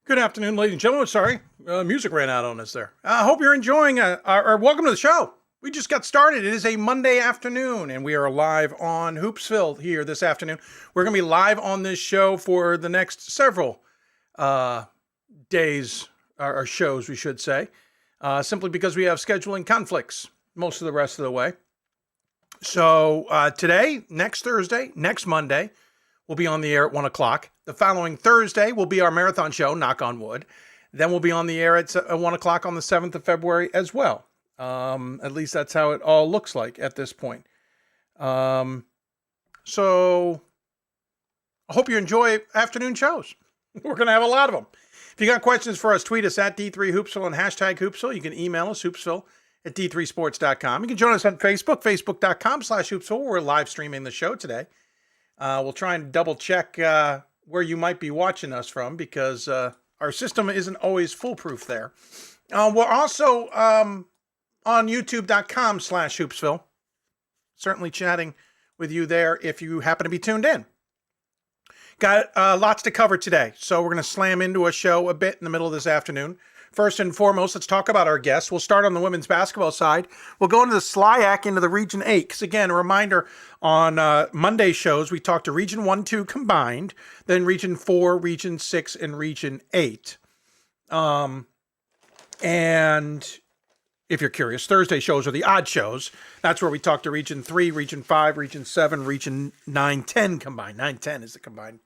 Good afternoon, ladies and gentlemen. Sorry, music ran out on us there. I hope you're enjoying our welcome to the show. We just got started. It is a Monday afternoon, and we are live on Hoopsville here this afternoon. We're going to be live on this show for the next several days, or shows, we should say, simply because we have scheduling conflicts most of the rest of the way. So today, next Thursday, next Monday, we'll be on the air at 1 o'clock. The following Thursday will be our marathon show, knock on wood. Then we'll be on the air at 1 o'clock on the 7th of February as well. At least that's how it all looks like at this point. So I hope you enjoy afternoon shows. We're going to have a lot of them. If you got questions for us, tweet us at D3Hoopsville and hashtag Hoopsville. You can email us, hoopsville@d3sports.com. You can join us on Facebook, facebook.com/Hoopsville. We're live streaming the show today. We'll try and double check where you might be watching us from because our system isn't always foolproof there. We're also on youtube.com/Hoopsville. Certainly chatting with you there if you happen to be tuned in. Got lots to cover today, so we're going to slam into a show a bit in the middle of this afternoon. First and foremost, let's talk about our guests. We'll start on the women's basketball side. We'll go into the SLIAC, into the Region 8. Because again, a reminder, on Monday shows, we talked to Region 1, 2 combined, then Region 4, Region 6, and Region 8. And if you're curious, Thursday shows are the odd shows. That's where we talk to Region 3, Region 5, Region 7, Region 9, 10 combined. 9, 10 is the combined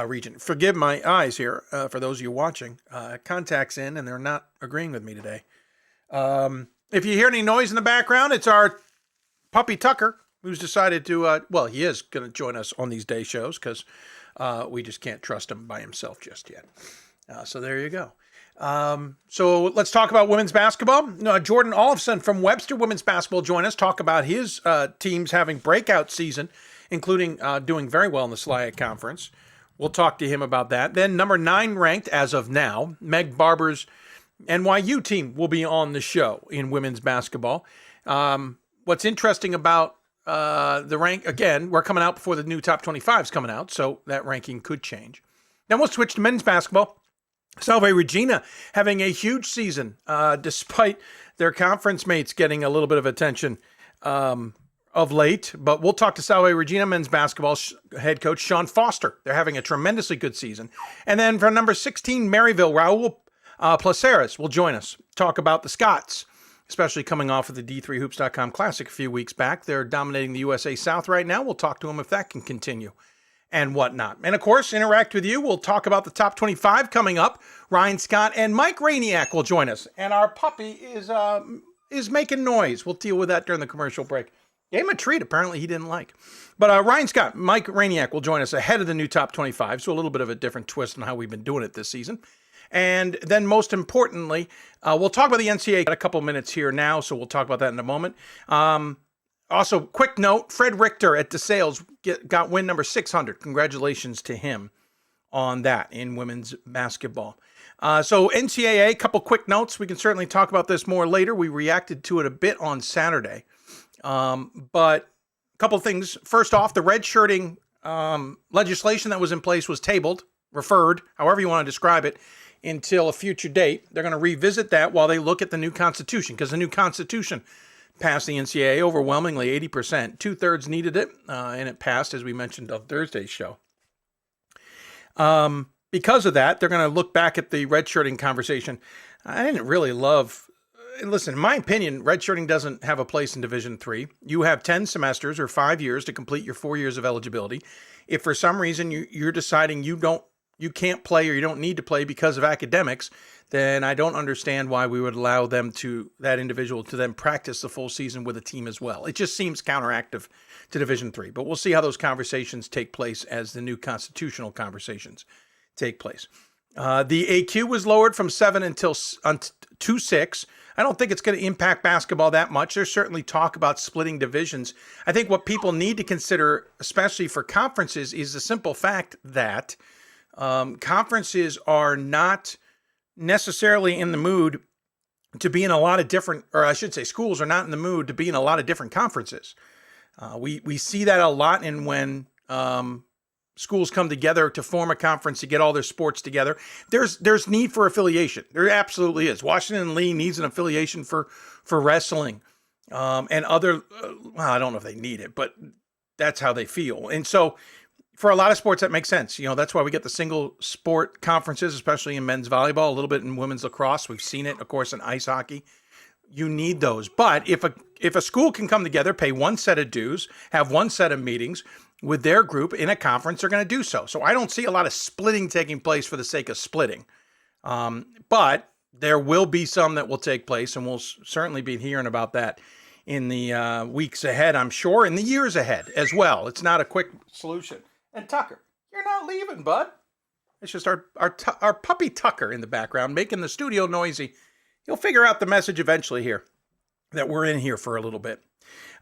region. Forgive my eyes here for those of you watching. Contacts in, and they're not agreeing with me today. If you hear any noise in the background, it's our puppy Tucker, who's decided to, he is going to join us on these day shows because we just can't trust him by himself just yet. So there you go. So let's talk about women's basketball. Jordan Olufson from Webster Women's Basketball join us, talk about his teams having breakout season, including doing very well in the SLIAC conference. We'll talk to him about that. Then number 9 ranked as of now, Meg Barber's NYU team will be on the show in women's basketball. What's interesting about the rank, again, we're coming out before the new top 25 is coming out, so that ranking could change. Then we'll switch to men's basketball. Salve Regina having a huge season, despite their conference mates getting a little bit of attention of late. But we'll talk to Salve Regina men's basketball head coach Sean Foster. They're having a tremendously good season. And then for number 16, Maryville, Raul Placares will join us, talk about the Scots, especially coming off of the D3Hoops.com Classic a few weeks back. They're dominating the USA South right now. We'll talk to them if that can continue and whatnot. And of course, interact with you. We'll talk about the top 25 coming up. Ryan Scott and Mike Rejniak will join us. And our puppy is making noise. We'll deal with that during the commercial break. Gave him a treat apparently he didn't like. But Ryan Scott, Mike Rejniak will join us ahead of the new top 25. So a little bit of a different twist on how we've been doing it this season. And then most importantly, we'll talk about the NCAA. Got a couple minutes here now, so we'll talk about that in a moment. Also, quick note, Fred Richter at DeSales got win number 600. Congratulations to him on that in women's basketball. So NCAA, couple quick notes. We can certainly talk about this more later. We reacted to it a bit on Saturday. But a couple things. First off, the redshirting legislation that was in place was tabled, referred, however you want to describe it, until a future date. They're going to revisit that while they look at the new Constitution, because the new Constitution passed the NCAA overwhelmingly, 80%. 2/3 needed it, and it passed, as we mentioned on Thursday's show. Because of that, they're going to look back at the redshirting conversation. I didn't really love... Listen, in my opinion, redshirting doesn't have a place in Division III. You have 10 semesters or 5 years to complete your 4 years of eligibility. If for some reason you're deciding you can't play or you don't need to play because of academics, then I don't understand why we would allow that individual to then practice the full season with a team as well. It just seems counteractive to Division III. But we'll see how those conversations take place as the new constitutional conversations take place. The AQ was lowered from 7 to 6. I don't think it's going to impact basketball that much. There's certainly talk about splitting divisions. I think what people need to consider, especially for conferences, is the simple fact that conferences are not necessarily in the mood to be in a lot of different, or I should say schools are not in the mood to be in a lot of different conferences. We see that a lot in when schools come together to form a conference to get all their sports together, there's need for affiliation. There absolutely is. Washington and Lee needs an affiliation for wrestling, and other. Well, I don't know if they need it, but that's how they feel. And so, for a lot of sports, that makes sense. That's why we get the single sport conferences, especially in men's volleyball, a little bit in women's lacrosse. We've seen it, of course, in ice hockey. You need those. But if a school can come together, pay one set of dues, have one set of meetings with their group in a conference, they're going to do so. So I don't see a lot of splitting taking place for the sake of splitting. But there will be some that will take place, and we'll certainly be hearing about that in the weeks ahead, I'm sure, in the years ahead as well. It's not a quick solution. And Tucker, you're not leaving, bud. It's just our puppy Tucker in the background making the studio noisy. You'll figure out the message eventually here that we're in here for a little bit.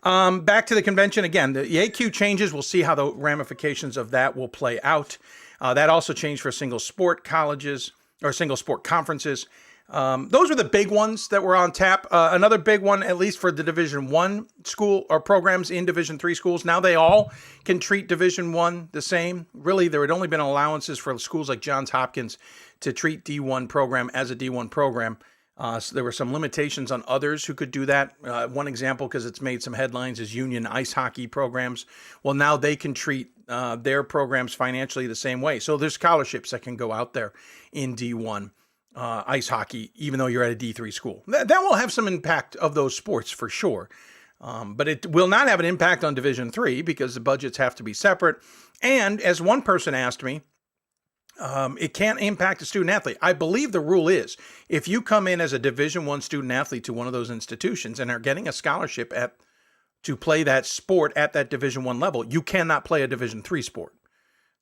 Back to the convention again. The AQ changes. We'll see how the ramifications of that will play out. That also changed for single sport colleges or single sport conferences. Those were the big ones that were on tap. Another big one, at least for the Division I school or programs in Division III schools. Now they all can treat Division I the same. Really, there had only been allowances for schools like Johns Hopkins to treat D1 program as a D1 program. So there were some limitations on others who could do that. One example, because it's made some headlines, is Union ice hockey programs. Well, now they can treat their programs financially the same way. So there's scholarships that can go out there in D1. Ice hockey, even though you're at a D3 school. That will have some impact of those sports for sure. But it will not have an impact on Division III because the budgets have to be separate. And as one person asked me, it can't impact a student athlete. I believe the rule is if you come in as a Division I student athlete to one of those institutions and are getting a scholarship to play that sport at that Division I level, you cannot play a Division III sport.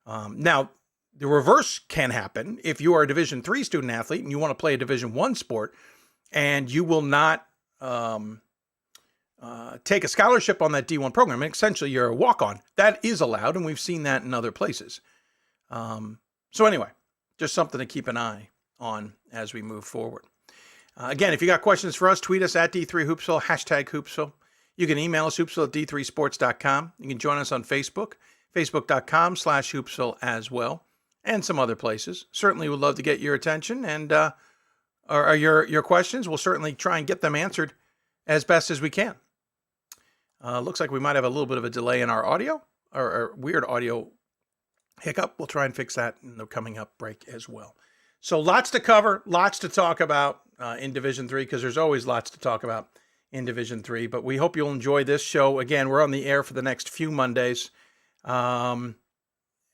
Now, the reverse can happen if you are a Division III student athlete and you want to play a Division I sport and you will not take a scholarship on that D1 program. And essentially, you're a walk-on. That is allowed, and we've seen that in other places. So anyway, just something to keep an eye on as we move forward. Again, if you got questions for us, tweet us at D3Hoopsville, #Hoopsville. You can email us, hoopsville at d3sports.com. You can join us on Facebook, facebook.com/Hoopsville as well. And some other places. Certainly would love to get your attention and or your questions. We'll certainly try and get them answered as best as we can. Looks like we might have a little bit of a delay in our audio or weird audio hiccup. We'll try and fix that in the coming up break as well. So lots to cover, lots to talk about in Division III because there's always lots to talk about in Division III. But we hope you'll enjoy this show. Again, we're on the air for the next few Mondays.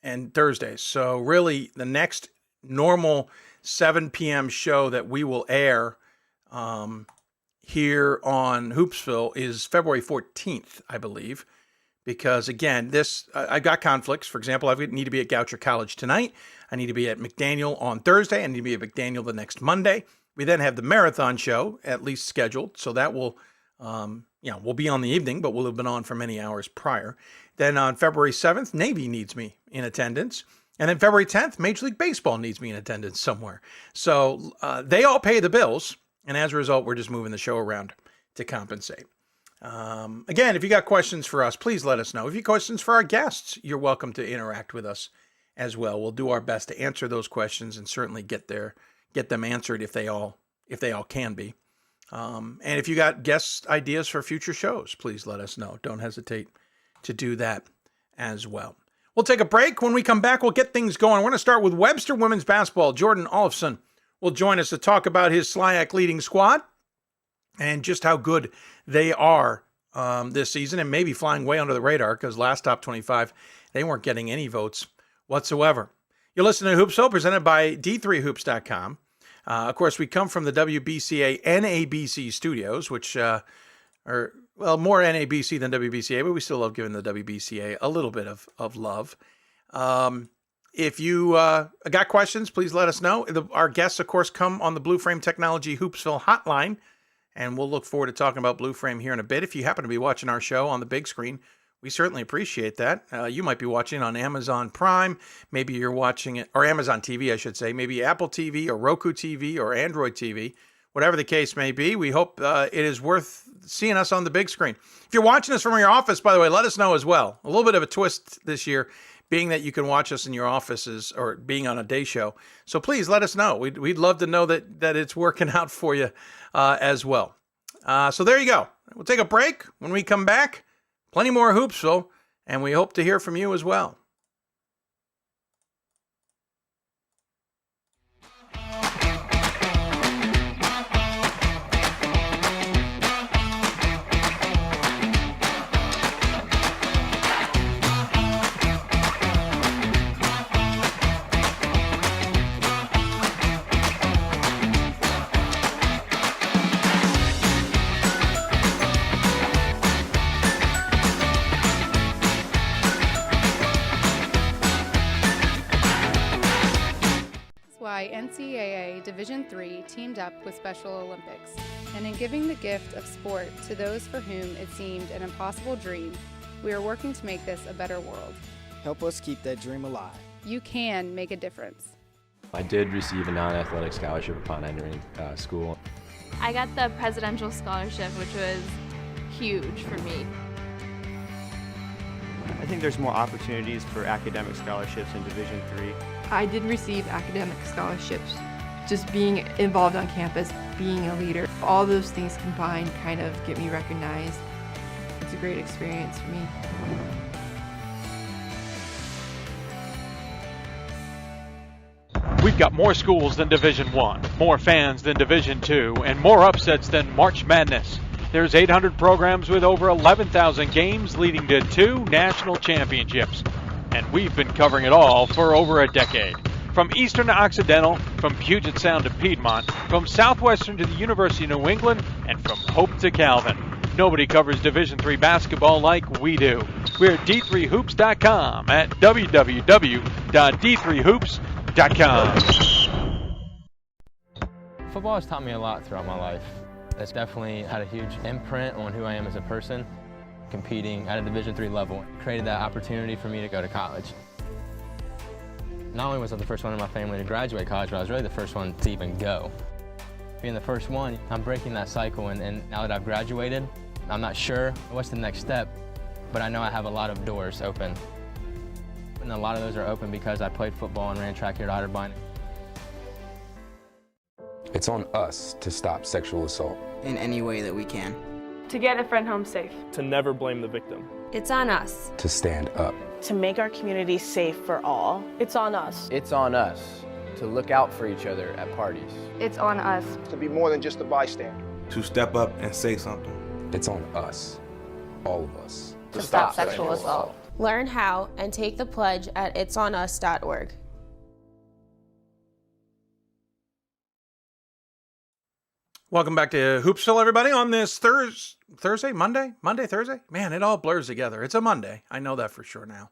And Thursdays. So really the next normal 7 p.m. show that we will air here on Hoopsville is February 14th, I believe. Because again, I've got conflicts. For example, I need to be at Goucher College tonight. I need to be at McDaniel on Thursday. I need to be at McDaniel the next Monday. We then have the marathon show at least scheduled. So that will, we'll be on the evening, but we'll have been on for many hours prior. Then on February 7th, Navy needs me in attendance. And then February 10th, Major League Baseball needs me in attendance somewhere. So they all pay the bills. And as a result, we're just moving the show around to compensate. Again, if you got questions for us, please let us know. If you have questions for our guests, you're welcome to interact with us as well. We'll do our best to answer those questions and certainly get them answered if they all can be. And if you got guest ideas for future shows, please let us know. Don't hesitate to do that as well. We'll take a break. When we come back, we'll get things going. We're going to start with Webster women's basketball. Jordan Olufson will join us to talk about his SLIAC leading squad and just how good they are this season and maybe flying way under the radar because last top 25, they weren't getting any votes whatsoever. You're listening to Hoopsville, presented by D3Hoops.com. Of course, we come from the WBCA NABC Studios, which are, more NABC than WBCA, but we still love giving the WBCA a little bit of love. If you got questions, please let us know. Our guests, of course, come on the Blue Frame Technology Hoopsville hotline, and we'll look forward to talking about Blue Frame here in a bit. If you happen to be watching our show on the big screen, we certainly appreciate that. You might be watching on Amazon Prime. Maybe you're watching it, or Amazon TV, I should say. Maybe Apple TV or Roku TV or Android TV. Whatever the case may be, we hope it is worth seeing us on the big screen. If you're watching us from your office, by the way, let us know as well. A little bit of a twist this year being that you can watch us in your offices or being on a day show. So please let us know. We'd love to know that it's working out for you as well. So there you go. We'll take a break. When we come back, plenty more Hoopsville, and we hope to hear from you as well. NCAA Division III teamed up with Special Olympics, and in giving the gift of sport to those for whom it seemed an impossible dream, we are working to make this a better world. Help us keep that dream alive. You can make a difference. I did receive a non-athletic scholarship upon entering school. I got the presidential scholarship, which was huge for me. I think there's more opportunities for academic scholarships in Division III. I did receive academic scholarships. Just being involved on campus, being a leader, all those things combined kind of get me recognized. It's a great experience for me. We've got more schools than Division I, more fans than Division II, and more upsets than March Madness. There's 800 programs with over 11,000 games leading to 2 national championships. And we've been covering it all for over a decade. From Eastern to Occidental, from Puget Sound to Piedmont, from Southwestern to the University of New England, and from Hope to Calvin. Nobody covers Division III basketball like we do. We're at d3hoops.com at www.d3hoops.com. Football has taught me a lot throughout my life. It's definitely had a huge imprint on who I am as a person. Competing at a Division III level created that opportunity for me to go to college. Not only was I the first one in my family to graduate college, but I was really the first one to even go. Being the first one, I'm breaking that cycle, and now that I've graduated, I'm not sure what's the next step, but I know I have a lot of doors open. And a lot of those are open because I played football and ran track here at Otterbein. It's on us to stop sexual assault. In any way that we can. To get a friend home safe. To never blame the victim. It's on us. To stand up. To make our community safe for all. It's on us. It's on us to look out for each other at parties. It's on us. To be more than just a bystander. To step up and say something. It's on us, all of us. To stop sexual assault. Learn how and take the pledge at itsonus.org. Welcome back to Hoopsville, everybody, on this Thursday, Monday? Thursday? Man, it all blurs together. It's a Monday. I know that for sure now.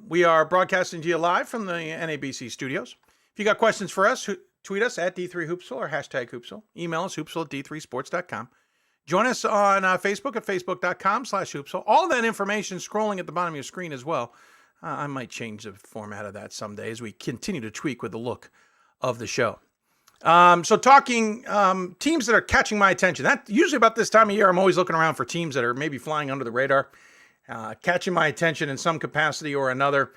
We are broadcasting to you live from the NABC Studios. If you got questions for us, tweet us at D3Hoopsville or hashtag Hoopsville. Email us, hoopsville at d3sports.com. Join us on Facebook at facebook.com/Hoopsville. All that information scrolling at the bottom of your screen as well. I might change the format of that someday as we continue to tweak with the look of the show. So talking teams that are catching my attention. That usually about this time of year, I'm always looking around for teams that are maybe flying under the radar, catching my attention in some capacity or another,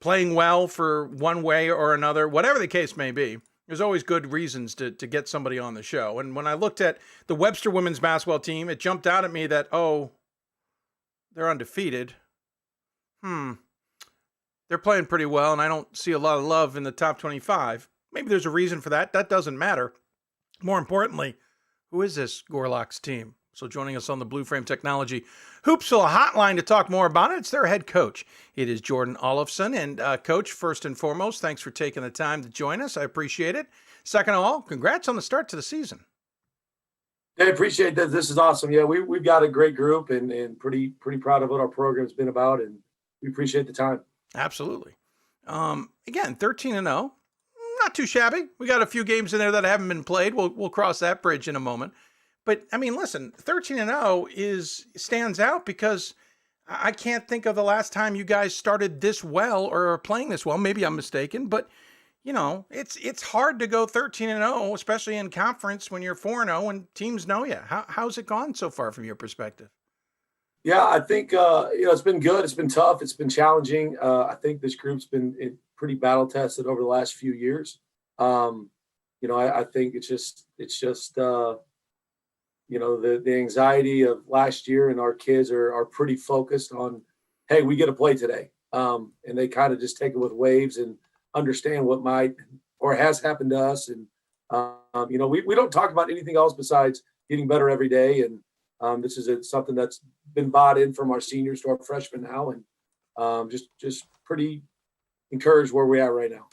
playing well for one way or another, whatever the case may be. There's always good reasons to get somebody on the show. And when I looked at the Webster women's basketball team, it jumped out at me that, they're undefeated. They're playing pretty well, and I don't see a lot of love in the top 25. Maybe there's a reason for that. That doesn't matter. More importantly, who is this Gorlock's team? So joining us on the Blue Frame Technology Hoopsville hotline to talk more about it, it's their head coach. It is Jordan Olufson. And Coach, first and foremost, thanks for taking the time to join us. I appreciate it. Second of all, congrats on the start to the season. I appreciate that. This is awesome. Yeah, we've got a great group and pretty proud of what our program's been about, and we appreciate the time. Absolutely. Again, 13-0. Not too shabby. We got a few games in there that haven't been played. We'll cross that bridge in a moment. But I mean, listen, 13-0 stands out because I can't think of the last time you guys started this well or are playing this well. Maybe I'm mistaken, but you know, it's hard to go 13-0, especially in conference when you're 4-0 and teams know you. How's it gone so far from your perspective? Yeah, I think it's been good. It's been tough. It's been challenging. I think this group's been pretty battle tested over the last few years. I think it's just the anxiety of last year, and our kids are pretty focused on, hey, we get to play today, and they kind of just take it with waves and understand what might or has happened to us, and we don't talk about anything else besides getting better every day, and this is something that's been bought in from our seniors to our freshmen now, and just pretty encouraged where we're at right now.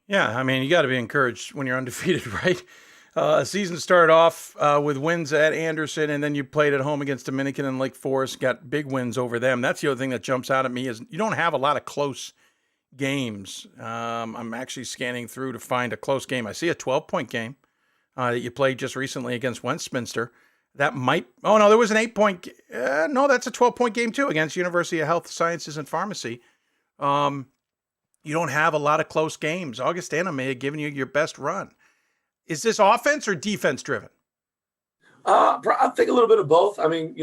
Yeah, I mean, you got to be encouraged when you're undefeated, right? Season started off with wins at Anderson, and then you played at home against Dominican and Lake Forest, got big wins over them. That's the other thing that jumps out at me is you don't have a lot of close games. I'm actually scanning through to find a close game. I see a 12-point game that you played just recently against Westminster. That might – oh, no, there was an 8-point – no, that's a 12-point game too against University of Health Sciences and Pharmacy. You don't have a lot of close games. Augustana may have given you your best run. Is this offense or defense driven? I think a little bit of both. I mean,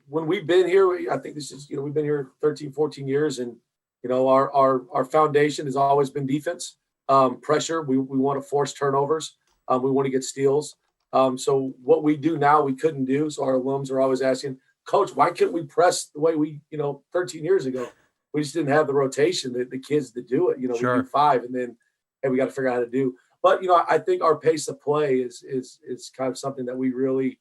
when we've been here, I think this is, we've been here 13, 14 years, and, our foundation has always been defense, pressure. We want to force turnovers. We want to get steals. So what we do now, we couldn't do. So our alums are always asking, Coach, why couldn't we press the way we, 13 years ago? We just didn't have the rotation, the kids to do it. Sure. We do 5, and then, hey, we got to figure out how to do. But, I think our pace of play is kind of something that we really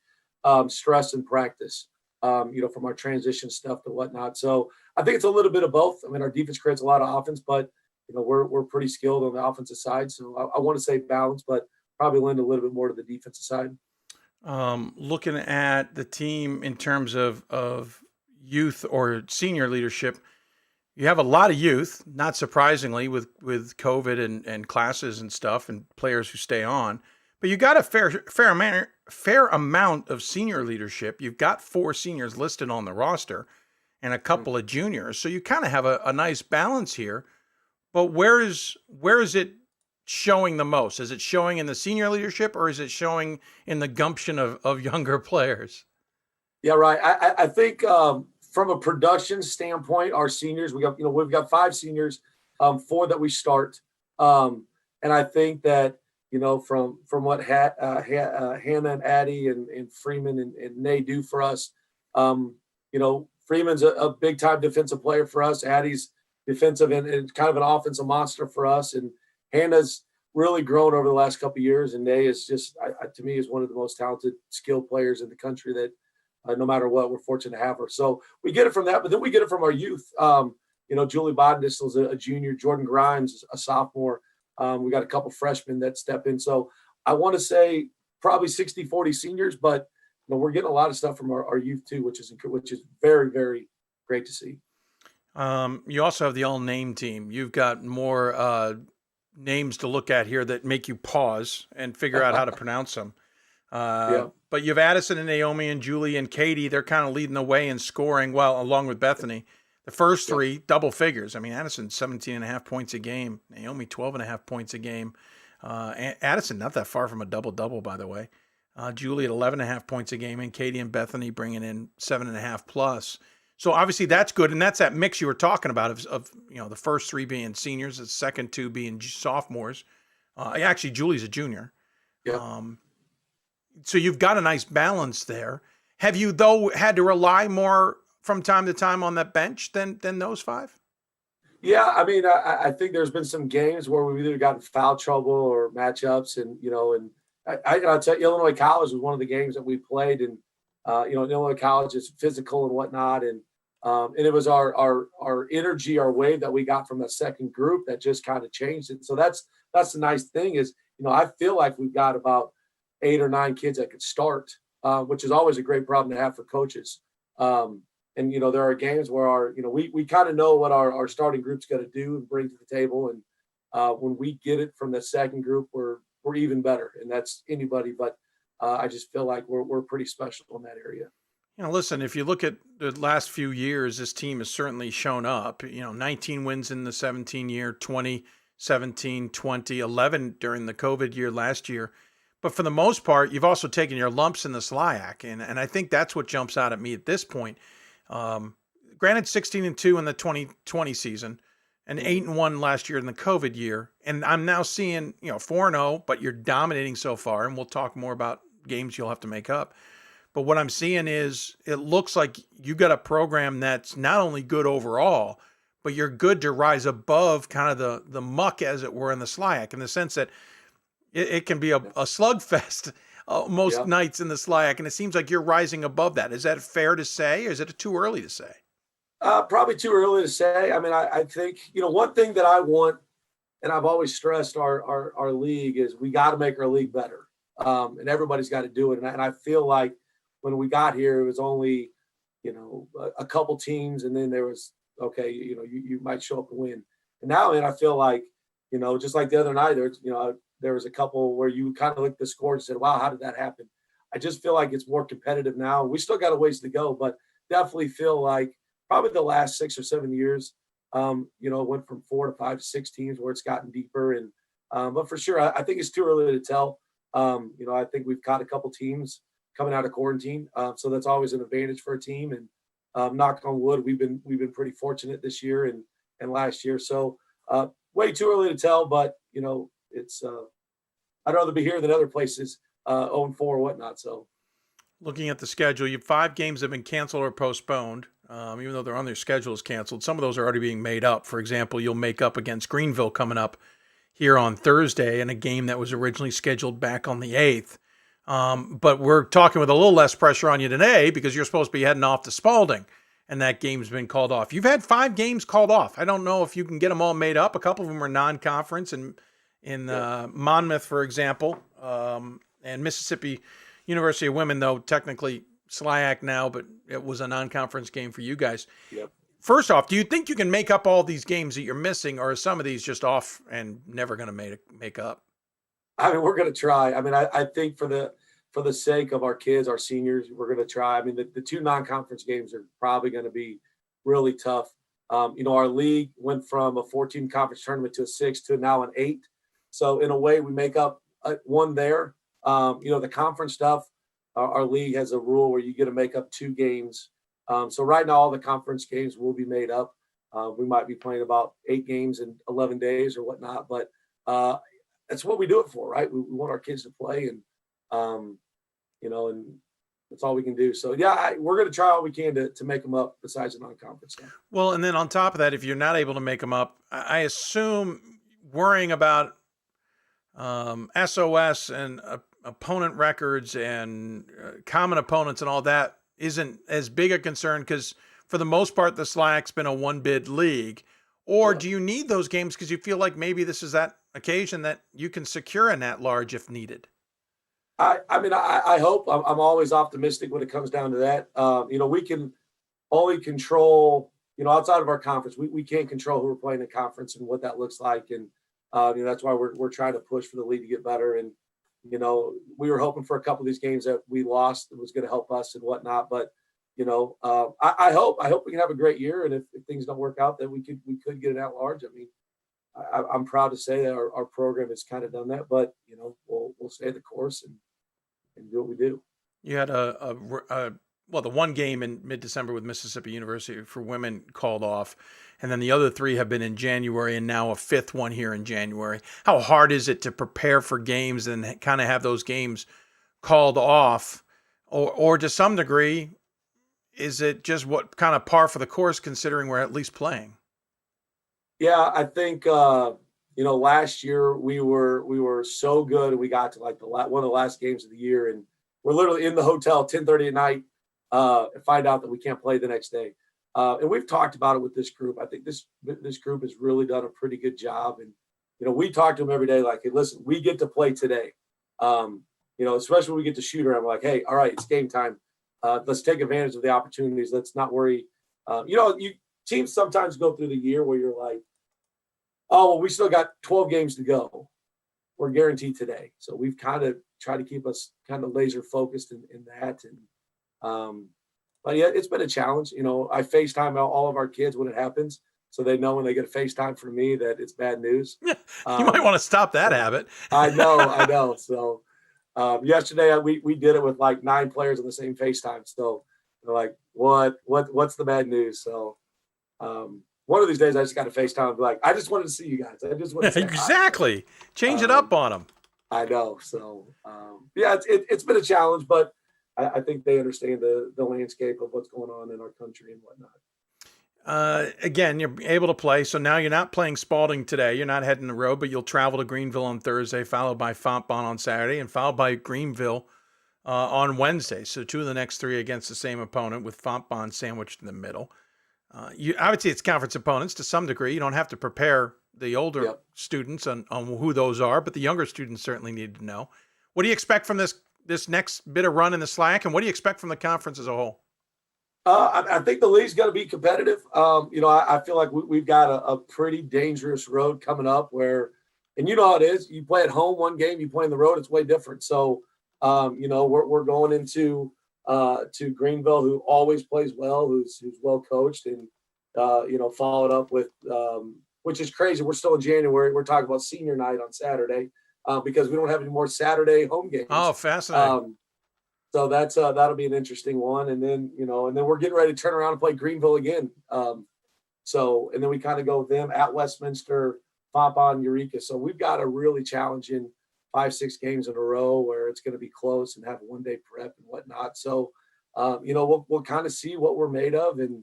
stress and practice, from our transition stuff to whatnot. So I think it's a little bit of both. I mean, our defense creates a lot of offense, but, we're pretty skilled on the offensive side. So I want to say balance, but probably lend a little bit more to the defensive side. Looking at the team in terms of youth or senior leadership, you have a lot of youth, not surprisingly, with COVID and classes and stuff and players who stay on. But you got a fair amount of senior leadership. You've got 4 seniors listed on the roster and a couple of juniors. So you kind of have a nice balance here. But where is it showing the most? Is it showing in the senior leadership, or is it showing in the gumption of younger players? Yeah, right. I think from a production standpoint, our seniors, we've got 5 seniors, 4 that we start. And I think that, from what Hannah and Addie and Freeman and Nay do for us, Freeman's a big time defensive player for us. Addie's defensive and kind of an offensive monster for us. And Hannah's really grown over the last couple of years. And Nay is just, to me, is one of the most talented, skilled players in the country that, no matter what, we're fortunate to have her. So we get it from that, but then we get it from our youth. Julie Bodendistel is a junior. Jordan Grimes, a sophomore. We got a couple freshmen that step in. So I want to say probably 60-40 seniors, but we're getting a lot of stuff from our youth too, which is very, very great to see. You also have the all-name team. You've got more names to look at here that make you pause and figure out how to pronounce them. Yeah. But you have Addison and Naomi and Julie and Katie. They're kind of leading the way in scoring, along with Bethany. The first 3, double figures. I mean, Addison, 17.5 points a game. Naomi, 12.5 points a game. Addison, not that far from a double-double, by the way. Julie at 11.5 points a game, and Katie and Bethany bringing in 7.5 plus. So obviously that's good, and that's that mix you were talking about of the first 3 being seniors, the second 2 being sophomores. Actually, Julie's a junior. Yeah. So you've got a nice balance there. Have you, though, had to rely more from time to time on that bench than those 5? Yeah, I mean, I think there's been some games where we've either gotten foul trouble or matchups, and I'll tell you, Illinois College was one of the games that we played, and Illinois College is physical and whatnot, and it was our energy, our wave that we got from that second group that just kind of changed it. So that's the nice thing is, I feel like we've got about 8 or 9 kids that could start, which is always a great problem to have for coaches. And, there are games where we kind of know what our starting group's going to do and bring to the table. And when we get it from the second group, we're even better. And that's anybody. But I just feel like we're pretty special in that area. Listen, if you look at the last few years, this team has certainly shown up. 19 wins in the 17 year, 20, 17, 20, 11 during the COVID year last year. But for the most part, you've also taken your lumps in the SLIAC. And I think that's what jumps out at me at this point. Granted, 16-2 in the 2020 season, and 8-1 last year in the COVID year. And I'm now seeing, 4-0, but you're dominating so far. And we'll talk more about games you'll have to make up. But what I'm seeing is it looks like you got a program that's not only good overall, but you're good to rise above kind of the muck, as it were, in the SLIAC, in the sense that it can be a slugfest most nights in the SLIAC. And it seems like you're rising above that. Is that fair to say, or is it too early to say? Probably too early to say. I mean, I think, one thing that I want, and I've always stressed our league, is we got to make our league better. And everybody's got to do it. And I feel like when we got here, it was only, a couple teams, and then there was, okay, you might show up and win. And now, I feel like, just like the other night, there was a couple where you kind of looked at the score and said, wow, how did that happen? I just feel like it's more competitive now. We still got a ways to go, but definitely feel like probably the last 6 or 7 years, went from 4 to 5 to 6 teams where it's gotten deeper. And, but for sure, I think it's too early to tell. I think we've caught a couple teams coming out of quarantine. So that's always an advantage for a team. And knock on wood, we've been pretty fortunate this year and last year. So way too early to tell, but it's I'd rather be here than other places, 0-4 or whatnot. So looking at the schedule, you have 5 games that have been canceled or postponed. Even though they're on their schedule is canceled, some of those are already being made up. For example, you'll make up against Greenville coming up here on Thursday in a game that was originally scheduled back on the 8th. But we're talking with a little less pressure on you today because you're supposed to be heading off to Spalding, and that game's been called off. You've had 5 games called off. I don't know if you can get them all made up. A couple of them are non-conference, and in Monmouth, for example, and Mississippi University of Women, though technically SLIAC now, but it was a non-conference game for you guys. Yep. First off, do you think you can make up all these games that you're missing, or are some of these just off and never going to make up? I mean, we're going to try. I mean, I think for the sake of our kids, our seniors, we're going to try. I mean, the 2 non-conference games are probably going to be really tough. Our league went from a 14 conference tournament to a 6 to now an 8. So in a way, we make up one there. The conference stuff, our league has a rule where you get to make up 2 games. So right now, all the conference games will be made up. We might be playing about 8 games in 11 days or whatnot, but that's what we do it for, right? We want our kids to play, and and that's all we can do. So yeah, we're going to try all we can to make them up besides the non-conference stuff. Well, and then on top of that, if you're not able to make them up, I assume worrying about SOS and opponent records and common opponents and all that isn't as big a concern, because for the most part, the SLIAC's been a 1-bid league. Or do you need those games because you feel like maybe this is that occasion that you can secure an at-large if needed? I hope. I'm always optimistic when it comes down to that. We can only control, outside of our conference, we can't control who we're playing in conference and what that looks like. And, that's why we're trying to push for the league to get better. And, we were hoping for a couple of these games that we lost that was going to help us and whatnot. But, I hope we can have a great year. And if things don't work out, then we could get it at large. I mean, I'm proud to say that our program has kind of done that, but we'll stay the course and do what we do. You had the one game in mid-December with Mississippi University for women called off, and then the other 3 have been in January, and now a 5th one here in January. How hard is it to prepare for games and kind of have those games called off, or to some degree, is it just what kind of par for the course considering we're at least playing? Yeah, I think last year we were so good, and we got to like one of the last games of the year, and we're literally in the hotel 10:30 at night and find out that we can't play the next day. And we've talked about it with this group. I think this group has really done a pretty good job, and we talk to them every day like, hey, listen, we get to play today. Especially when we get to shoot around, we're like, hey, all right, it's game time. Let's take advantage of the opportunities. Let's not worry. Teams sometimes go through the year where you're like, oh, well, we still got 12 games to go. We're guaranteed today. So we've kind of tried to keep us kind of laser focused in that. And, but yeah, it's been a challenge. I FaceTime all of our kids when it happens, so they know when they get a FaceTime from me that it's bad news. You might want to stop that habit. I know. So yesterday we did it with like 9 players on the same FaceTime. So they're like, what's the bad news? So one of these days I just got to FaceTime and be like, I just wanted to see you guys. I just want to say exactly. Change it up on them. I know. So yeah, it's been a challenge, but I think they understand the landscape of what's going on in our country and whatnot. Again, you're able to play. So now you're not playing Spalding today. You're not heading the road, but you'll travel to Greenville on Thursday, followed by Fontbonne on Saturday, and followed by Greenville on Wednesday. So 2 of the next 3 against the same opponent, with Fontbonne sandwiched in the middle. I would say it's conference opponents to some degree. You don't have to prepare the older students on who those are, but the younger students certainly need to know. What do you expect from this next bit of run in the slack, and what do you expect from the conference as a whole? I think the league's going to be competitive. I feel like we've got a pretty dangerous road coming up where, and you know how it is, you play at home one game, you play on the road, it's way different. So, we're going into to Greenville, who always plays well, who's well coached, and, followed up with, which is crazy. We're still in January. We're talking about senior night on Saturday because we don't have any more Saturday home games. Oh, fascinating. So that'll be an interesting one. And then, we're getting ready to turn around and play Greenville again. And then we kind of go with them at Westminster, Fontbonne, Eureka. So we've got a really challenging 5-6 games in a row where it's going to be close and have a one-day prep and whatnot. So, we'll kind of see what we're made of. And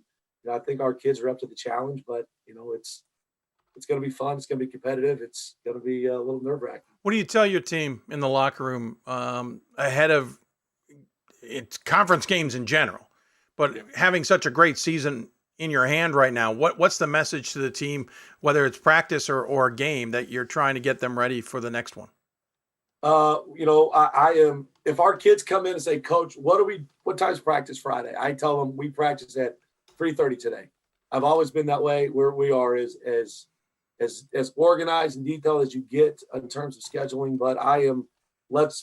I think our kids are up to the challenge, but, it's going to be fun. It's going to be competitive. It's going to be a little nerve-wracking. What do you tell your team in the locker room ahead of it's conference games in general, but having such a great season in your hand right now, what's the message to the team, whether it's practice or a game, that you're trying to get them ready for the next one? I am, if our kids come in and say, Coach, what time's practice Friday? I tell them we practice at 3:30 today. I've always been that way. Where we are as organized and detailed as you get in terms of scheduling, but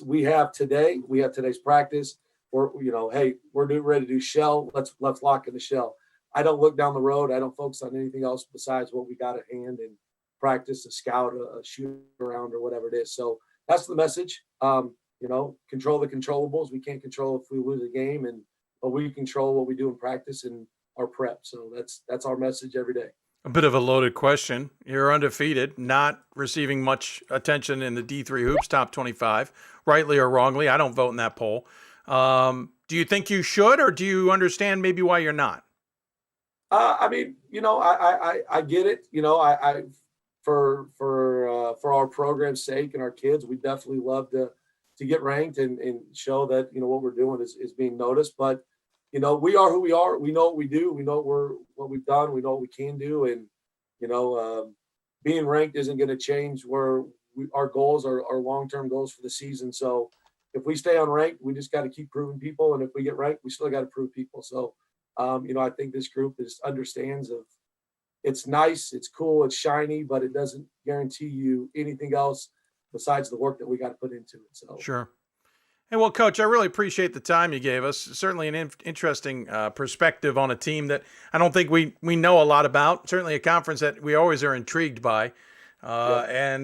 we have today's practice. We're ready to do shell. Let's lock in the shell. I don't look down the road. I don't focus on anything else besides what we got at hand and practice, a scout, a shoot around, or whatever it is. So that's the message. Control the controllables. We can't control if we lose a game, but we control what we do in practice and our prep. So that's our message every day. A bit of a loaded question. You're undefeated, not receiving much attention in the D3 Hoops Top 25, rightly or wrongly. I don't vote in that poll. Do you think you should, or do you understand maybe why you're not? I get it. For our program's sake and our kids, we definitely love to get ranked and show that, what we're doing is being noticed. But, we are who we are. We know what we do. We know what we've done. We know what we can do. And, being ranked isn't going to change where our goals are long-term goals for the season. So if we stay unranked, we just got to keep proving people. And if we get ranked, we still got to prove people. So, I think this group understands it's nice, it's cool, it's shiny, but it doesn't guarantee you anything else besides the work that we got to put into it. So sure. Hey, well, Coach, I really appreciate the time you gave us. Certainly an interesting perspective on a team that I don't think we know a lot about. Certainly a conference that we always are intrigued by. I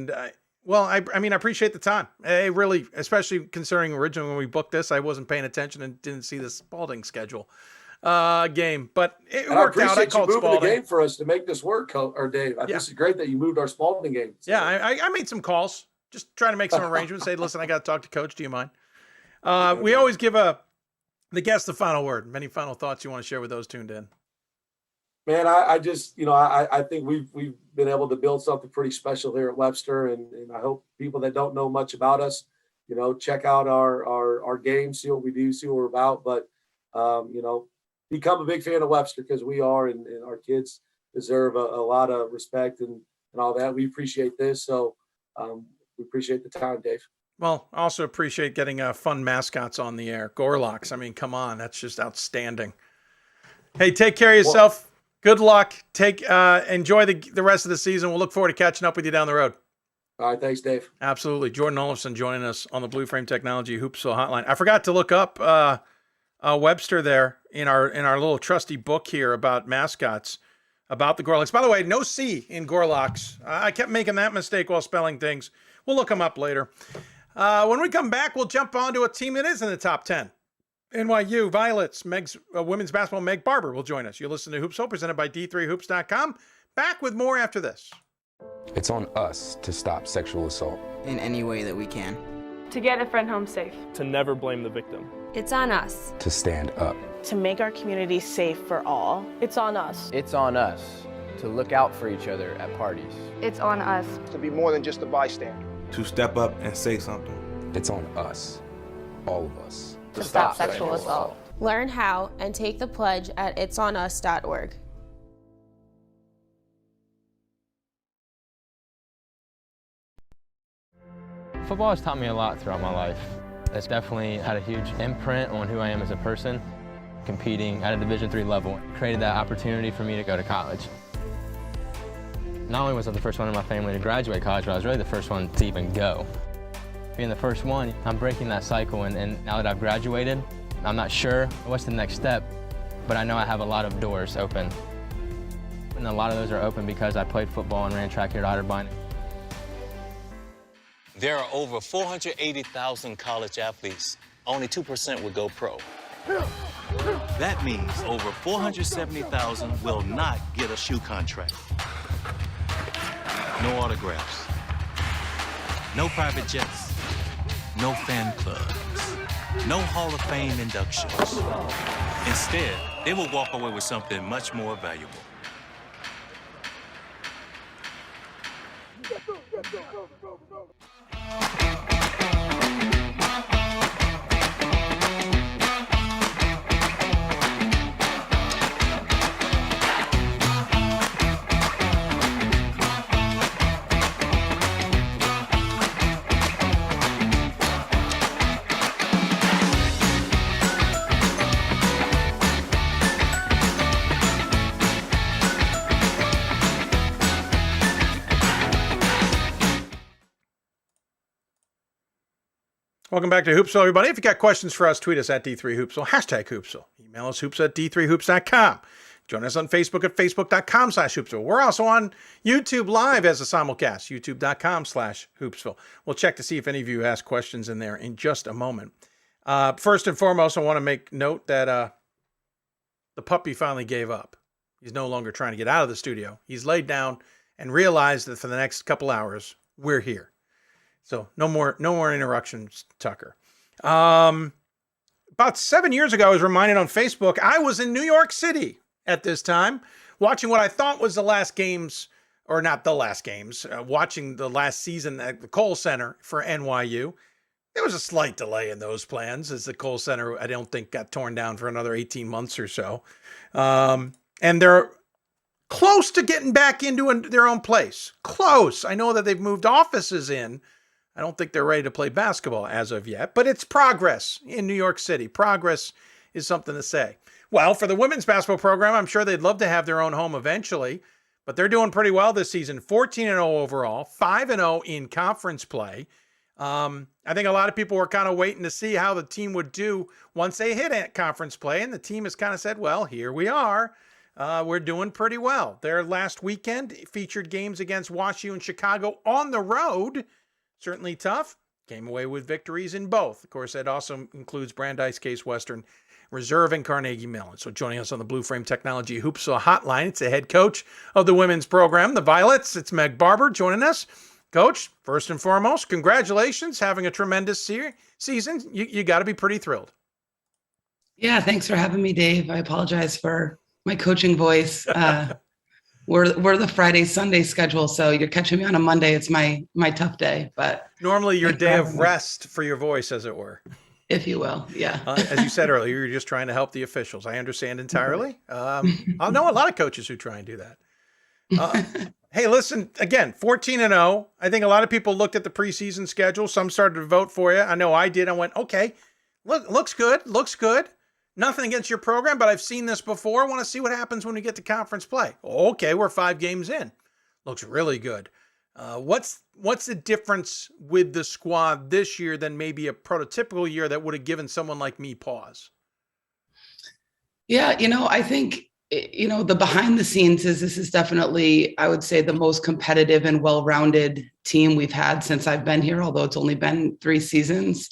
appreciate the time. I really, especially considering originally when we booked this, I wasn't paying attention and didn't see the Spalding schedule game, but it worked out. I called you moving Spalding. The game for us to make this work, Dave. This is great that you moved our Spalding game. So. Yeah, I made some calls, just trying to make some arrangements. Say, listen, I got to talk to Coach. Do you mind? We always give the guest the final word. Any final thoughts you want to share with those tuned in? Man, I just, I think we've been able to build something pretty special here at Webster, and I hope people that don't know much about us, check out our game, see what we do, see what we're about, but become a big fan of Webster, because we are, and our kids deserve a lot of respect and all that. We appreciate this, so we appreciate the time, Dave. Well, I also appreciate getting fun mascots on the air. Gorlocks. I mean, come on. That's just outstanding. Hey, take care of yourself. Good luck. Enjoy the rest of the season. We'll look forward to catching up with you down the road. All right. Thanks, Dave. Absolutely. Jordan Olufson joining us on the Blue Frame Technology Hoopsville hotline. I forgot to look up Webster there in our little trusty book here about mascots, about the Gorlocks. By the way, no C in Gorlocks. I kept making that mistake while spelling things. We'll look them up later. When we come back, we'll jump on to a team that is in the top 10 NYU Violets, women's basketball, Meg Barber will join us. You'll listen to Hoopsville, presented by D3Hoops.com. Back with more after this. It's on us to stop sexual assault. In any way that we can. To get a friend home safe. To never blame the victim. It's on us. To stand up. To make our community safe for all. It's on us. It's on us to look out for each other at parties. It's on us. To be more than just a bystander. To step up and say something. It's on us. All of us. To stop sexual assault. Learn how and take the pledge at itsonus.org. Football has taught me a lot throughout my life. It's definitely had a huge imprint on who I am as a person. Competing at a Division III level created that opportunity for me to go to college. Not only was I the first one in my family to graduate college, but I was really the first one to even go. Being the first one, I'm breaking that cycle, and now that I've graduated, I'm not sure what's the next step, but I know I have a lot of doors open. And a lot of those are open because I played football and ran track here at Otterbein. There are over 480,000 college athletes. Only 2% would go pro. That means over 470,000 will not get a shoe contract. No autographs. No private jets. No fan clubs. No Hall of Fame inductions. Instead, they will walk away with something much more valuable. Welcome back to Hoopsville, everybody. If you got questions for us, tweet us at D3Hoopsville, hashtag Hoopsville. Email us hoops@d3hoops.com. Join us on Facebook at facebook.com/Hoopsville. We're also on YouTube Live as a simulcast, youtube.com/Hoopsville. We'll check to see if any of you ask questions in there in just a moment. First and foremost, I want to make note that the puppy finally gave up. He's no longer trying to get out of the studio. He's laid down and realized that for the next couple hours, we're here. So no more interruptions, Tucker. About 7 years ago, I was reminded on Facebook, I was in New York City at this time, watching what I thought was the last games, or not the last games, watching the last season at the Kohl Center for NYU. There was a slight delay in those plans, as the Kohl Center, I don't think, got torn down for another 18 months or so. And they're close to getting back into their own place. Close. I know that they've moved offices in. I don't think they're ready to play basketball as of yet, but it's progress in New York City. Progress is something to say. Well, for the women's basketball program, I'm sure they'd love to have their own home eventually, but they're doing pretty well this season. 14-0 overall, 5-0 in conference play. I think a lot of people were kind of waiting to see how the team would do once they hit conference play, and the team has kind of said, well, here we are. We're doing pretty well. Their last weekend featured games against WashU and Chicago on the road. Certainly tough. Came away with victories in both. Of course, that also includes Brandeis, Case Western Reserve, and Carnegie Mellon. So joining us on the Blue Frame Technology Hoopsville Hotline, it's the head coach of the women's program, the Violets. It's Meg Barber joining us. Coach, first and foremost, congratulations. Having a tremendous season. You got to be pretty thrilled. Yeah, thanks for having me, Dave. I apologize for my coaching voice. We're the Friday, Sunday schedule, so you're catching me on a Monday. It's my tough day, but normally your day of rest for your voice, as it were, if you will. Yeah. As you said earlier, you're just trying to help the officials. I understand entirely. I know a lot of coaches who try and do that. Hey, listen, again, 14-0. I think a lot of people looked at the preseason schedule. Some started to vote for you. I know I did. I went, okay, looks good. Nothing against your program, but I've seen this before. I want to see what happens when we get to conference play. Okay, we're 5 games in. Looks really good. What's the difference with the squad this year than maybe a prototypical year that would have given someone like me pause? Yeah, I think, the behind the scenes is this is definitely, I would say, the most competitive and well-rounded team we've had since I've been here, although it's only been 3 seasons.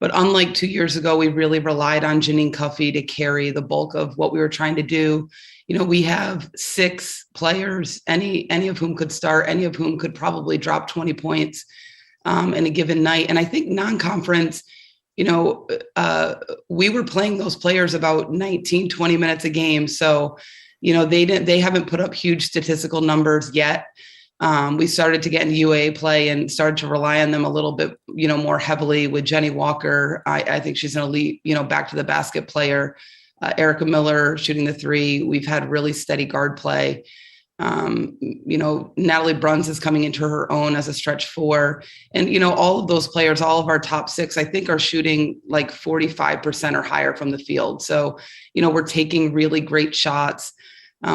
But unlike 2 years ago, we really relied on Janine Cuffey to carry the bulk of what we were trying to do. We have 6 players, any of whom could start, any of whom could probably drop 20 points in a given night. And I think non-conference, we were playing those players about 19, 20 minutes a game. So, they haven't put up huge statistical numbers yet. We started to get into UAA play and started to rely on them a little bit, more heavily with Jenny Walker. I think she's an elite, back to the basket player. Erica Miller shooting the 3. We've had really steady guard play. Natalie Bruns is coming into her own as a stretch 4. And, all of those players, all of our top 6, I think are shooting like 45% or higher from the field. So, we're taking really great shots.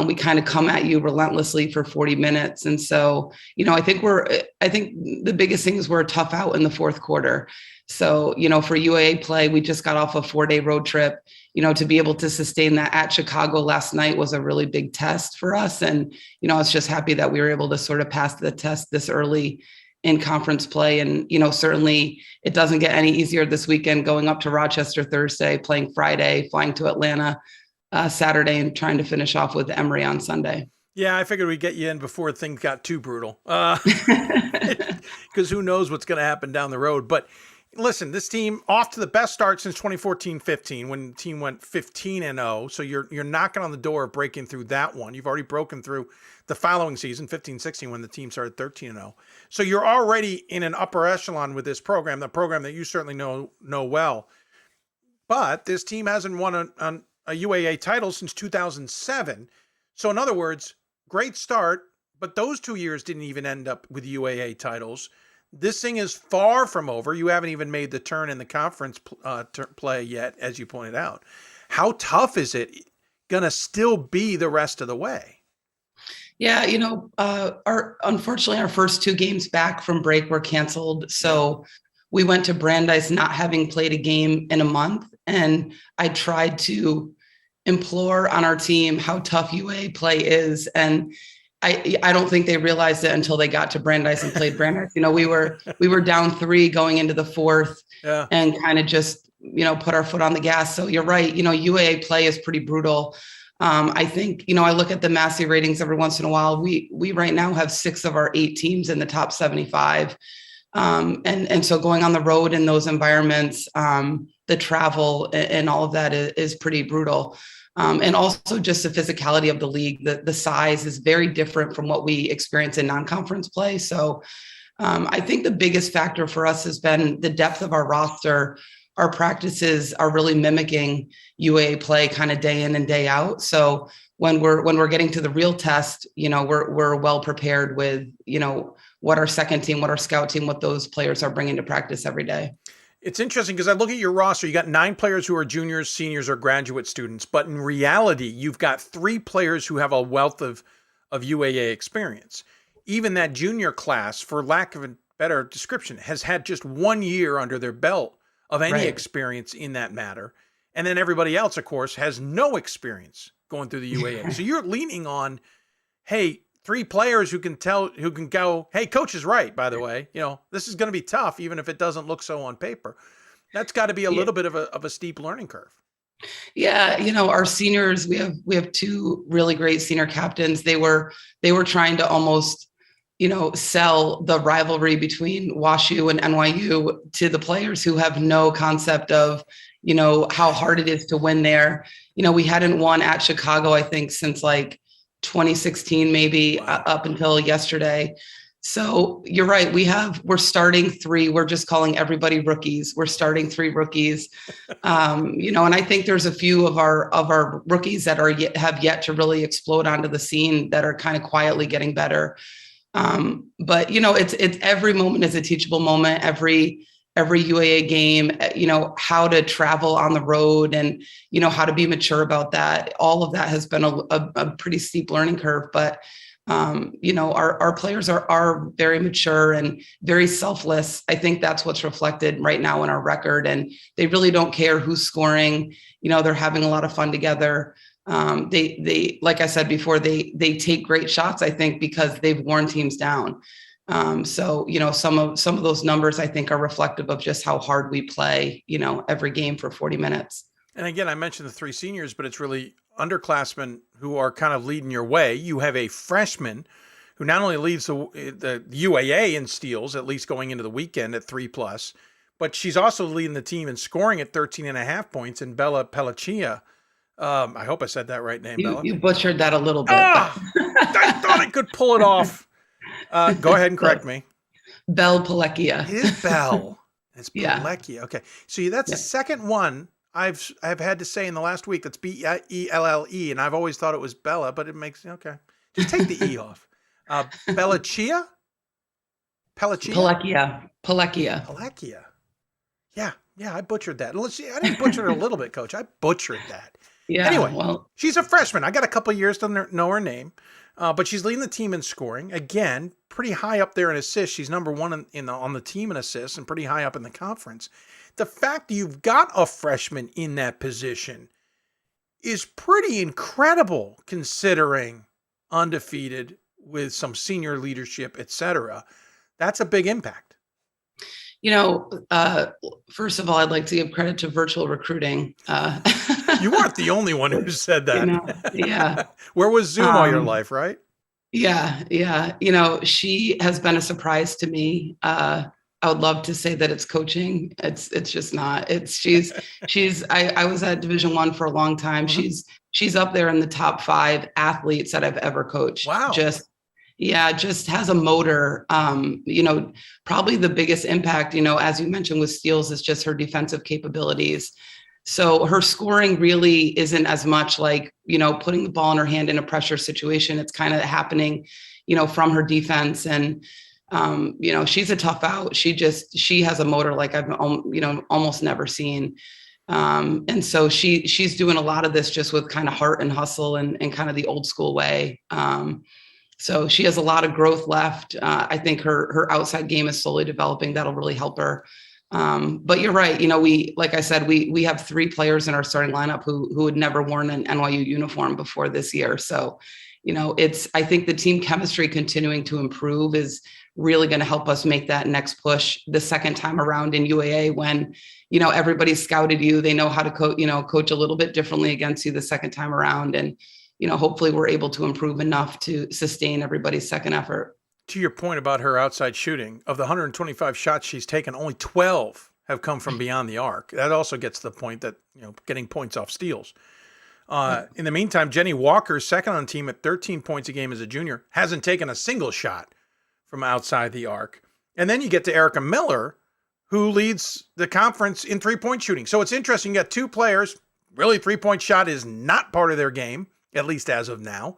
We kind of come at you relentlessly for 40 minutes. And so, I think the biggest thing is we're a tough out in the fourth quarter. So, for UAA play, we just got off a 4-day road trip, to be able to sustain that at Chicago last night was a really big test for us. And, I was just happy that we were able to sort of pass the test this early in conference play. And, certainly it doesn't get any easier this weekend, going up to Rochester Thursday, playing Friday, flying to Atlanta Saturday, and trying to finish off with Emory on Sunday. Yeah, I figured we'd get you in before things got too brutal, because who knows what's going to happen down the road. But listen, this team off to the best start since 2014-15, when the team went 15-0. So you're knocking on the door of breaking through that one. You've already broken through the following season, 15-16, when the team started 13-0. So you're already in an upper echelon with this program, the program that you certainly know well. But this team hasn't won a UAA title since 2007. So in other words, great start, but those 2 years didn't even end up with UAA titles. This thing is far from over. You haven't even made the turn in the conference play yet, as you pointed out. How tough is it going to still be the rest of the way? Yeah, unfortunately, our first 2 games back from break were canceled. So we went to Brandeis not having played a game in a month. And I tried to implore on our team how tough UAA play is. And I don't think they realized it until they got to Brandeis and played Brandeis. We were down 3 going into the 4th, and kind of just, put our foot on the gas. So you're right. UAA play is pretty brutal. I think, I look at the Massey ratings every once in a while. We right now have 6 of our 8 teams in the top 75. And so going on the road in those environments, the travel and all of that is pretty brutal. And also just the physicality of the league, the size is very different from what we experience in non-conference play. So I think the biggest factor for us has been the depth of our roster. Our practices are really mimicking UAA play kind of day in and day out. So when we're getting to the real test, we're well prepared with, what our second team, what our scout team, what those players are bringing to practice every day. It's interesting because I look at your roster. You got 9 players who are juniors, seniors, or graduate students. But in reality, you've got 3 players who have a wealth of UAA experience. Even that junior class, for lack of a better description, has had just 1 year under their belt of any experience in that matter. And then everybody else, of course, has no experience going through the UAA. So you're leaning on, hey, 3 players who can go, hey, coach is right, by the way, this is going to be tough, even if it doesn't look so on paper. That's got to be a little bit of a steep learning curve. Yeah. Our seniors, we have 2 really great senior captains. They were trying to almost, sell the rivalry between WashU and NYU to the players who have no concept of, how hard it is to win there. We hadn't won at Chicago, I think, since like 2016, maybe. Wow. Up until yesterday. So you're right. We're starting 3. We're just calling everybody rookies. We're starting 3 rookies. And I think there's a few of our rookies that have yet to really explode onto the scene that are kind of quietly getting better. But it's every moment is a teachable moment. Every UAA game, how to travel on the road and, how to be mature about that. All of that has been a pretty steep learning curve, but, our players are very mature and very selfless. I think that's what's reflected right now in our record, and they really don't care who's scoring. They're having a lot of fun together. They like I said before, they take great shots, I think, because they've worn teams down. So, some of those numbers I think are reflective of just how hard we play, every game for 40 minutes. And again, I mentioned the 3 seniors, but it's really underclassmen who are kind of leading your way. You have a freshman who not only leads the UAA in steals, at least going into the weekend at 3+, but she's also leading the team in scoring at 13.5 points in Bella Pelliccia. I hope I said that right name, Bella. You butchered that a little bit. I thought I could pull it off. Go ahead and correct me. Bell Pelliccia. It is Bell. It's Yeah. Pelliccia. Okay. So that's the second one I've had to say in the last week. That's Belle, and I've always thought it was Bella, but it makes okay. Just take the E off. Pelliccia? Pelliccia. Pelliccia. Yeah, I butchered that. Let's see, I didn't butcher it a little bit, Coach. I butchered that. Yeah. Anyway, well, she's a freshman. I got a couple of years to know her name, but she's leading the team in scoring. Again, pretty high up there in assists. She's number one on the team in assists and pretty high up in the conference. The fact that you've got a freshman in that position is pretty incredible, considering undefeated with some senior leadership, etc. That's a big impact. First of all, I'd like to give credit to virtual recruiting. You aren't the only one who said that. Yeah. Where was Zoom all your life, right? Yeah. She has been a surprise to me. I would love to say that it's coaching. It's just not. I was at Division I for a long time. Mm-hmm. She's up there in the top 5 athletes that I've ever coached. Wow. Just has a motor. Probably the biggest impact, as you mentioned with steals, is just her defensive capabilities. So her scoring really isn't as much like, putting the ball in her hand in a pressure situation. It's kind of happening, from her defense. And, she's a tough out. She has a motor like I've, almost never seen. And so she's doing a lot of this just with kind of heart and hustle and kind of the old school way. So she has a lot of growth left. I think her outside game is slowly developing. That'll really help her. But you're right. Like I said, we have 3 players in our starting lineup who had never worn an NYU uniform before this year. So, I think the team chemistry continuing to improve is really going to help us make that next push the second time around in UAA when, everybody scouted you. They know how to coach a little bit differently against you the second time around. And, hopefully we're able to improve enough to sustain everybody's second effort. To your point about her outside shooting, of the 125 shots she's taken, only 12 have come from beyond the arc. That also gets to the point that, getting points off steals. In the meantime, Jenny Walker, second on team at 13 points a game as a junior, hasn't taken a single shot from outside the arc. And then you get to Erica Miller, who leads the conference in 3-point shooting. So it's interesting. You got 2 players, really 3-point shot is not part of their game, at least as of now.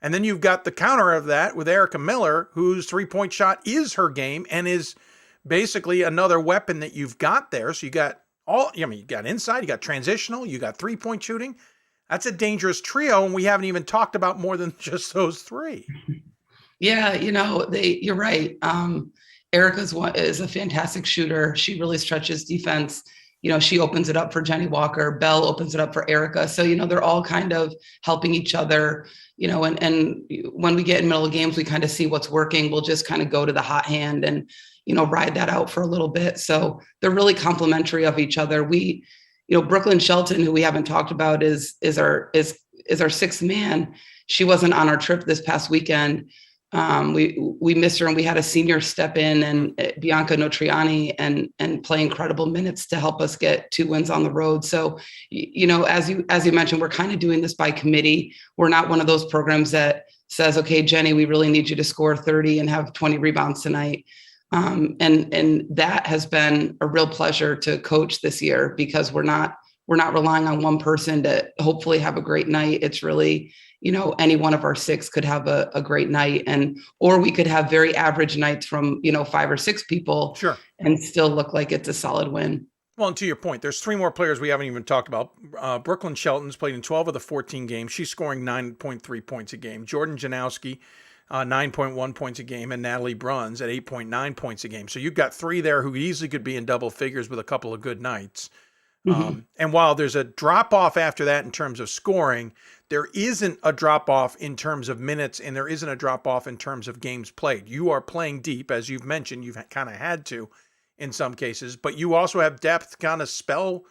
And then you've got the counter of that with Erica Miller, whose 3-point shot is her game and is basically another weapon that you've got there. So you got you got inside, you got transitional, you got 3-point shooting. That's a dangerous trio, and we haven't even talked about more than just those 3. Yeah, you're right. Erica is a fantastic shooter. She really stretches defense. She opens it up for Jenny Walker. Belle opens it up for Erica. So, they're all kind of helping each other, and when we get in middle of games, we kind of see what's working. We'll just kind of go to the hot hand and, ride that out for a little bit. So they're really complementary of each other. Brooklyn Shelton, who we haven't talked about, is our 6th man. She wasn't on our trip this past weekend. We missed her, and we had a senior step in, and Bianca Notriani and play incredible minutes to help us get 2 wins on the road. So, as you mentioned, we're kind of doing this by committee. We're not one of those programs that says, okay, Jenny, we really need you to score 30 and have 20 rebounds tonight. And that has been a real pleasure to coach this year, because we're not relying on one person to hopefully have a great night. It's really, any one of our 6 could have a great night, or we could have very average nights from, 5 or 6 people. Sure. And still look like it's a solid win. Well, and to your point, there's 3 more players we haven't even talked about. Brooklyn Shelton's played in 12 of the 14 games. She's scoring 9.3 points a game. Jordan Janowski, 9.1 points a game, and Natalie Bruns at 8.9 points a game. So you've got 3 there who easily could be in double figures with a couple of good nights. And while there's a drop off after that in terms of scoring, there isn't a drop off in terms of minutes and there isn't a drop off in terms of games played. You are playing deep, as you've mentioned, you've kind of had to in some cases, but you also have depth to kind of spell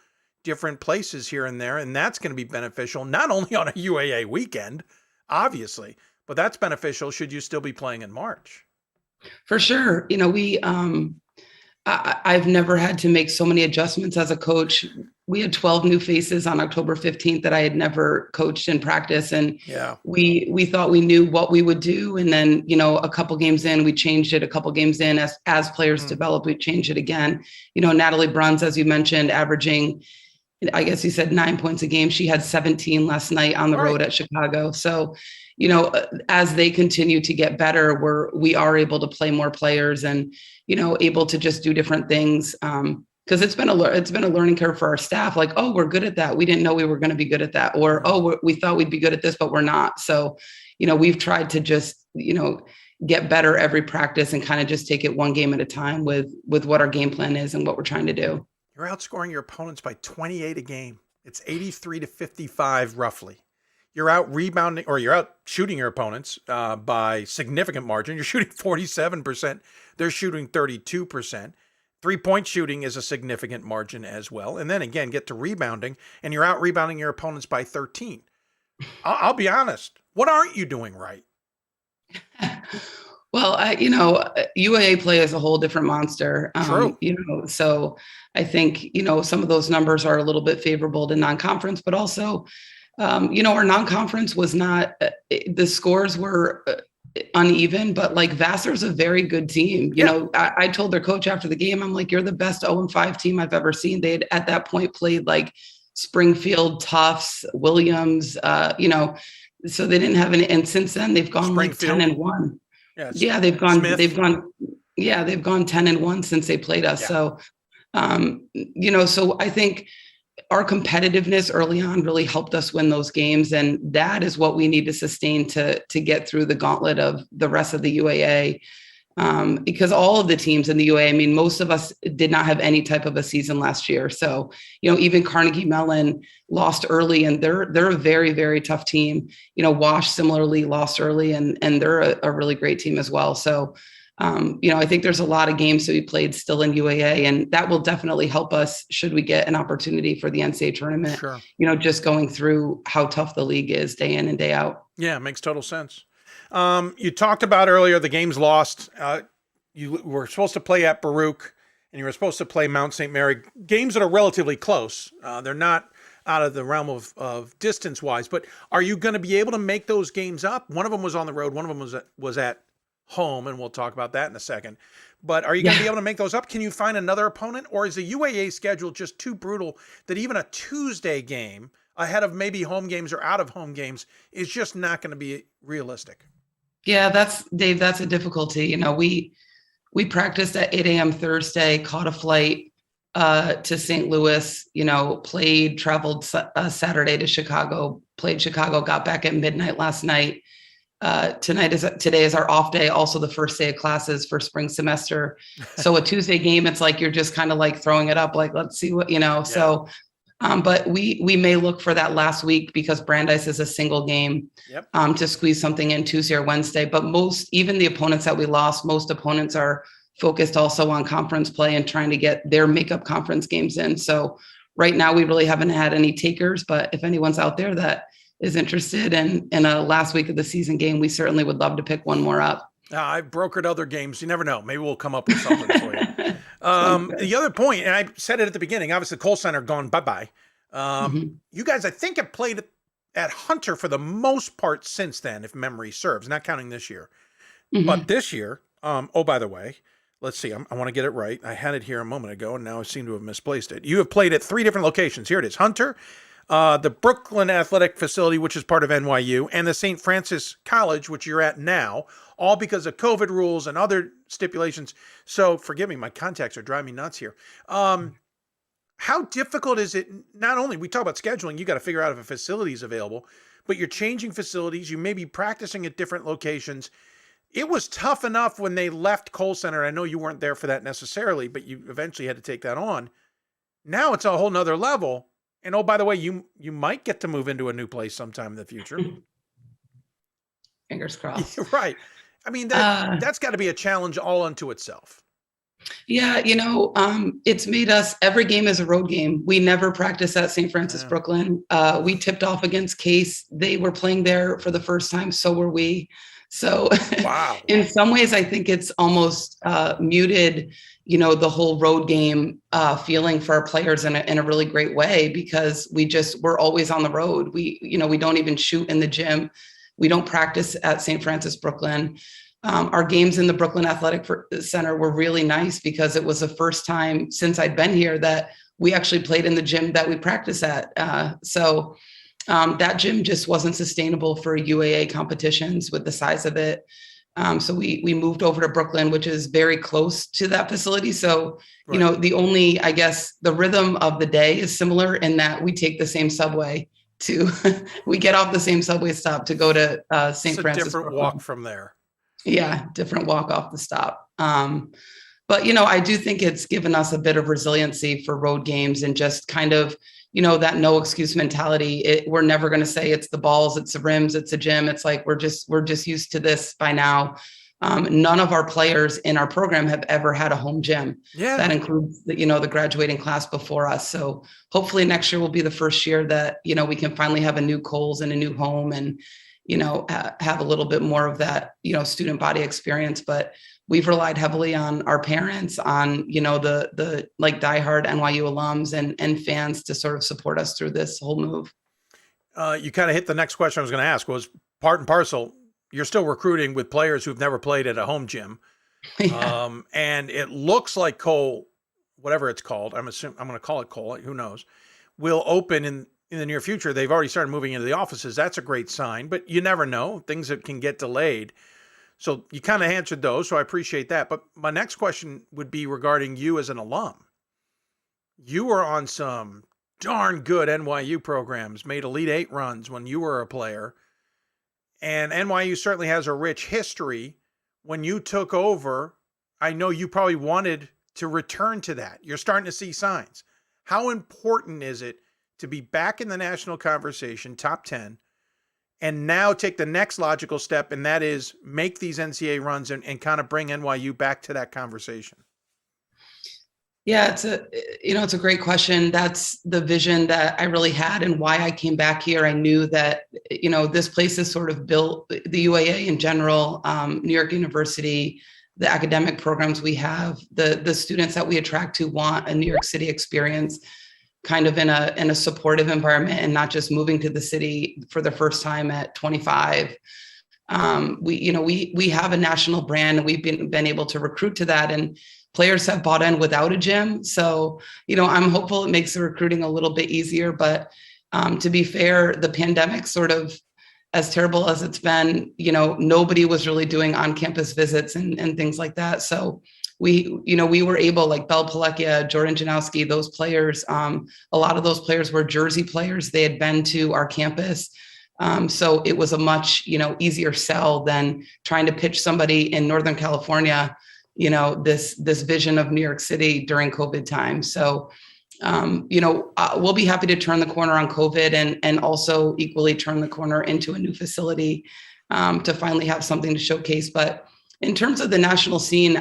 different places here and there. And that's going to be beneficial, not only on a UAA weekend, obviously, but that's beneficial should you still be playing in March. For sure. I've never had to make so many adjustments as a coach. We had 12 new faces on October 15th that I had never coached in practice. And we thought we knew what we would do. And then, a couple games in, we changed it. A couple games in, as players developed, we changed it again. Natalie Bruns, as you mentioned, averaging, I guess you said 9 points a game. She had 17 last night on the road at Chicago. So, as they continue to get better, we are able to play more players and, able to just do different things. Because it's been a learning curve for our staff. Like, oh, we're good at that. We didn't know we were going to be good at that. Or, oh, we thought we'd be good at this, but we're not. So, we've tried to just, get better every practice and kind of just take it one game at a time with what our game plan is and what we're trying to do. You're outscoring your opponents by 28 a game. It's 83-55 roughly. You're out rebounding, or you're out shooting your opponents by significant margin. You're shooting 47%. They're shooting 32%. 3-point shooting is a significant margin as well. And then again, get to rebounding, and you're out rebounding your opponents by 13. I'll be honest. What aren't you doing right? Well, UAA play is a whole different monster. True. So I think, some of those numbers are a little bit favorable to non-conference, but also, our non-conference was not, the scores were uneven, but like Vassar's a very good team. I told their coach after the game, I'm like, you're the best 0-5 team I've ever seen. They had at that point played like Springfield, Tufts, Williams, so they didn't have any. And since then they've gone like 10-1. They've gone 10-1 since they played us. So, so I think our competitiveness early on really helped us win those games. And that is what we need to sustain to get through the gauntlet of the rest of the UAA. Because all of the teams in the UAA, most of us did not have any type of a season last year. So, even Carnegie Mellon lost early, and they're a very, very tough team. Wash similarly lost early, and they're a really great team as well. So, I think there's a lot of games that we played still in UAA, and that will definitely help us should we get an opportunity for the NCAA tournament, just going through how tough the league is day in and day out. Yeah, it makes total sense. You talked about earlier the games lost. You were supposed to play at Baruch, and you were supposed to play Mount St. Mary. Games that are relatively close. They're not out of the realm of distance-wise, but are you going to be able to make those games up? One of them was on the road. One of them was at home, and we'll talk about that in a second. But are you going to be able to make those up? Can you find another opponent, or is the UAA schedule just too brutal that even a Tuesday game ahead of maybe home games or out of home games is just not going to be realistic? Yeah, that's a difficulty. We practiced at 8 a.m. Thursday, caught a flight to St. Louis, traveled Saturday to Chicago, played Chicago, got back at midnight last night. Today is our off day, also the first day of classes for spring semester. So a Tuesday game, it's like you're just kind of like throwing it up, like let's see what So, but we may look for that last week because Brandeis is a single game to squeeze something in Tuesday or Wednesday. But even the opponents that we lost, most opponents are focused also on conference play and trying to get their makeup conference games in. So right now we really haven't had any takers, but if anyone's out there that is interested in a last week of the season game, we certainly would love to pick one more up. I've brokered other games. You never know. Maybe we'll come up with something for you. The other point, and I said it at the beginning, obviously Cole Center gone bye-bye. You guys, I think, have played at Hunter for the most part since then, if memory serves, not counting this year. But this year, by the way, let's see, I want to get it right. I had it here a moment ago, and now I seem to have misplaced it. You have played at 3 different locations. Here it is. Hunter, the Brooklyn Athletic Facility, which is part of NYU, and the St. Francis College, which you're at now, all because of COVID rules and other stipulations. So forgive me, my contacts are driving me nuts here. How difficult is it? Not only we talk about scheduling, you got to figure out if a facility is available, but you're changing facilities. You may be practicing at different locations. It was tough enough when they left Cole Center. I know you weren't there for that necessarily, but you eventually had to take that on. Now it's a whole nother level. And oh, by the way, you might get to move into a new place sometime in the future. Fingers crossed. Right. I mean, that's got to be a challenge all unto itself. Yeah, it's made us, every game is a road game. We never practice at St. Francis, Brooklyn. We tipped off against Case. They were playing there for the first time. So were we. So wow. In some ways, I think it's almost muted, the whole road game feeling for our players in a really great way, because we're always on the road. We don't even shoot in the gym. We don't practice at St. Francis, Brooklyn. Our games in the Brooklyn Athletic Center were really nice because it was the first time since I'd been here that we actually played in the gym that we practice at. So that gym just wasn't sustainable for UAA competitions with the size of it. So we moved over to Brooklyn, which is very close to that facility. So, right. The only, I guess, the rhythm of the day is similar in that we take the same subway we get off the same subway stop to go to St. Francis. It's a different walk from there. Yeah, different walk off the stop. But, I do think it's given us a bit of resiliency for road games and just kind of, that no excuse mentality. We're never going to say it's the balls, it's the rims, it's the gym. It's like, we're just used to this by now. None of our players in our program have ever had a home gym. Yeah. That includes the graduating class before us. So hopefully next year will be the first year that, we can finally have a new Kohl's and a new home and, have a little bit more of that, student body experience. But we've relied heavily on our parents, on, the like diehard NYU alums and fans to sort of support us through this whole move. You kind of hit the next question I was going to ask, was part and parcel. You're still recruiting with players who've never played at a home gym. Yeah. And it looks like Kohl, whatever it's called, I'm going to call it Kohl, who knows, will open in the near future. They've already started moving into the offices. That's a great sign, but you never know. Things that can get delayed. So you kind of answered those, so I appreciate that. But my next question would be regarding you as an alum. You were on some darn good NYU programs, made Elite Eight runs when you were a player. And NYU certainly has a rich history. When you took over, I know you probably wanted to return to that. You're starting to see signs. How important is it to be back in the national conversation, top 10, and now take the next logical step, and that is make these NCAA runs and kind of bring NYU back to that conversation? Yeah, it's a great question. That's the vision that I really had and why I came back here. I knew that, this place is sort of built, the UAA in general, New York University, the academic programs we have, the students that we attract to want a New York City experience kind of in a supportive environment and not just moving to the city for the first time at 25. We have a national brand and we've been able to recruit to that, and players have bought in without a gym. So, I'm hopeful it makes the recruiting a little bit easier, but to be fair, the pandemic, sort of as terrible as it's been, nobody was really doing on-campus visits and things like that. So we were able, like Bell Palekia, Jordan Janowski, those players, a lot of those players were Jersey players. They had been to our campus. So it was a much, easier sell than trying to pitch somebody in Northern California, this vision of New York City during COVID time. So, we'll be happy to turn the corner on COVID and also equally turn the corner into a new facility to finally have something to showcase. But in terms of the national scene,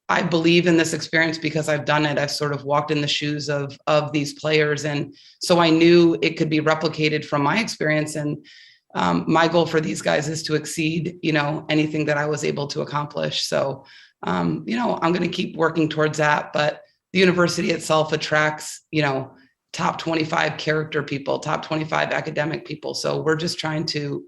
I believe in this experience because I've done it. I've sort of walked in the shoes of these players. And so I knew it could be replicated from my experience. And my goal for these guys is to exceed, anything that I was able to accomplish. So, I'm going to keep working towards that. But the university itself attracts, top 25 character people, top 25 academic people. So we're just trying to,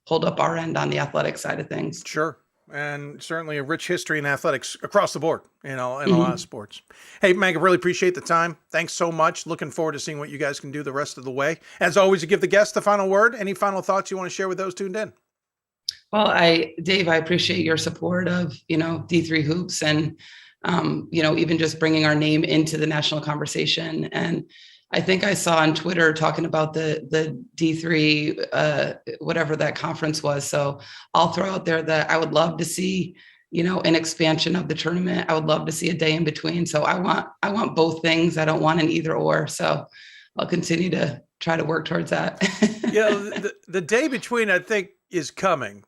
hold up our end on the athletic side of things. Sure. And certainly a rich history in athletics across the board, in a lot of sports. Hey, Meg, I really appreciate the time. Thanks so much. Looking forward to seeing what you guys can do the rest of the way. As always, you give the guests the final word. Any final thoughts you want to share with those tuned in? Well, Dave, I appreciate your support of, D3 Hoops and, even just bringing our name into the national conversation. And I think I saw on Twitter talking about the D3, whatever that conference was. So I'll throw out there that I would love to see, an expansion of the tournament. I would love to see a day in between. So I want both things. I don't want an either or. So I'll continue to try to work towards that. The day between, I think, is coming.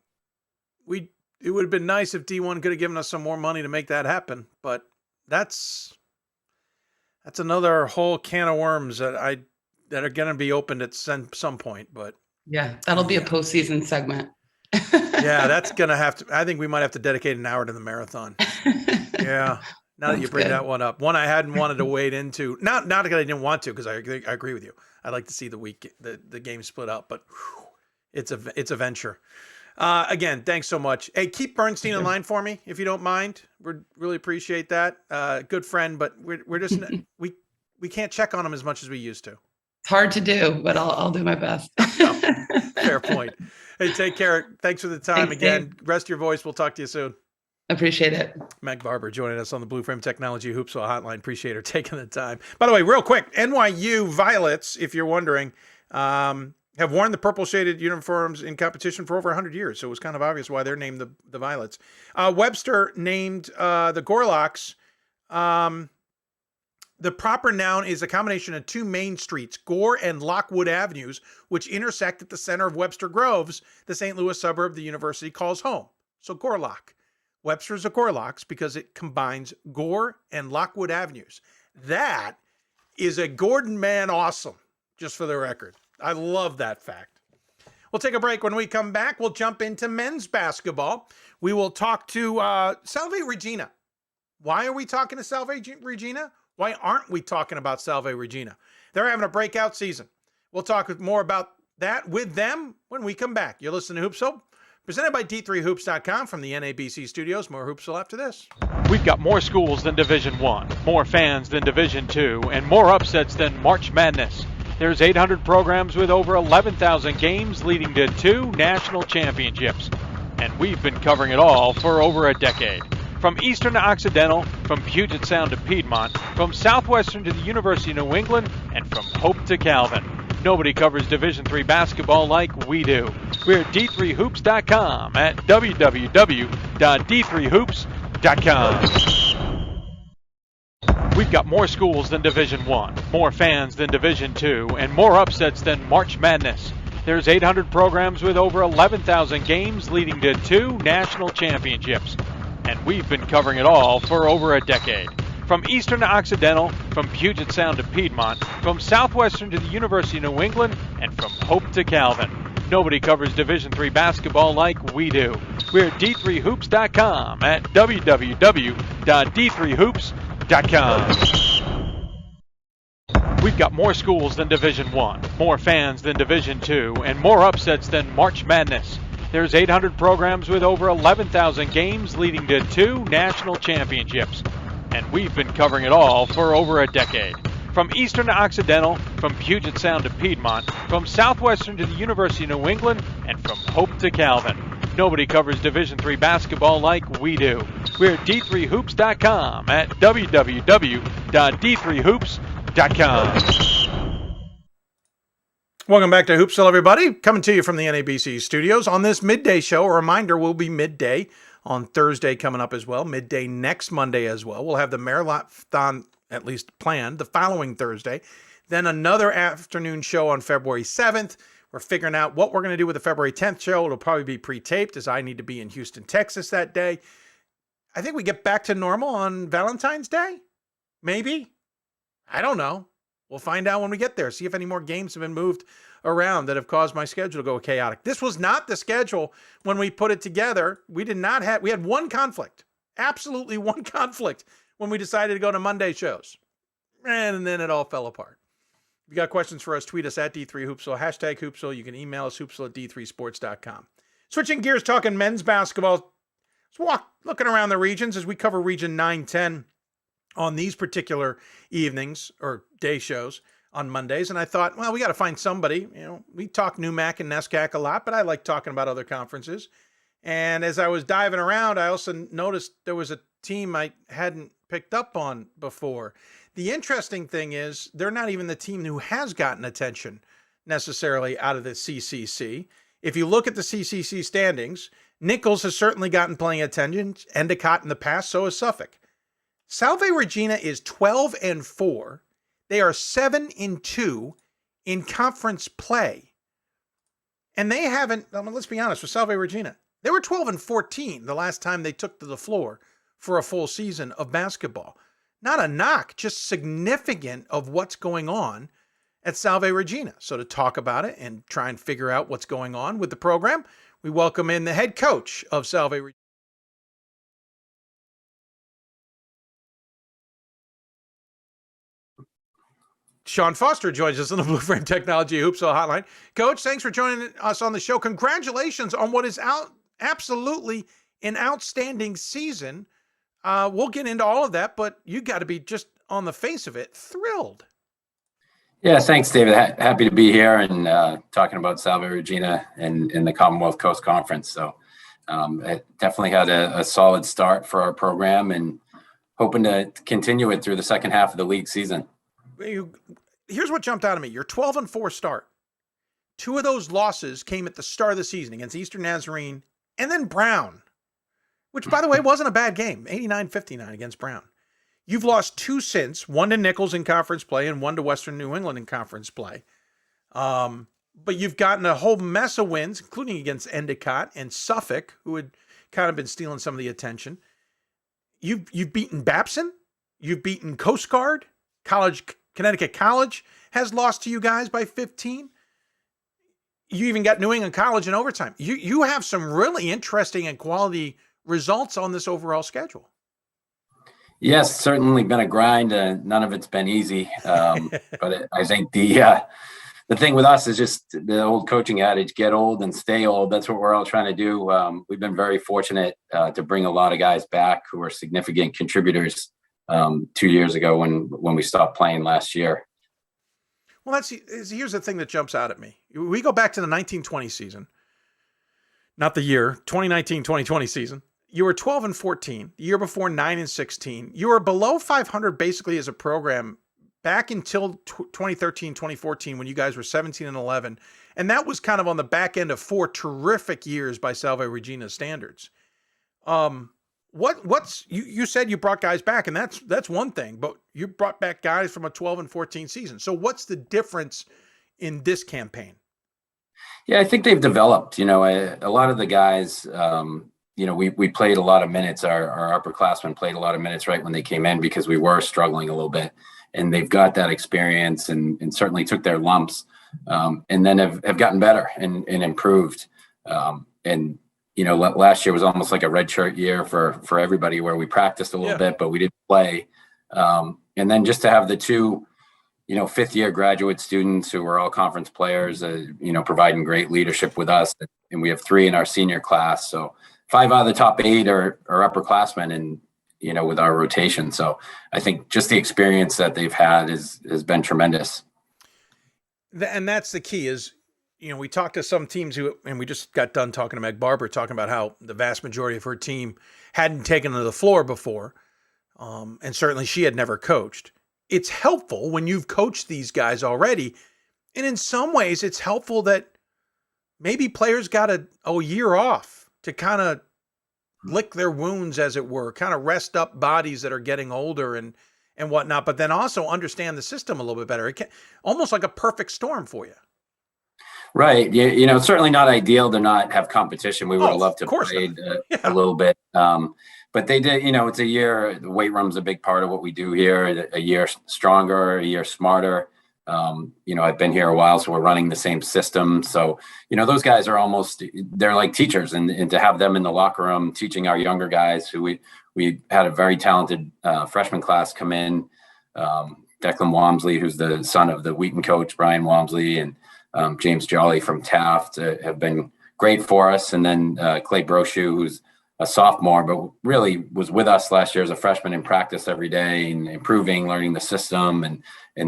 It would have been nice if D1 could have given us some more money to make that happen, but that's another whole can of worms that are going to be opened at some point. But yeah, that'll be a postseason segment. Yeah, that's going to have to, I think we might have to dedicate an hour to the marathon. Yeah. Now that you bring that one up, one I hadn't wanted to wade into, not that I didn't want to, because I agree with you. I'd like to see the game split up, but it's a venture. Again, thanks so much. Hey, keep Bernstein in line for me if you don't mind. We'd really appreciate that. Good friend, but we're just we can't check on him as much as we used to. It's hard to do, but I'll do my best. Fair point. Hey, take care. Thanks for the time. Thanks, again. Dave. Rest your voice. We'll talk to you soon. Appreciate it. Meg Barber joining us on the Blue Frame Technology Hoopsville hotline. Appreciate her taking the time. By the way, real quick, NYU Violets, if you're wondering, have worn the purple shaded uniforms in competition for over 100 years. So it was kind of obvious why they're named the Violets. Webster named the Gorlocks. The proper noun is a combination of two main streets, Gore and Lockwood Avenues, which intersect at the center of Webster Groves, the St. Louis suburb the university calls home. So Gorlock. Webster's a Gorlocks because it combines Gore and Lockwood Avenues. That is a Gordon man awesome, just for the record. I love that fact. We'll take a break. When we come back, we'll jump into men's basketball. We will talk to Salve Regina. Why are we talking to Salve Regina? Why aren't we talking about Salve Regina? They're having a breakout season. We'll talk more about that with them when we come back. You're listening to Hoopsville, presented by D3Hoops.com from the NABC Studios. More Hoopsville after this. We've got more schools than Division I, more fans than Division II, and more upsets than March Madness. There's 800 programs with over 11,000 games leading to 2 national championships. And we've been covering it all for over a decade. From Eastern to Occidental, from Puget Sound to Piedmont, from Southwestern to the University of New England, and from Hope to Calvin. Nobody covers Division III basketball like we do. We're at D3Hoops.com at www.D3Hoops.com. We've got more schools than Division I, more fans than Division II, and more upsets than March Madness. There's 800 programs with over 11,000 games leading to 2 national championships. And we've been covering it all for over a decade. From Eastern to Occidental, from Puget Sound to Piedmont, from Southwestern to the University of New England, and from Hope to Calvin. Nobody covers Division III basketball like we do. We're at D3Hoops.com at www.D3Hoops.com. We've got more schools than Division I, more fans than Division II, and more upsets than March Madness. There's 800 programs with over 11,000 games leading to 2 national championships. And we've been covering it all for over a decade. From Eastern to Occidental, from Puget Sound to Piedmont, from Southwestern to the University of New England, and from Hope to Calvin. Nobody covers Division III basketball like we do. We're at D3Hoops.com at www.D3Hoops.com. Welcome back to Hoopsville, everybody. Coming to you from the NABC Studios. On this midday show, a reminder, will be midday on Thursday coming up as well. Midday next Monday as well. We'll have the Marathon at least planned the following Thursday. Then another afternoon show on February 7th. We're figuring out what we're going to do with the February 10th show. It'll probably be pre-taped as I need to be in Houston, Texas that day. I think we get back to normal on Valentine's Day. Maybe. I don't know. We'll find out when we get there. See if any more games have been moved around that have caused my schedule to go chaotic. This was not the schedule when we put it together. We had one conflict, absolutely one conflict when we decided to go to Monday shows. And then it all fell apart. If you got questions for us, tweet us at D3Hoopsville, hashtag Hoopsville. You can email us, hoopsville at D3Sports.com. Switching gears, talking men's basketball. Let's looking around the regions as we cover Region 9-10 on these particular evenings or day shows on Mondays. And I thought, well, we got to find somebody. We talk NUMAC and NESCAC a lot, but I like talking about other conferences. And as I was diving around, I also noticed there was a team I hadn't picked up on before. The interesting thing is they're not even the team who has gotten attention necessarily out of the CCC. If you look at the CCC standings, Nichols has certainly gotten plenty of attention, Endicott in the past, so has Suffolk. Salve Regina is 12-4. They are 7-2 in conference play. And they haven't, let's be honest, with Salve Regina, they were 12-14 the last time they took to the floor for a full season of basketball. Not a knock, just significant of what's going on at Salve Regina. So to talk about it and try and figure out what's going on with the program, we welcome in the head coach of Salve Regina. Sean Foster joins us on the Blue Frame Technology Hoopsville Hotline. Coach, thanks for joining us on the show. Congratulations on what is absolutely an outstanding season. We'll get into all of that, but you got to be just on the face of it thrilled. Yeah, thanks, David. Happy to be here and talking about Salve Regina and the Commonwealth Coast Conference. So it definitely had a solid start for our program and hoping to continue it through the second half of the league season. Here's what jumped out at me. Your 12-4 start. 2 of those losses came at the start of the season against Eastern Nazarene and then Brown, which, by the way, wasn't a bad game, 89-59 against Brown. You've lost 2 since, 1 to Nichols in conference play and 1 to Western New England in conference play. But you've gotten a whole mess of wins, including against Endicott and Suffolk, who had kind of been stealing some of the attention. You've beaten Babson. You've beaten Coast Guard. Connecticut College has lost to you guys by 15. You even got New England College in overtime. You have some really interesting and quality results on this overall schedule. Yes, certainly been a grind. None of it's been easy. But I think the thing with us is just the old coaching adage, get old and stay old. That's what we're all trying to do. We've been very fortunate to bring a lot of guys back who are significant contributors 2 years ago when we stopped playing last year. Well, here's the thing that jumps out at me. We go back to the 1920 season, not the year, 2019-2020 season. You were 12-14. The year before, 9-16. You were below 500 basically as a program back until 2013-2014 when you guys were 17-11. And that was kind of on the back end of 4 terrific years by Salve Regina standards. You said you brought guys back, and that's one thing, but you brought back guys from a 12-14 season. So what's the difference in this campaign? Yeah, I think they've developed. A lot of the guys, we played a lot of minutes. Our upperclassmen played a lot of minutes right when they came in because we were struggling a little bit, and they've got that experience and certainly took their lumps, and then have gotten better and improved. Last year was almost like a redshirt year for everybody where we practiced a little bit, but we didn't play. And then just to have the 2, 5th-year graduate students who were all conference players, providing great leadership with us. And we have 3 in our senior class. So 5 out of the top 8 are upperclassmen and, with our rotation. So I think just the experience that they've had has been tremendous. And that's the key is, we talked to some teams and we just got done talking to Meg Barber, talking about how the vast majority of her team hadn't taken to the floor before. And certainly she had never coached. It's helpful when you've coached these guys already. And in some ways it's helpful that maybe players got a year off to kind of lick their wounds, as it were, kind of rest up bodies that are getting older and whatnot, but then also understand the system a little bit better. It can almost like a perfect storm for you. Right. It's certainly not ideal to not have competition. We would have loved to play a little bit. But they did, it's a year, the weight room's a big part of what we do here, a year stronger, a year smarter. I've been here a while, so we're running the same system. So, those guys are they're like teachers, and to have them in the locker room teaching our younger guys who we had a very talented freshman class come in, Declan Walmsley, who's the son of the Wheaton coach, Brian Walmsley, and James Jolly from Taft have been great for us. And then Clay Brochu, who's a sophomore, but really was with us last year as a freshman in practice every day and improving, learning the system and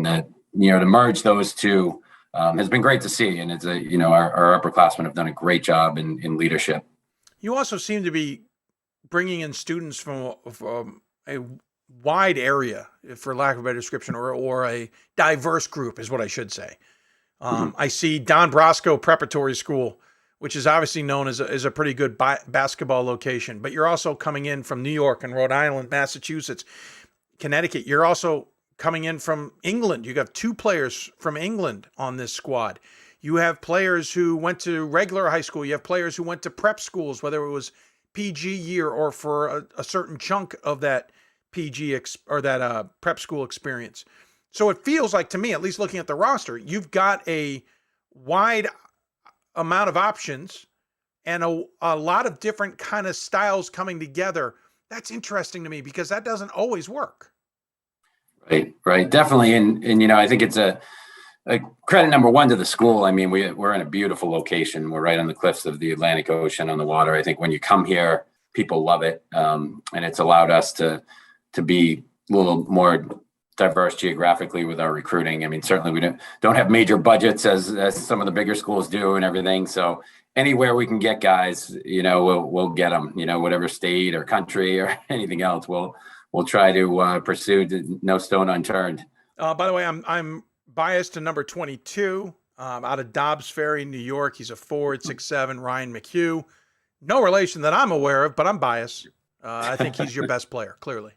that, to merge those 2 has been great to see. And it's our upperclassmen have done a great job in leadership. You also seem to be bringing in students from a wide area, for lack of a better description, or a diverse group is what I should say. I see Don Brosco Preparatory School, which is obviously known as a pretty good basketball location, but you're also coming in from New York and Rhode Island, Massachusetts, Connecticut. You're also coming in from England. You have 2 players from England on this squad. You have players who went to regular high school. You have players who went to prep schools, whether it was PG year or for a certain chunk of that prep school experience. So it feels like, to me, at least looking at the roster, you've got a wide amount of options and a lot of different kind of styles coming together. That's interesting to me because that doesn't always work. Right. Definitely. And I think it's a credit number one to the school. I mean, we're in a beautiful location. We're right on the cliffs of the Atlantic Ocean on the water. I think when you come here, people love it. And it's allowed us to be a little more diverse geographically with our recruiting. I mean, certainly we don't have major budgets as some of the bigger schools do and everything. So anywhere we can get guys, we'll get them, whatever state or country or anything else, we'll try to pursue, no stone unturned. By the way, I'm biased to number 22 out of Dobbs Ferry, New York. He's a forward, 6'7", Ryan McHugh. No relation that I'm aware of, but I'm biased. I think he's your best player, clearly.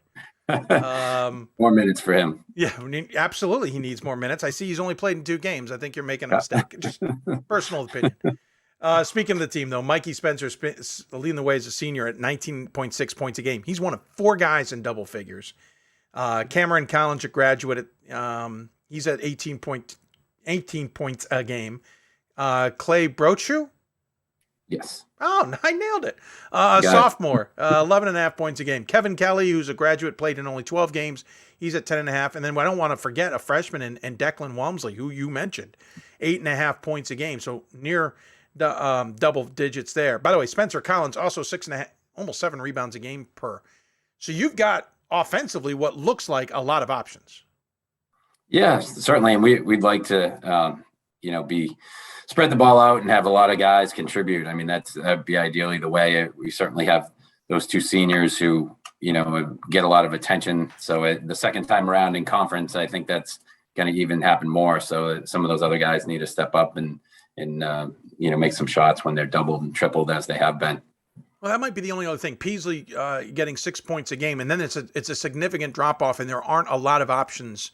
More minutes for him. Yeah, absolutely. He needs more minutes. I see he's only played in 2 games. I think you're making a mistake. Just personal opinion. Speaking of the team, though, Mikey Spencer leading the way as a senior at 19.6 points a game. He's one of 4 guys in double figures. Cameron Collins, a graduate, he's at 18 points a game. Clay Brochu? Yes. Oh, I nailed it. Sophomore, 11.5 points a game. Kevin Kelly, who's a graduate, played in only 12 games. He's at 10.5. And then I don't want to forget a freshman and Declan Walmsley, who you mentioned, 8.5 points a game. So near the double digits there. By the way, Spencer Collins also 6.5, almost 7 rebounds a game per. So you've got offensively what looks like a lot of options. Yeah, certainly. And we'd like to, spread the ball out and have a lot of guys contribute. I mean, that'd be ideally the way. We certainly have those 2 seniors who, get a lot of attention. So the second time around in conference, I think that's going to even happen more. So some of those other guys need to step up and make some shots when they're doubled and tripled as they have been. Well, that might be the only other thing. Peasley getting 6 points a game, and then it's a significant drop off, and there aren't a lot of options,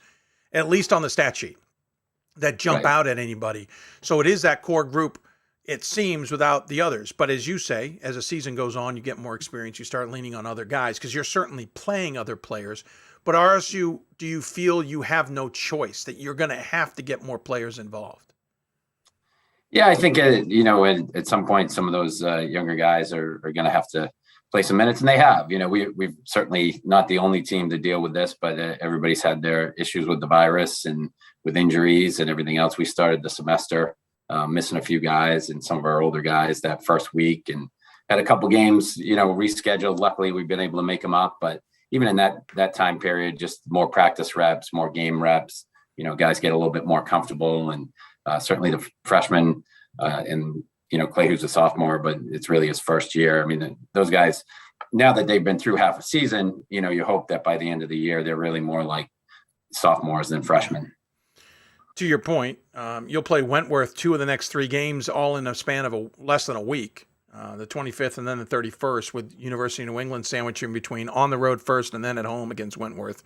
at least on the stat sheet, that jump out at anybody. So it is that core group, it seems, without the others. But as you say, as a season goes on, you get more experience, you start leaning on other guys because you're certainly playing other players. But RSU, do you feel you have no choice, that you're going to have to get more players involved? Yeah, I think, at some point, some of those younger guys are going to have to play some minutes, and they have. We've certainly not the only team to deal with this, but everybody's had their issues with the virus and with injuries and everything else. We started the semester missing a few guys and some of our older guys that first week, and had a couple games, rescheduled. Luckily, we've been able to make them up, but even in that time period, just more practice reps, more game reps, guys get a little bit more comfortable, and certainly the freshmen and Clay, who's a sophomore, but it's really his first year. I mean, those guys, now that they've been through half a season, you hope that by the end of the year, they're really more like sophomores than freshmen. To your point, you'll play Wentworth 2 of the next 3 games, all in a span of less than a week, the 25th and then the 31st, with University of New England sandwiched in between, on the road first and then at home against Wentworth.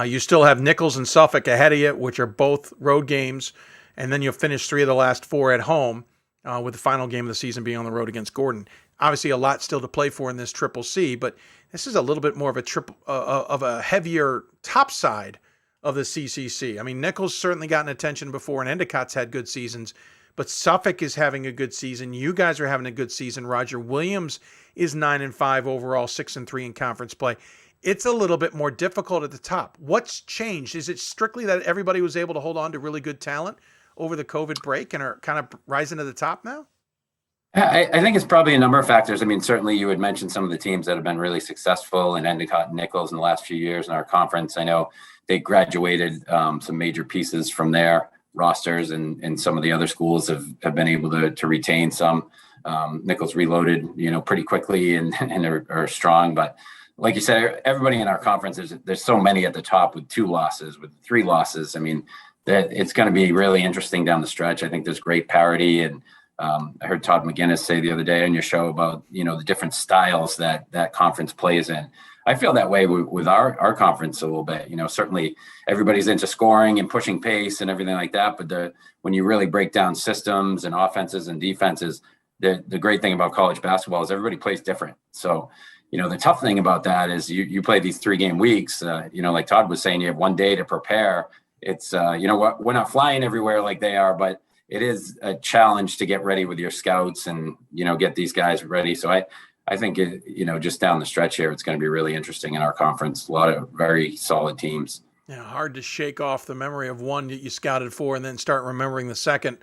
You still have Nichols and Suffolk ahead of you, which are both road games, and then you'll finish 3 of the last 4 at home, with the final game of the season being on the road against Gordon. Obviously, a lot still to play for in this Triple C, but this is a little bit more of a heavier top side of the CCC. I mean, Nichols certainly gotten attention before, and Endicott's had good seasons, but Suffolk is having a good season. You guys are having a good season. Roger Williams is 9-5 overall, 6-3 in conference play. It's a little bit more difficult at the top. What's changed? Is it strictly that everybody was able to hold on to really good talent over the COVID break and are kind of rising to the top now? I think it's probably a number of factors. I mean, certainly you had mentioned some of the teams that have been really successful in Endicott and Nichols in the last few years in our conference. I know they graduated some major pieces from their rosters, and some of the other schools have been able to retain some. Nichols reloaded, pretty quickly and are strong. But like you said, everybody in our conference, there's so many at the top with 2 losses, with 3 losses. I mean, that it's going to be really interesting down the stretch. I think there's great parity, and I heard Todd McGinnis say the other day on your show about, the different styles that conference plays in. I feel that way with our conference a little bit. Certainly everybody's into scoring and pushing pace and everything like that. But when you really break down systems and offenses and defenses, the great thing about college basketball is everybody plays different. So, the tough thing about that is you play these 3-game weeks. Like Todd was saying, you have one day to prepare. It's we're not flying everywhere like they are, but it is a challenge to get ready with your scouts and get these guys ready. So I think just down the stretch here, it's going to be really interesting in our conference. A lot of very solid teams. Yeah, hard to shake off the memory of one that you scouted for and then start remembering the second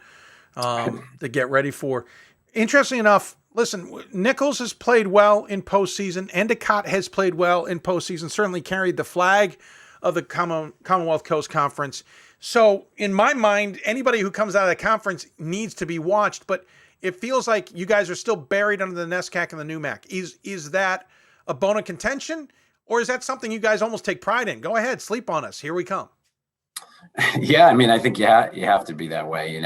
to get ready for. Interesting enough, listen, Nichols has played well in postseason. Endicott has played well in postseason, certainly carried the flag of the Commonwealth Coast Conference. So in my mind, anybody who comes out of the conference needs to be watched, but it feels like you guys are still buried under the NESCAC and the NUMAC. Is that a bone of contention, or is that something you guys almost take pride in? Go ahead, sleep on us. Here we come. Yeah, I mean, I think you have to be that way.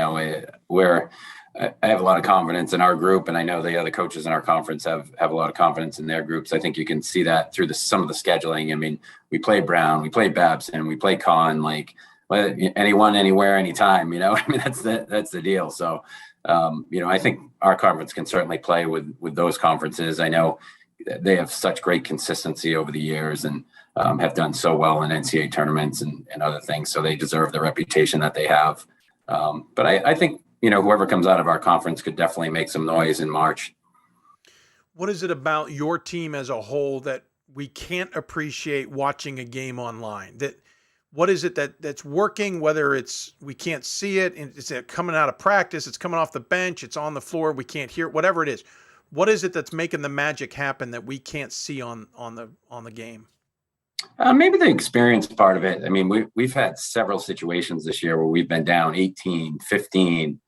I have a lot of confidence in our group, and I know the other coaches in our conference have a lot of confidence in their groups. I think you can see that through some of the scheduling. I mean, we play Brown, we play Babson, we play Conn, like anyone, anywhere, anytime. I mean, that's the deal. So, I think our conference can certainly play with those conferences. I know they have such great consistency over the years and have done so well in NCAA tournaments and other things. So they deserve the reputation that they have. But I think, whoever comes out of our conference could definitely make some noise in March. What is it about your team as a whole that we can't appreciate watching a game online? What is it that's working, whether it's we can't see it, and it's coming out of practice, it's coming off the bench, it's on the floor, we can't hear it, whatever it is. What is it that's making the magic happen that we can't see on the game? Maybe the experience part of it. I mean, we've had several situations this year where we've been down 18, 15.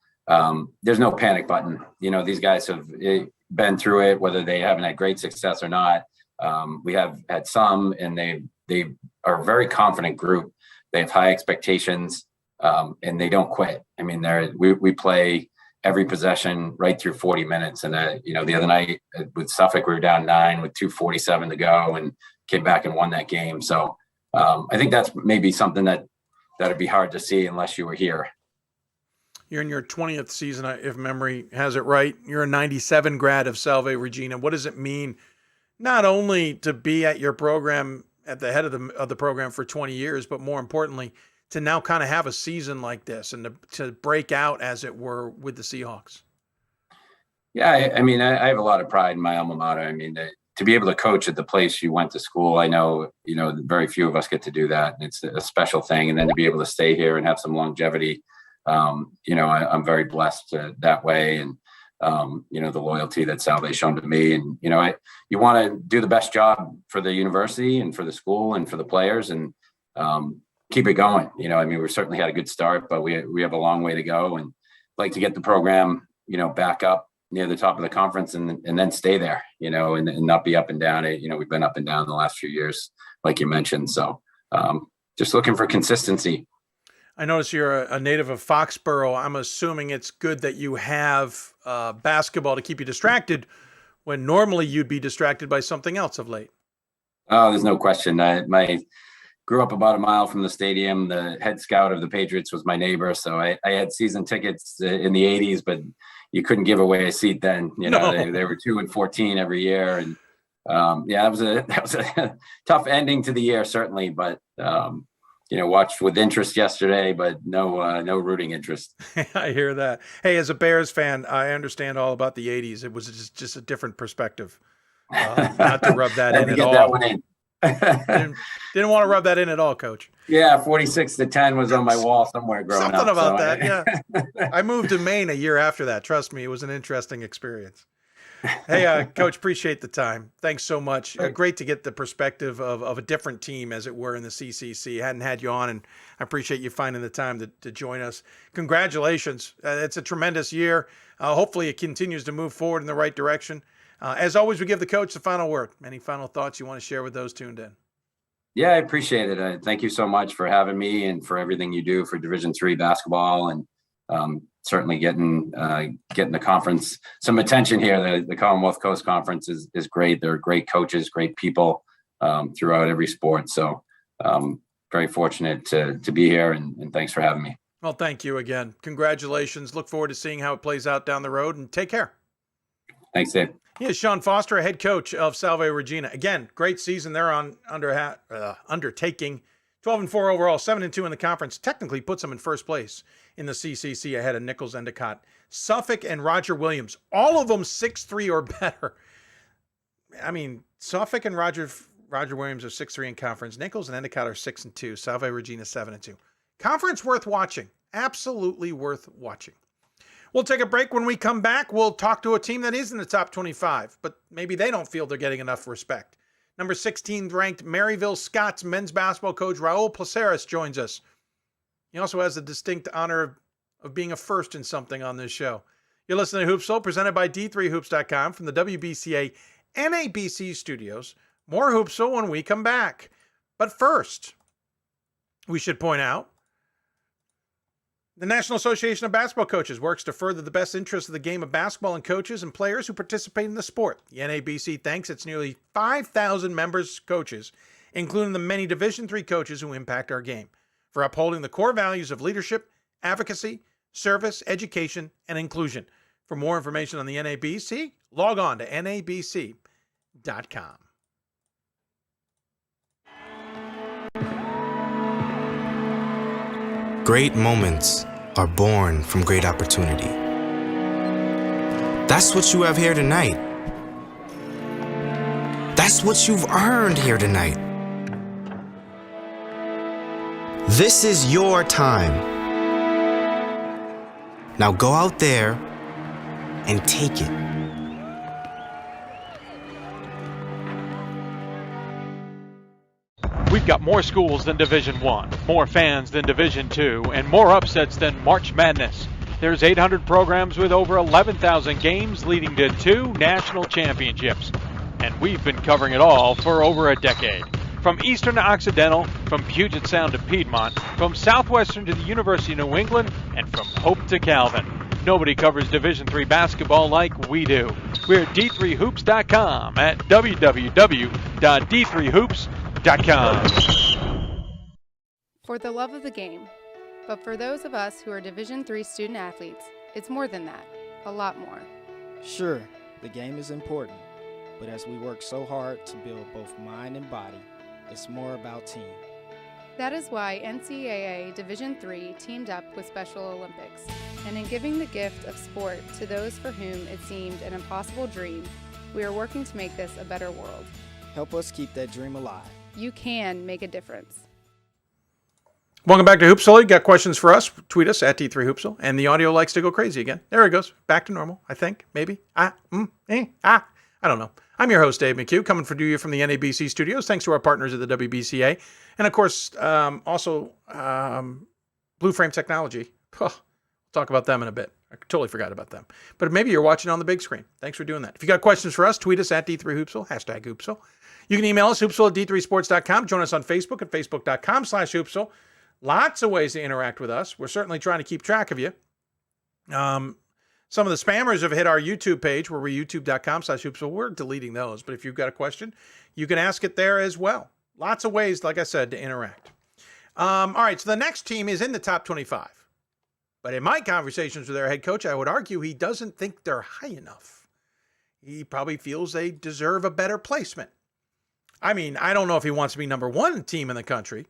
There's no panic button. These guys have been through it, whether they haven't had great success or not. We have had some, and they are a very confident group. They have high expectations, and they don't quit. I mean, we play every possession right through 40 minutes. And the other night with Suffolk, we were down 9 with 2:47 to go and came back and won that game. So I think that's maybe something that'd be hard to see unless you were here. You're in your 20th season, if memory has it right. You're a 97 grad of Salve Regina. What does it mean not only to be at your program at the head of the program for 20 years, but more importantly, to now kind of have a season like this and to break out, as it were, with the Seahawks? Yeah, I mean, I have a lot of pride in my alma mater. I mean, to be able to coach at the place you went to school, I know, very few of us get to do that. And it's a special thing. And then to be able to stay here and have some longevity, I'm very blessed that way. And, the loyalty that Salve's shown to me. And, you want to do the best job for the university and for the school and for the players and keep it going. We certainly had a good start, but we have a long way to go, and like to get the program, back up near the top of the conference and then stay there, and not be up and down. We've been up and down the last few years, like you mentioned. So just looking for consistency. I notice you're a native of Foxborough. I'm assuming it's good that you have basketball to keep you distracted when normally you'd be distracted by something else of late. Oh, there's no question. I grew up about a mile from the stadium. The head scout of the Patriots was my neighbor. So I had season tickets in the 80s, but you couldn't give away a seat then. They were 2 and 14 every year. And that was a tough ending to the year, certainly. But watched with interest yesterday, but no rooting interest. I hear that. Hey, as a Bears fan, I understand all about the 80s. It was just a different perspective. Not to rub that in at all. That one in. Didn't want to rub that in at all, Coach. Yeah, 46-10 was on my wall somewhere growing up. Something about that, yeah. I moved to Maine a year after that. Trust me, it was an interesting experience. Hey, Coach, appreciate the time. Thanks so much. Great to get the perspective of a different team, as it were, in the CCC. Hadn't had you on, and I appreciate you finding the time to join us. Congratulations. It's a tremendous year. Hopefully it continues to move forward in the right direction. As always, we give the coach the final word. Any final thoughts you want to share with those tuned in? Yeah, I appreciate it. Thank you so much for having me and for everything you do for Division III basketball, and certainly getting the conference some attention here. The Commonwealth Coast Conference is great. They're great coaches, great people. throughout every sport. So very fortunate to be here, and thanks for having me. Well, thank you again. Congratulations. Look forward to seeing how it plays out down the road, and take care. Thanks, Dave. Here's Sean Foster, head coach of Salve Regina. Again, great season they're on undertaking. 12-4 overall, 7-2 in the conference. Technically puts them in first place in the CCC ahead of Nichols, Endicott, Suffolk, and Roger Williams. All of them 6'3" or better. I mean, Suffolk and Roger Williams are 6'3" in conference. Nichols and Endicott are 6-2. Salve Regina 7-2. Conference worth watching. Absolutely worth watching. We'll take a break. When we come back, we'll talk to a team that is in the top 25, but maybe they don't feel they're getting enough respect. Number 16 ranked Maryville Scots men's basketball coach Raul Placares joins us. He also has the distinct honor of being a first in something on this show. You're listening to Hoopsville, presented by D3Hoops.com from the WBCA NABC Studios. More Hoopsville when we come back. But first, we should point out, the National Association of Basketball Coaches works to further the best interests of the game of basketball and coaches and players who participate in the sport. The NABC thanks its nearly 5,000 members coaches, including the many Division III coaches who impact our game, for upholding the core values of leadership, advocacy, service, education, and inclusion. For more information on the NABC, log on to nabc.com. Great moments are born from great opportunity. That's what you have here tonight. That's what you've earned here tonight. This is your time. Now go out there and take it. We've got more schools than Division I, more fans than Division II, and more upsets than March Madness. There's 800 programs with over 11,000 games leading to 2 national championships. And we've been covering it all for over a decade. From Eastern to Occidental, from Puget Sound to Piedmont, from Southwestern to the University of New England, and from Hope to Calvin. Nobody covers Division III basketball like we do. We're at D3Hoops.com at www.d3hoops.com. For the love of the game. But for those of us who are Division III student athletes, it's more than that. A lot more. Sure, the game is important, but as we work so hard to build both mind and body, it's more about team. That is why NCAA Division III teamed up with Special Olympics. And in giving the gift of sport to those for whom it seemed an impossible dream, we are working to make this a better world. Help us keep that dream alive. You can make a difference. Welcome back to Hoopsville. You got questions for us? Tweet us at T3Hoopsville. And the audio likes to go crazy again. There it goes. Back to normal, I think. Maybe. I don't know. I'm your host, Dave McHugh, coming for you from the NABC Studios. Thanks to our partners at the WBCA. And, of course, also Blue Frame Technology. We'll talk about them in a bit. I totally forgot about them. But maybe you're watching on the big screen. Thanks for doing that. If you got questions for us, tweet us at D3Hoopsville, hashtag Hoopsville. You can email us, hoopsville at d3sports.com. Join us on Facebook at facebook.com/Hoopsville. Lots of ways to interact with us. We're certainly trying to keep track of you. Some of the spammers have hit our YouTube page, where we're youtube.com/Hoopsville. We're deleting those. But if you've got a question, you can ask it there as well. Lots of ways, like I said, to interact. All right, so the next team is in the top 25. But in my conversations with their head coach, I would argue he doesn't think they're high enough. He probably feels they deserve a better placement. I mean, I don't know if he wants to be number 1 team in the country,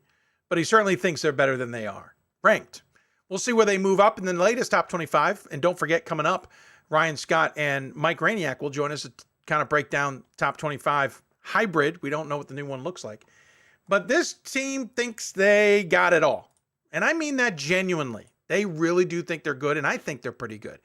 but he certainly thinks they're better than they are ranked. We'll see where they move up in the latest top 25. And don't forget, coming up, Ryan Scott and Mike Rejniak will join us to kind of break down top 25 hybrid. We don't know what the new one looks like. But this team thinks they got it all. And I mean that genuinely. They really do think they're good, and I think they're pretty good.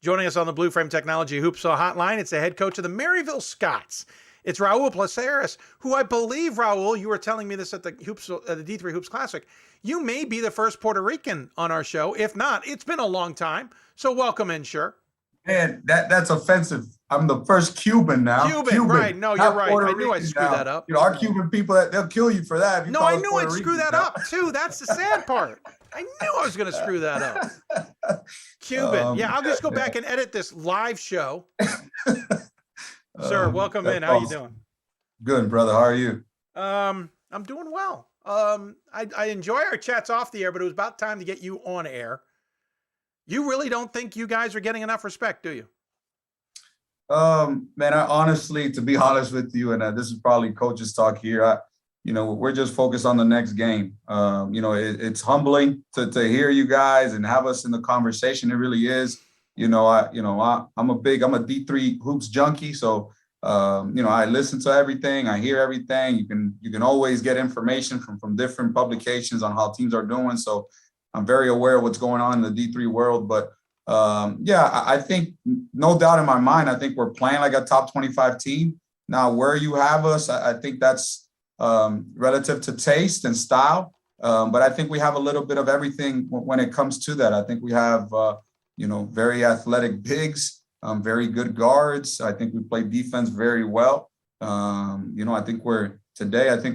Joining us on the Blue Frame Technology Hoopsville hotline, it's the head coach of the Maryville Scots. It's Raul Placares, who I believe, Raul, you were telling me this at the D3 Hoops Classic. You may be the first Puerto Rican on our show. If not, it's been a long time. So welcome in, sure. Man, that's offensive. I'm the first Cuban now. Cuban, right. No, you're right. I knew I'd screw that up. You know, our Cuban people, they'll kill you for that. No, I knew I'd screw that up, too. That's the sad part. I knew I was going to screw that up. Cuban. Yeah, I'll just go back and edit this live show. Sir, welcome in. How you doing? Good, brother. How are you? I'm doing well. I enjoy our chats off the air, but it was about time to get you on air. You really don't think you guys are getting enough respect, do you? Man, I honestly, to be honest with you, and this is probably coaches talk here. We're just focused on the next game. It's humbling to hear you guys and have us in the conversation. It really is. I'm a D3 hoops junkie. So, I listen to everything. I hear everything. You can always get information from different publications on how teams are doing. So I'm very aware of what's going on in the D3 world, but I think no doubt in my mind, I think we're playing like a top 25 team. Now, where you have us, I think that's relative to taste and style. But I think we have a little bit of everything when it comes to that. I think we have, very athletic bigs, very good guards. I think we play defense very well. I think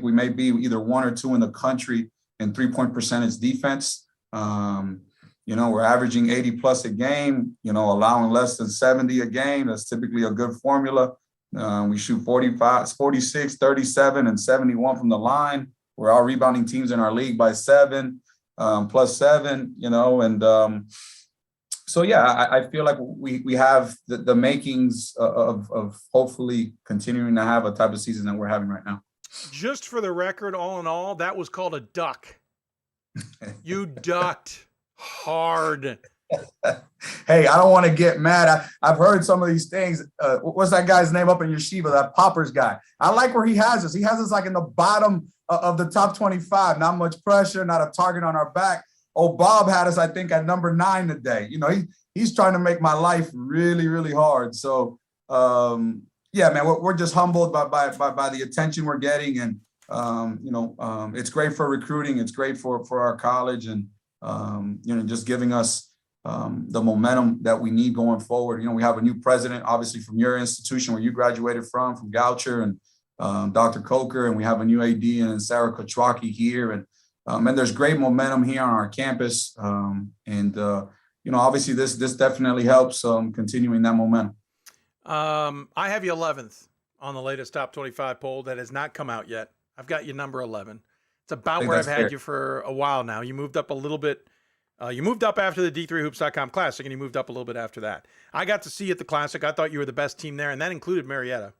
we may be either 1 or 2 in the country in 3-point percentage defense. We're averaging 80 plus a game, allowing less than 70 a game. That's typically a good formula. We shoot 45, 46, 37, and 71 from the line. We're out rebounding teams in our league by 7, plus 7, I feel like we have the makings of hopefully continuing to have a type of season that we're having right now. Just for the record, all in all, that was called a duck. You ducked hard. Hey, I don't want to get mad. I've heard some of these things. What's that guy's name up in Yeshiva, that Poppers guy? I like where he has us. He has us like in the bottom of the top 25. Not much pressure, not a target on our back. Oh, Bob had us, I think, at number 9 today. He's trying to make my life really, really hard. So, man, we're just humbled by the attention we're getting. And, it's great for recruiting. It's great for our college and, just giving us the momentum that we need going forward. We have a new president, obviously, from your institution where you graduated from Goucher and Dr. Coker, and we have a new AD and Sarah Kotraki here. And there's great momentum here on our campus. Obviously this definitely helps continuing that momentum. I have you 11th on the latest top 25 poll that has not come out yet. I've got you number 11. It's about where I've had you for a while now. You moved up a little bit. You moved up after the D3Hoops.com Classic, and you moved up a little bit after that. I got to see you at the Classic. I thought you were the best team there, and that included Marietta.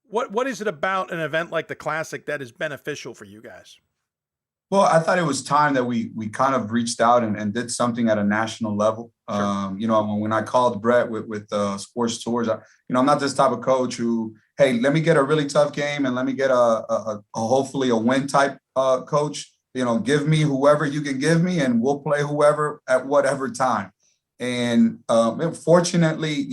What is it about an event like the Classic that is beneficial for you guys? Well, I thought it was time that we kind of reached out and did something at a national level. Sure. When I called Brett with Sports Tours, I'm not this type of coach who, hey, let me get a really tough game and let me get a hopefully a win type coach. Give me whoever you can give me, and we'll play whoever at whatever time. And fortunately,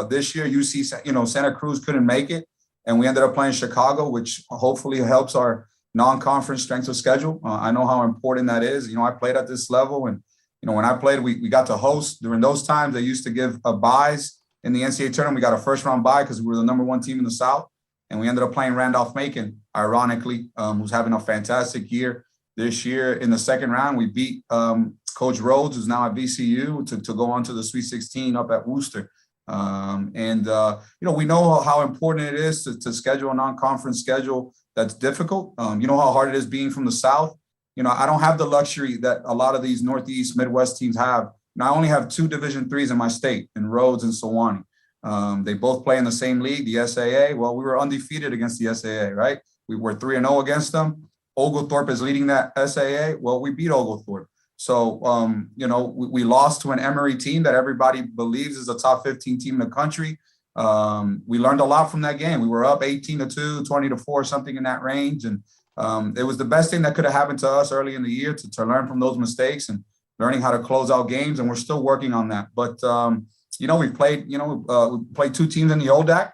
this year UC, Santa Cruz couldn't make it, and we ended up playing Chicago, which hopefully helps our non-conference strength of schedule. I know how important that is. I played at this level, and when I played, we got to host during those times. They used to give buys in the NCAA tournament. We got a first-round bye because we were the number 1 team in the South, and we ended up playing Randolph-Macon, ironically, who's having a fantastic year. This year in the second round, we beat Coach Rhodes, who's now at VCU, to go on to the Sweet 16 up at Webster. We know how important it is to schedule a non-conference schedule that's difficult. You know how hard it is being from the South. I don't have the luxury that a lot of these Northeast, Midwest teams have. I only have 2 Division IIIs in my state, in Rhodes and Sewanee. They both play in the same league, the SAA. Well, we were undefeated against the SAA, right? We were 3-0 against them. Oglethorpe is leading that SAA. Well, we beat Oglethorpe. So, we lost to an Emory team that everybody believes is a top 15 team in the country. We learned a lot from that game. We were up 18-2, 20-4, something in that range. And it was the best thing that could have happened to us early in the year to learn from those mistakes and learning how to close out games. And we're still working on that. But, we played 2 teams in the ODAC,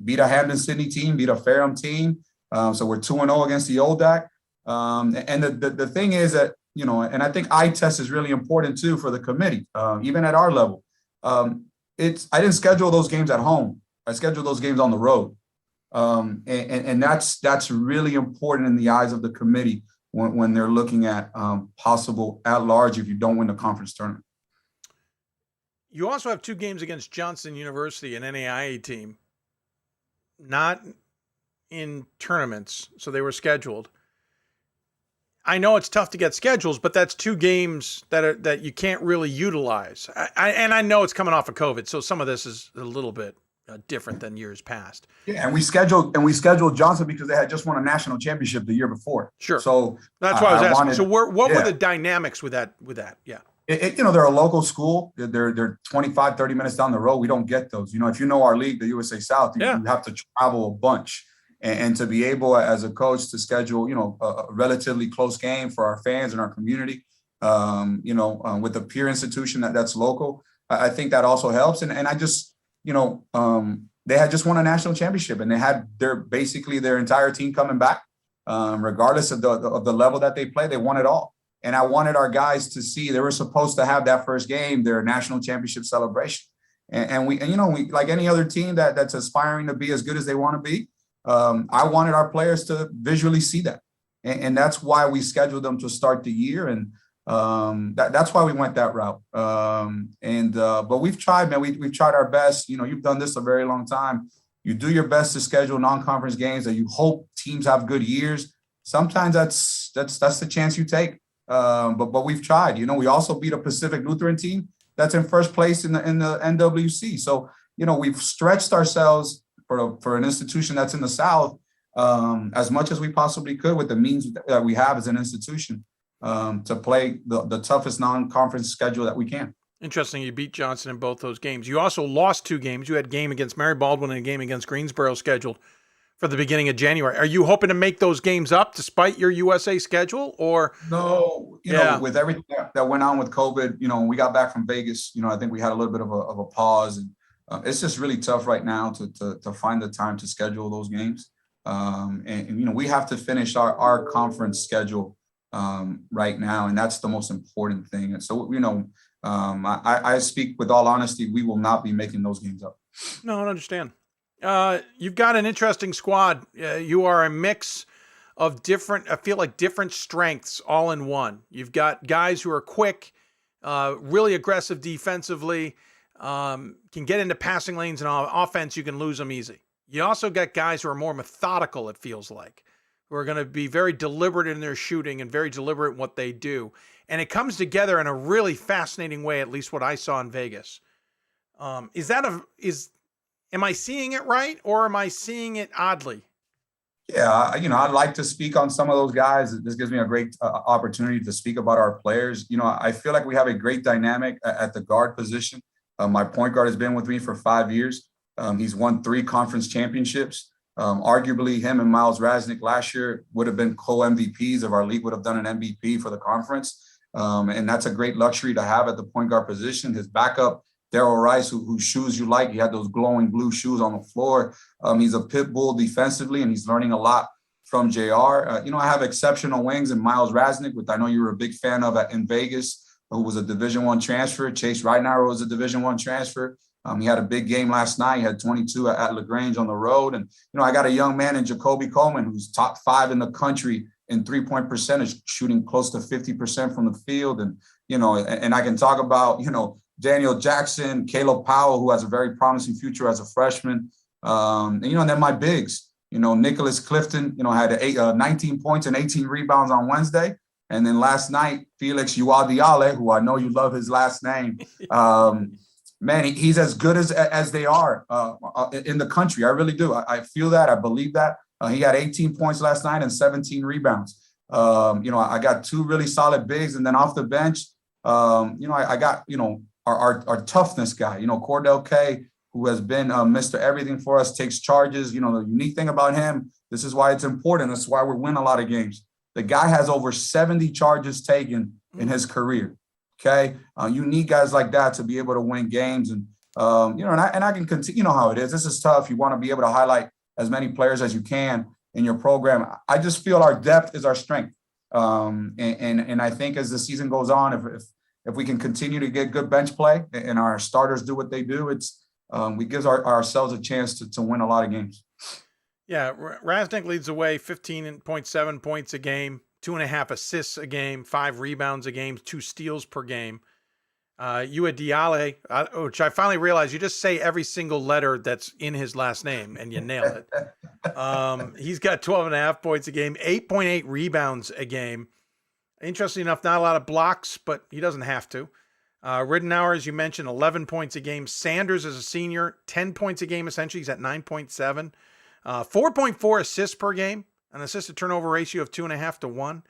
beat a Hampden-Sydney team, beat a Ferrum team. So we're 2-0 against the ODAC. And the thing is that, and I think eye test is really important too for the committee, even at our level. I didn't schedule those games at home. I scheduled those games on the road. And that's really important in the eyes of the committee when they're looking at possible at-large if you don't win the conference tournament. You also have 2 games against Johnson University, an NAIA team. not in tournaments, so they were scheduled. I know it's tough to get schedules, but that's 2 games that you can't really utilize. I know it's coming off of COVID, so some of this is a little bit different than years past. Yeah, and we scheduled Johnson because they had just won a national championship the year before. Sure. So that's why I was asking. So what were the dynamics with that? Yeah. They're a local school. They're 25, 30 minutes down the road. We don't get those. If you know our league, the USA South, you have to travel a bunch. And to be able as a coach to schedule, a relatively close game for our fans and our community, with a peer institution that's local, I think that also helps. And I just, they had just won a national championship and they had their entire team coming back, regardless of the level that they play. They won it all. And I wanted our guys to see they were supposed to have that first game, their national championship celebration. And we like any other team that's aspiring to be as good as they want to be. I wanted our players to visually see that. And that's why we scheduled them to start the year. And that's why we went that route. But we've tried, man, we've tried our best. You've done this a very long time. You do your best to schedule non-conference games that you hope teams have good years. Sometimes that's the chance you take. But we've tried. We also beat a Pacific Lutheran team that's in first place in the NWC. So, we've stretched ourselves for an institution that's in the South as much as we possibly could with the means that we have as an institution to play the toughest non-conference schedule that we can. Interesting. You beat Johnson in both those games. You also lost 2 games. You had a game against Mary Baldwin and a game against Greensboro scheduled for the beginning of January. Are you hoping to make those games up despite your USA schedule, or? No, with everything that went on with COVID, when we got back from Vegas, I think we had a little bit of a pause, and it's just really tough right now to find the time to schedule those games. And we have to finish our conference schedule right now, and that's the most important thing. And so, I speak with all honesty, we will not be making those games up. No, I understand. You've got an interesting squad. You are a mix of different strengths all in one. You've got guys who are quick, really aggressive defensively, can get into passing lanes, and on offense, you can lose them easy. You also got guys who are more methodical, it feels like, who are going to be very deliberate in their shooting and very deliberate in what they do. And it comes together in a really fascinating way, at least what I saw in Vegas. Am I seeing it right, or am I seeing it oddly? Yeah, I'd like to speak on some of those guys. This gives me a great opportunity to speak about our players. I feel like we have a great dynamic at the guard position. My point guard has been with me for 5 years. He's won 3 conference championships. Arguably, him and Miles Rejniak last year would have been co-MVPs if our league would have done an MVP for the conference. And that's a great luxury to have at the point guard position. His backup, Daryl Rice, whose shoes you like. He had those glowing blue shoes on the floor. He's a pit bull defensively, and he's learning a lot from JR. I have exceptional wings in Miles Rejniak, which I know you were a big fan of in Vegas, who was a Division I transfer. Chase Reinauer was a Division I transfer. He had a big game last night. He had 22 at LaGrange on the road. And, I got a young man in Jacoby Coleman, who's top 5 in the country in 3-point percentage, shooting close to 50% from the field. And, and I can talk about, Daniel Jackson, Caleb Powell, who has a very promising future as a freshman. And then my bigs, Nicholas Clifton, had 19 points and 18 rebounds on Wednesday. And then last night, Felix Uadiale, who I know you love his last name. Man, he's as good as they are in the country. I really do. I feel that. I believe that. He had 18 points last night and 17 rebounds. I got 2 really solid bigs. And then off the bench, I got, our toughness guy, Cordell K, who has been Mr. Everything for us, takes charges. The unique thing about him, this is why it's important. This is why we win a lot of games. The guy has over 70 charges taken in his career. Okay. You need guys like that to be able to win games. And, I can continue, how it is. This is tough. You want to be able to highlight as many players as you can in your program. I just feel our depth is our strength. And I think as the season goes on, if we can continue to get good bench play and our starters do what they do, we give ourselves a chance to win a lot of games. Yeah, Rejniak leads the way, 15.7 points a game, 2.5 assists a game, 5 rebounds a game, 2 steals per game. Ua Diale, which I finally realized you just say every single letter that's in his last name and you nail it. He's got 12.5 points a game, 8.8 rebounds a game. Interesting enough, not a lot of blocks, but he doesn't have to. Ridenour, as you mentioned, 11 points a game. Sanders is a senior, 10 points a game essentially. He's at 9.7. 4.4 assists per game, an assist to turnover ratio of 2.5 to 1.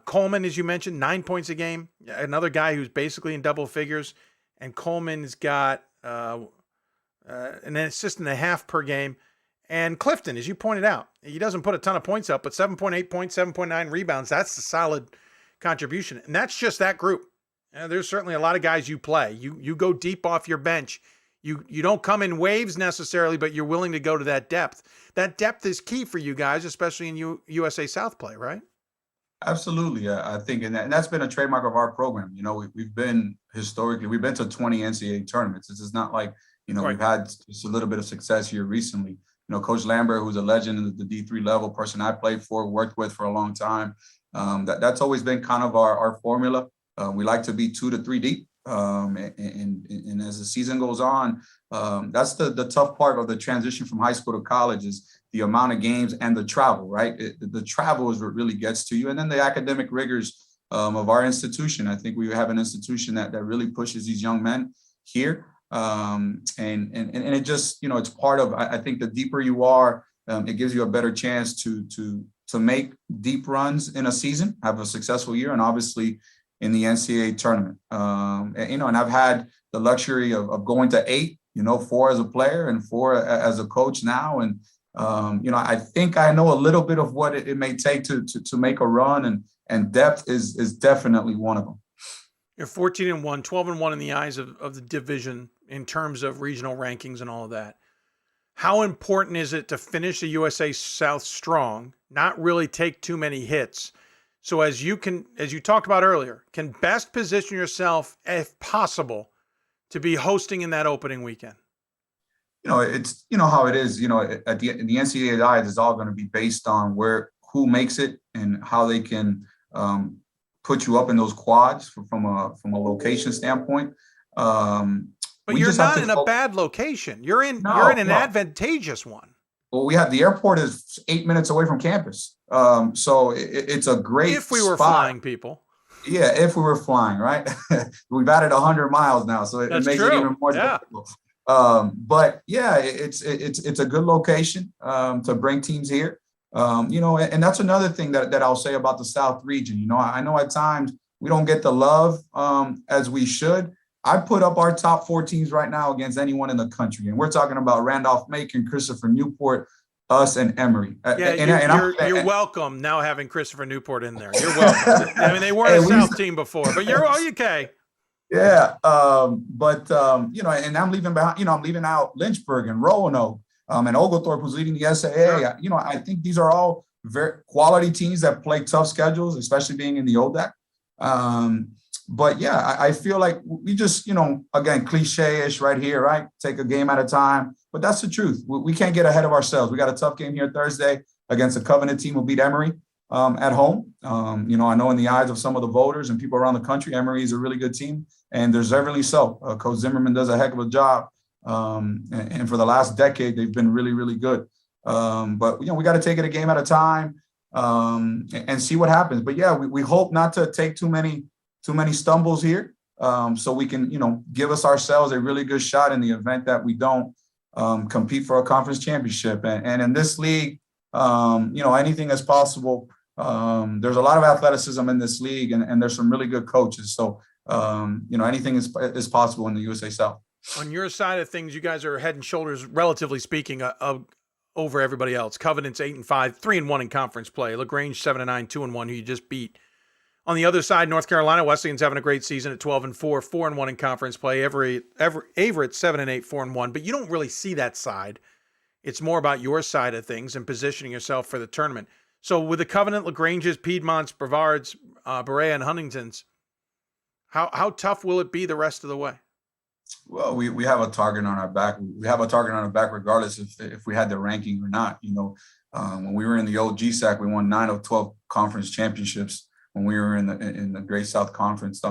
Coleman, as you mentioned, 9 points a game. Another guy who's basically in double figures. And Coleman's got an assist and a half per game. And Clifton, as you pointed out, he doesn't put a ton of points up, but 7.8 points, 7.9 rebounds. That's a solid contribution. And that's just that group. There's certainly a lot of guys you play. You go deep off your bench. You don't come in waves necessarily, but you're willing to go to that depth. That depth is key for you guys, especially in USA South play, right? Absolutely. I think, and that's been a trademark of our program. We've been historically, we've been to 20 NCAA tournaments. It's not like, we've had just a little bit of success here recently. Coach Lambert, who's a legend at the D3 level, person I played for, worked with for a long time. That's always been kind of our formula. We like to be 2 to 3 deep. And as the season goes on, that's the tough part of the transition from high school to college is the amount of games and the travel, right? The travel is what really gets to you. And then the academic rigors of our institution. I think we have an institution that really pushes these young men here. And it just, it's part of, I think the deeper you are, it gives you a better chance to make deep runs in a season, have a successful year, and obviously in the NCAA tournament. And I've had the luxury of going to 8, 4 as a player and 4 as a coach now. And, I think I know a little bit of what it may take to make a run, and depth is definitely one of them. You're 14-1, 12-1 in the eyes of the division in terms of regional rankings and all of that. How important is it to finish the USA South strong, not really take too many hits? So as you talked about earlier, can best position yourself, if possible, to be hosting in that opening weekend? It's, how it is, at the NCAA, it's all going to be based on who makes it and how they can put you up in those quads from a location standpoint. But you're not in a bad location. You're in an advantageous one. Well, the airport is 8 minutes away from campus. So it's a great if we were spot. Flying, people. Yeah, if we were flying, right? We've added 100 miles now, so it makes it even more difficult. But yeah, it's a good location to bring teams here. And that's another thing that I'll say about the South region. I know at times we don't get the love as we should. I put up our top 4 teams right now against anyone in the country. And we're talking about Randolph-Macon, Christopher Newport, us, and Emory. You're welcome now having Christopher Newport in there. You're welcome. I mean, they weren't a South team before, but you're okay. Yeah. And I'm leaving behind, I'm leaving out Lynchburg and Roanoke and Oglethorpe, who's leading the SAA. Sure. I think these are all very quality teams that play tough schedules, especially being in the ODAC. But yeah, I feel like we just, again, cliche-ish right here, right? Take a game at a time. But that's the truth. We can't get ahead of ourselves. We got a tough game here Thursday against a Covenant team who beat Emory at home. I know in the eyes of some of the voters and people around the country, Emory is a really good team, and deservedly so. Coach Zimmerman does a heck of a job. And for the last decade, they've been really, really good. But, we got to take it a game at a time and see what happens. But yeah, we hope not to take too many stumbles here, so we can, give ourselves a really good shot in the event that we don't compete for a conference championship. And in this league, anything is possible. There's a lot of athleticism in this league, and there's some really good coaches. So, anything is possible in the USA South. On your side of things, you guys are head and shoulders, relatively speaking, over everybody else. Covenant's 8-5, 3-1 in conference play. LaGrange 7-9, 2-1, who you just beat. On the other side, North Carolina, Wesleyan's having a great season at 12-4, 4-1 in conference play. Avery at 7-8, 4-1. But you don't really see that side. It's more about your side of things and positioning yourself for the tournament. So with the Covenant, LaGrange's, Piedmont's, Brevards, Berea, and Huntington's, how tough will it be the rest of the way? Well, we have a target on our back. We have a target on our back regardless if we had the ranking or not. When we were in the old GSAC, we won 9 of 12 conference championships. when we were in the Great South Conference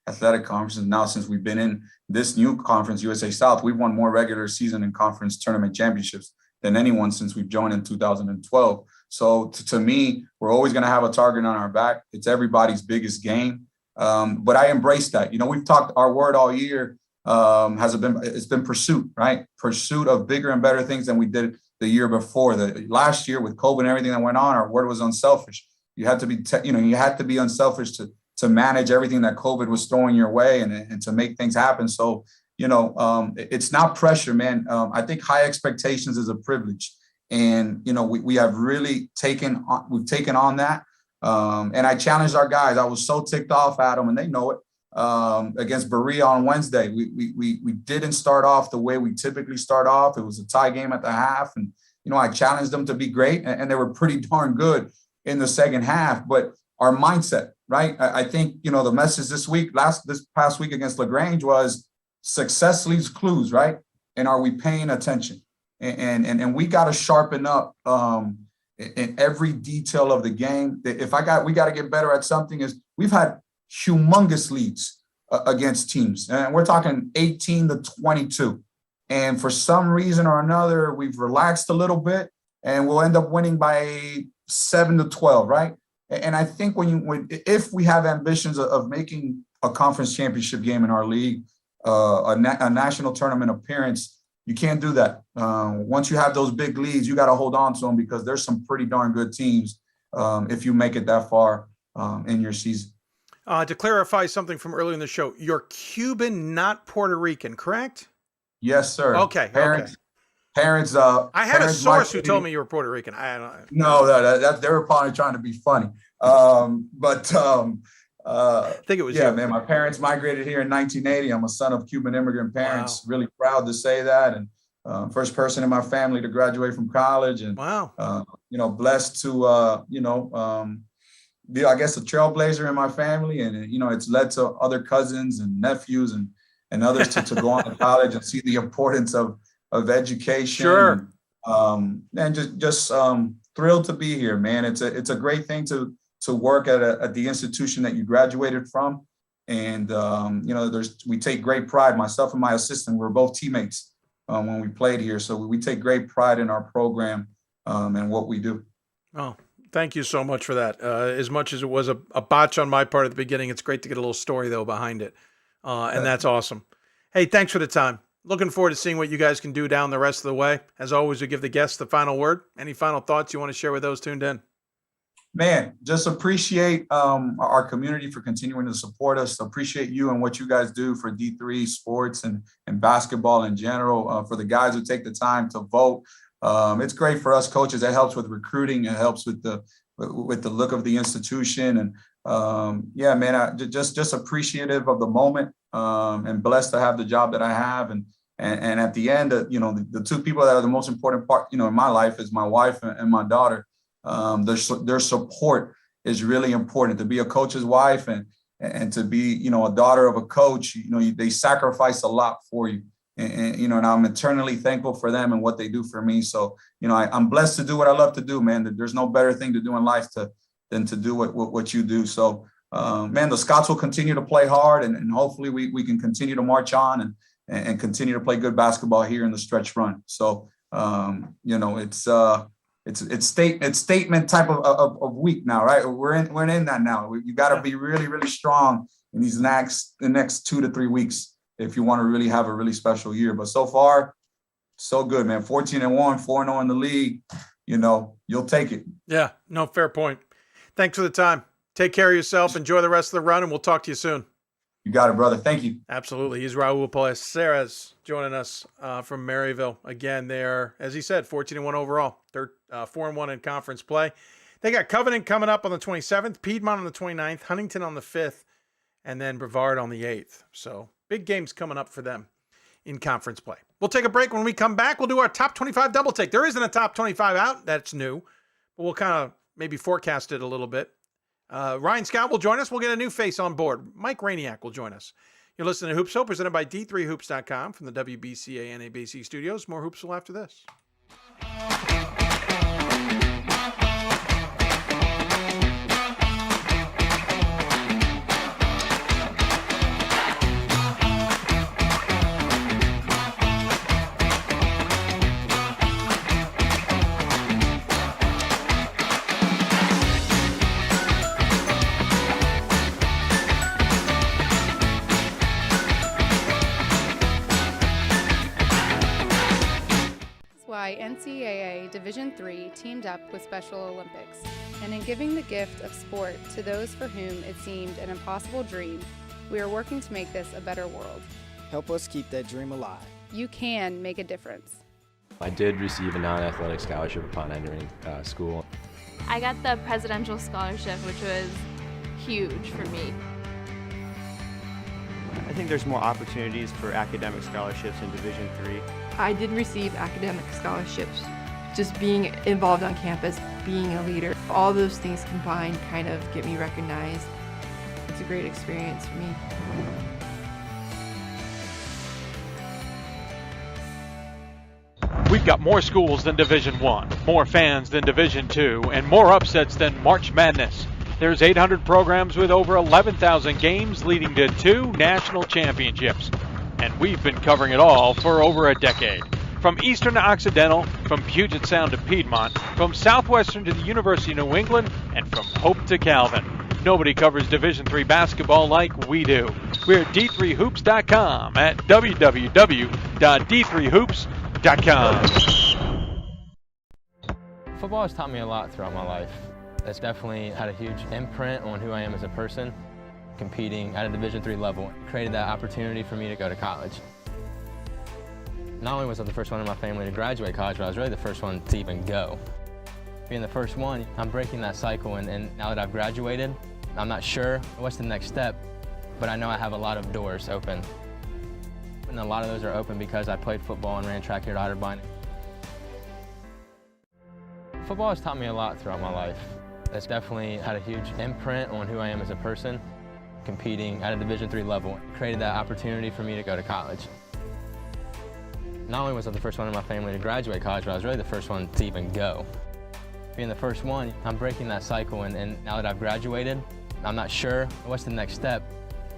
athletic conference. And now since we've been in this new conference, USA South, we've won more regular season and conference tournament championships than anyone since we've joined in 2012. So to me, we're always going to have a target on our back. It's everybody's biggest game. But I embrace that. We've talked, our word all year it's been pursuit, right? Pursuit of bigger and better things than we did the year before. The last year with COVID and everything that went on, our word was unselfish. You had to be, you had to be unselfish to manage everything that COVID was throwing your way and to make things happen. So, it's not pressure, man. I think high expectations is a privilege. And, we have really taken on that. And I challenged our guys. I was so ticked off at them, and they know it, against Berea on Wednesday. We didn't start off the way we typically start off. It was a tie game at the half. And, I challenged them to be great, and they were pretty darn good in the second half. But our mindset, right? I think, the message this past week against LaGrange was success leaves clues, right? And are we paying attention? And we got to sharpen up in every detail of the game. We got to get better at something is we've had humongous leads against teams. And we're talking 18-22. And for some reason or another, we've relaxed a little bit and we'll end up winning by 7-12, right? And I think if we have ambitions of making a conference championship game in our league, a national tournament appearance, you can't do that. Once you have those big leads, you got to hold on to them because there's some pretty darn good teams if you make it that far in your season. To clarify something from earlier in the show, you're Cuban, not Puerto Rican, correct? Yes, sir. Okay. Parents. I had a source who told me you were Puerto Rican. I don't know. No, they were probably trying to be funny. I think it was you. Man. My parents migrated here in 1980. I'm a son of Cuban immigrant parents. Wow. Really proud to say that, and first person in my family to graduate from college. And wow, blessed to be, I guess, a trailblazer in my family, and it's led to other cousins and nephews and others to go on to college and see the importance of education. Sure. And just thrilled to be here, man. It's a great thing to work at the institution that you graduated from. And, we take great pride. Myself and my assistant, we're both teammates when we played here. So we take great pride in our program and what we do. Oh, thank you so much for that. As much as it was a botch on my part at the beginning, it's great to get a little story, though, behind it. And that's awesome. Hey, thanks for the time. Looking forward to seeing what you guys can do down the rest of the way. As always, we give the guests the final word. Any final thoughts you want to share with those tuned in? Man, just appreciate our community for continuing to support us. Appreciate you and what you guys do for D3 sports and basketball in general. For the guys who take the time to vote, it's great for us coaches. It helps with recruiting. It helps with the look of the institution. And I just appreciative of the moment and blessed to have the job that I have. And at the end, the two people that are the most important part, in my life is my wife and my daughter. Their support is really important. To be a coach's wife and to be, a daughter of a coach, they sacrifice a lot for you. And I'm eternally thankful for them and what they do for me. So, I'm blessed to do what I love to do, man. There's no better thing to do in life than to do what you do. So, man, the Scots will continue to play hard and hopefully we can continue to march on and continue to play good basketball here in the stretch run. So, it's statement type of week now, right? We're in that now. You got to be really, really strong in the next 2 to 3 weeks if you want to really have a really special year. But so far, so good, man. 14-1, 4-0 in the league. You'll take it. Yeah, no, fair point. Thanks for the time. Take care of yourself. Enjoy the rest of the run, and we'll talk to you soon. You got it, brother. Thank you. Absolutely. He's Raul Placares joining us from Maryville. Again, they're, as he said, 14-1 overall. They're 4-1 in conference play. They got Covenant coming up on the 27th, Piedmont on the 29th, Huntington on the 5th, and then Brevard on the 8th. So big games coming up for them in conference play. We'll take a break. When we come back, we'll do our top 25 double take. There isn't a top 25 out. That's new. But we'll kind of maybe forecast it a little bit. Ryan Scott will join us. We'll get a new face on board. Mike Rejniak will join us. You're listening to Hoopsville, presented by D3Hoops.com from the WBCA NABC Studios. More Hoopsville after this. Division III teamed up with Special Olympics, and in giving the gift of sport to those for whom it seemed an impossible dream, we are working to make this a better world. Help us keep that dream alive. You can make a difference. I did receive a non-athletic scholarship upon entering school. I got the presidential scholarship, which was huge for me. I think there's more opportunities for academic scholarships in Division III. I did receive academic scholarships. Just being involved on campus, being a leader, all those things combined kind of get me recognized. It's a great experience for me. We've got more schools than Division I, more fans than Division II, and more upsets than March Madness. There's 800 programs with over 11,000 games leading to 2 national championships. And we've been covering it all for over a decade. From Eastern to Occidental, from Puget Sound to Piedmont, from Southwestern to the University of New England, and from Hope to Calvin. Nobody covers Division III basketball like we do. We're at d3hoops.com at www.d3hoops.com. Football has taught me a lot throughout my life. It's definitely had a huge imprint on who I am as a person. Competing at a Division III level created that opportunity for me to go to college. Not only was I the first one in my family to graduate college, but I was really the first one to even go. Being the first one, I'm breaking that cycle, and now that I've graduated, I'm not sure what's the next step, but I know I have a lot of doors open. And a lot of those are open because I played football and ran track here at Otterbein. Football has taught me a lot throughout my life. It's definitely had a huge imprint on who I am as a person. Competing at a Division III level created that opportunity for me to go to college. Not only was I the first one in my family to graduate college, but I was really the first one to even go. Being the first one, I'm breaking that cycle, and now that I've graduated, I'm not sure what's the next step,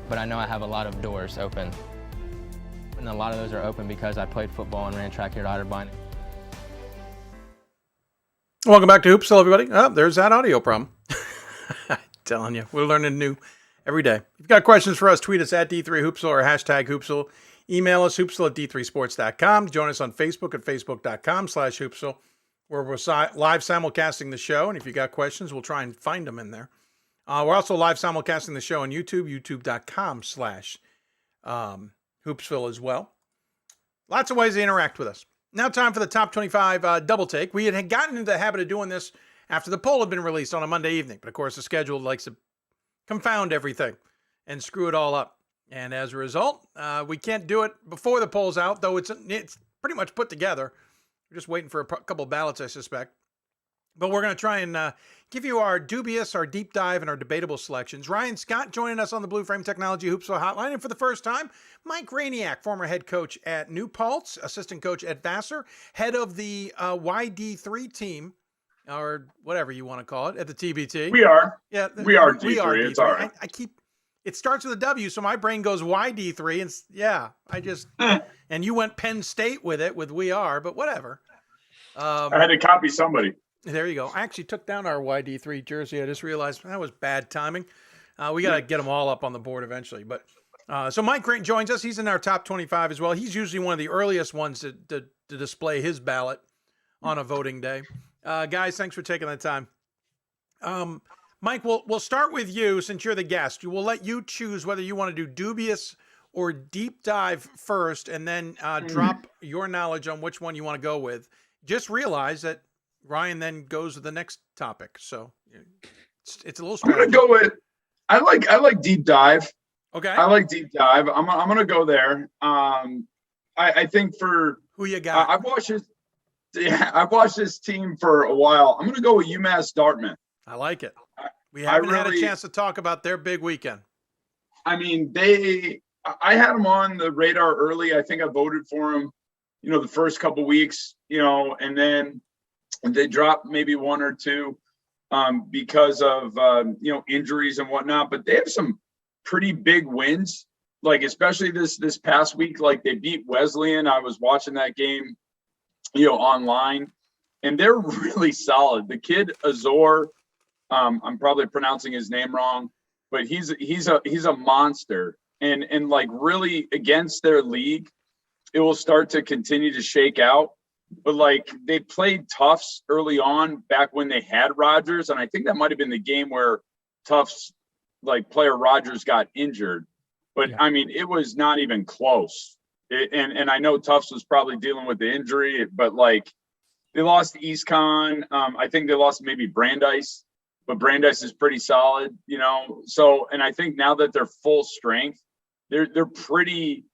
but I know I have a lot of doors open. And a lot of those are open because I played football and ran track here at Otterbein. Welcome back to Hoopsville, everybody. Oh, there's that audio problem. I'm telling you, we're learning new every day. If you've got questions for us, tweet us at D3Hoopsville or hashtag Hoopsville. Email us, hoopsville at d3sports.com. Join us on Facebook at facebook.com/Hoopsville, where we're live simulcasting the show. And if you got questions, we'll try and find them in there. We're also live simulcasting the show on YouTube, youtube.com/Hoopsville as well. Lots of ways to interact with us. Now time for the top 25 double take. We had gotten into the habit of doing this after the poll had been released on a Monday evening. But of course, the schedule likes to confound everything and screw it all up. And as a result, we can't do it before the poll's out, though it's pretty much put together. We're just waiting for a couple ballots, I suspect. But we're going to try and give you our dubious, our deep dive, and our debatable selections. Ryan Scott joining us on the Blue Frame Technology Hoopsville Hotline. And for the first time, Mike Rejniak, former head coach at New Paltz, assistant coach at Vassar, head of the YD3 team, or whatever you want to call it, at the TBT. We are. Yeah, we are D3. D3. It's all right. I keep... It starts with a W, so my brain goes YD3, and I just and you went Penn State with it with We Are, but whatever. I had to copy somebody. There you go. I actually took down our YD3 jersey. I just realized that was bad timing. We got to get them all up on the board eventually. But so Mike Grant joins us. He's in our top 25 as well. He's usually one of the earliest ones to display his ballot on a voting day. Guys, thanks for taking the time. Mike, we'll start with you since you're the guest. We'll let you choose whether you want to do dubious or deep dive first, and then drop your knowledge on which one you want to go with. Just realize that Ryan then goes to the next topic, so it's a little. I'm gonna go with. I like deep dive. Okay. I like deep dive. I'm gonna go there. I think for who you got. I've watched this. Yeah, I've watched this team for a while. I'm gonna go with UMass Dartmouth. I like it. We haven't had a chance to talk about their big weekend. I mean, I had them on the radar early. I think I voted for them, the first couple weeks, and then they dropped maybe one or two because of, injuries and whatnot. But they have some pretty big wins, like especially this past week. Like they beat Wesleyan. I was watching that game, online, and they're really solid. The kid Azor. I'm probably pronouncing his name wrong, but he's a monster, and like really against their league, it will start to continue to shake out. but like they played Tufts early on back when they had Rogers. And I think that might've been the game where Tufts, like player Rogers, got injured, but I mean, it was not even close. And I know Tufts was probably dealing with the injury, but like they lost to EastCon. I think they lost maybe Brandeis, but Brandeis is pretty solid, you know? So, and I think now that they're full strength, they're pretty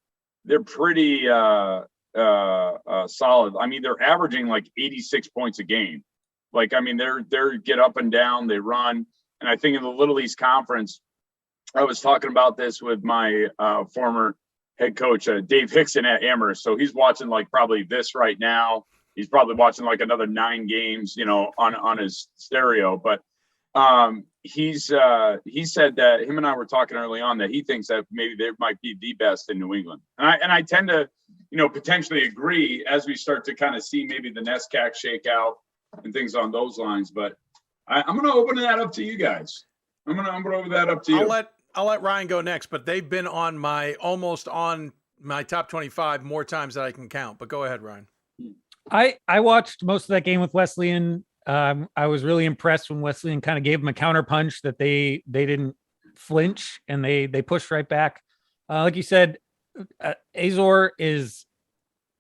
solid. I mean, they're averaging like 86 points a game. Like, I mean, they're get up and down, they run. And I think in the Little East Conference, I was talking about this with my former head coach, Dave Hickson at Amherst. So he's watching like probably this right now. He's probably watching like another 9 games, you know, on his stereo. But he said that him and I were talking early on that he thinks that maybe they might be the best in New England. And I tend to, you know, potentially agree as we start to kind of see maybe the NESCAC shake out and things on those lines. But I'm going to open that up to you guys. I'm going to open that up to you. I'll let Ryan go next, but they've been almost on my top 25 more times than I can count. But go ahead, Ryan. I watched most of that game with Wesleyan. I was really impressed when Wesleyan kind of gave them a counter punch that they didn't flinch and they pushed right back. Like you said, Azor is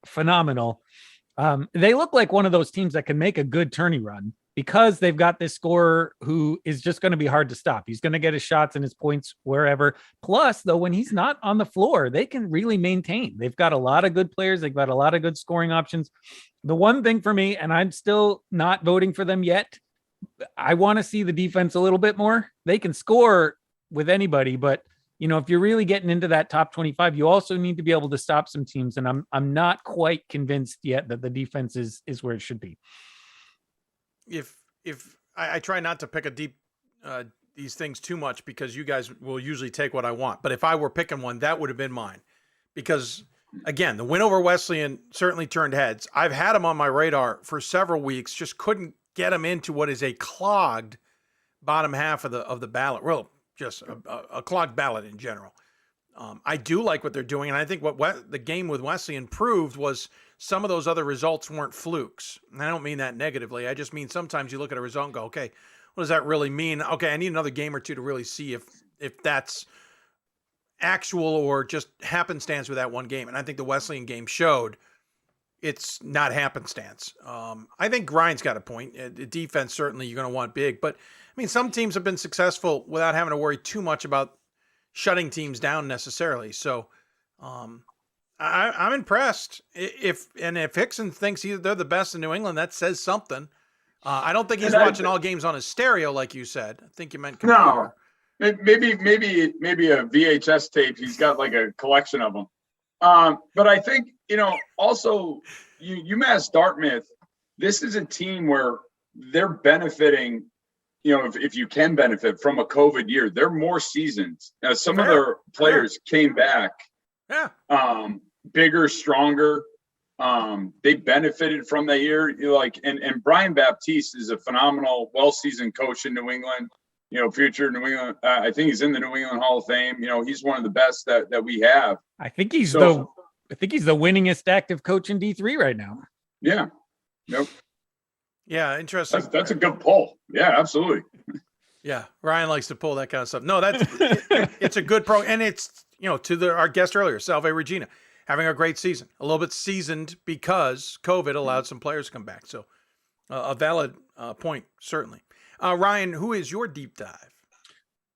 phenomenal. They look like one of those teams that can make a good tourney run because they've got this scorer who is just going to be hard to stop. He's going to get his shots and his points wherever. Plus, though, when he's not on the floor, they can really maintain. They've got a lot of good players. They've got a lot of good scoring options. The one thing for me, and I'm still not voting for them yet, I want to see the defense a little bit more. They can score with anybody, but you know, if you're really getting into that top 25, you also need to be able to stop some teams. And I'm not quite convinced yet that the defense is where it should be. If I try not to pick a deep these things too much because you guys will usually take what I want. But if I were picking one, that would have been mine. Because again, the win over Wesleyan certainly turned heads. I've had them on my radar for several weeks, just couldn't get them into what is a clogged bottom half of the ballot. Well, just a clogged ballot in general. I do like what they're doing, and I think what the game with Wesleyan proved was some of those other results weren't flukes. And I don't mean that negatively. I just mean sometimes you look at a result and go, okay, what does that really mean? Okay, I need another game or two to really see if that's actual or just happenstance with that one game. And I think the Wesleyan game showed it's not happenstance. I think Ryan's got a point. The defense, certainly you're going to want big. But, I mean, some teams have been successful without having to worry too much about shutting teams down necessarily. So I'm impressed. If Hickson thinks they're the best in New England, that says something. I don't think he's watching all games on his stereo, like you said. I think you meant computer. No, maybe a VHS tape. He's got like a collection of them. But I think, you know, also UMass Dartmouth, this is a team where they're benefiting, you know, if you can benefit from a COVID year, they're more seasoned. Some of their players came back bigger, stronger. They benefited from that year. And Brian Baptiste is a phenomenal, well-seasoned coach in New England, you know, future New England. I think he's in the New England Hall of Fame. You know, he's one of the best that we have. I think he's the winningest active coach in D3 right now. Yeah. Nope. Yeah, interesting. That's a good pull. Yeah, absolutely. Yeah, Ryan likes to pull that kind of stuff. No, it's a good pro, and it's, you know, to our guest earlier, Salve Regina, having a great season, a little bit seasoned because COVID allowed some players to come back. So a valid point, certainly. Ryan, who is your deep dive?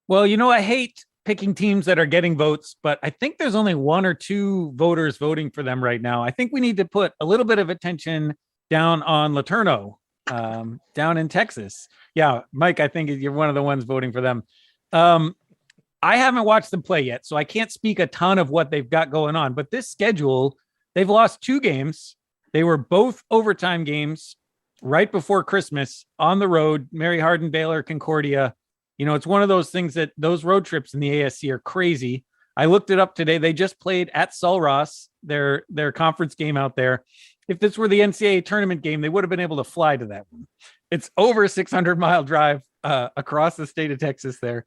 Well, you know, I hate picking teams that are getting votes, but I think there's only 1 or 2 voters voting for them right now. I think we need to put a little bit of attention down on Laterno, down in Texas. Yeah, Mike, I think you're one of the ones voting for them. I haven't watched them play yet, so I can't speak a ton of what they've got going on, but this schedule, they've lost 2 games. They were both overtime games right before Christmas on the road, Mary Hardin, Baylor, Concordia. You know, it's one of those things that those road trips in the ASC are crazy. I looked it up today. They just played at Sul Ross, their conference game out there. If this were the NCAA tournament game, they would have been able to fly to that one. It's over a 600-mile drive across the state of Texas there.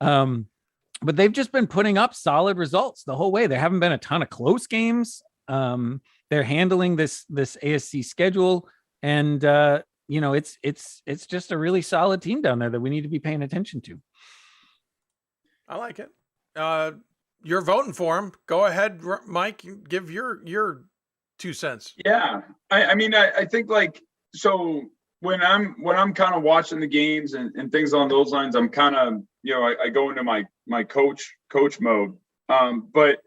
But they've just been putting up solid results the whole way. There haven't been a ton of close games. They're handling this ASC schedule, and it's just a really solid team down there that we need to be paying attention to. I like it. You're voting for him. Go ahead, Mike. Give your 2 cents. Yeah, I mean, I think like, so when I'm kind of watching the games and things along those lines, I'm kind of, I go into my coach mode. But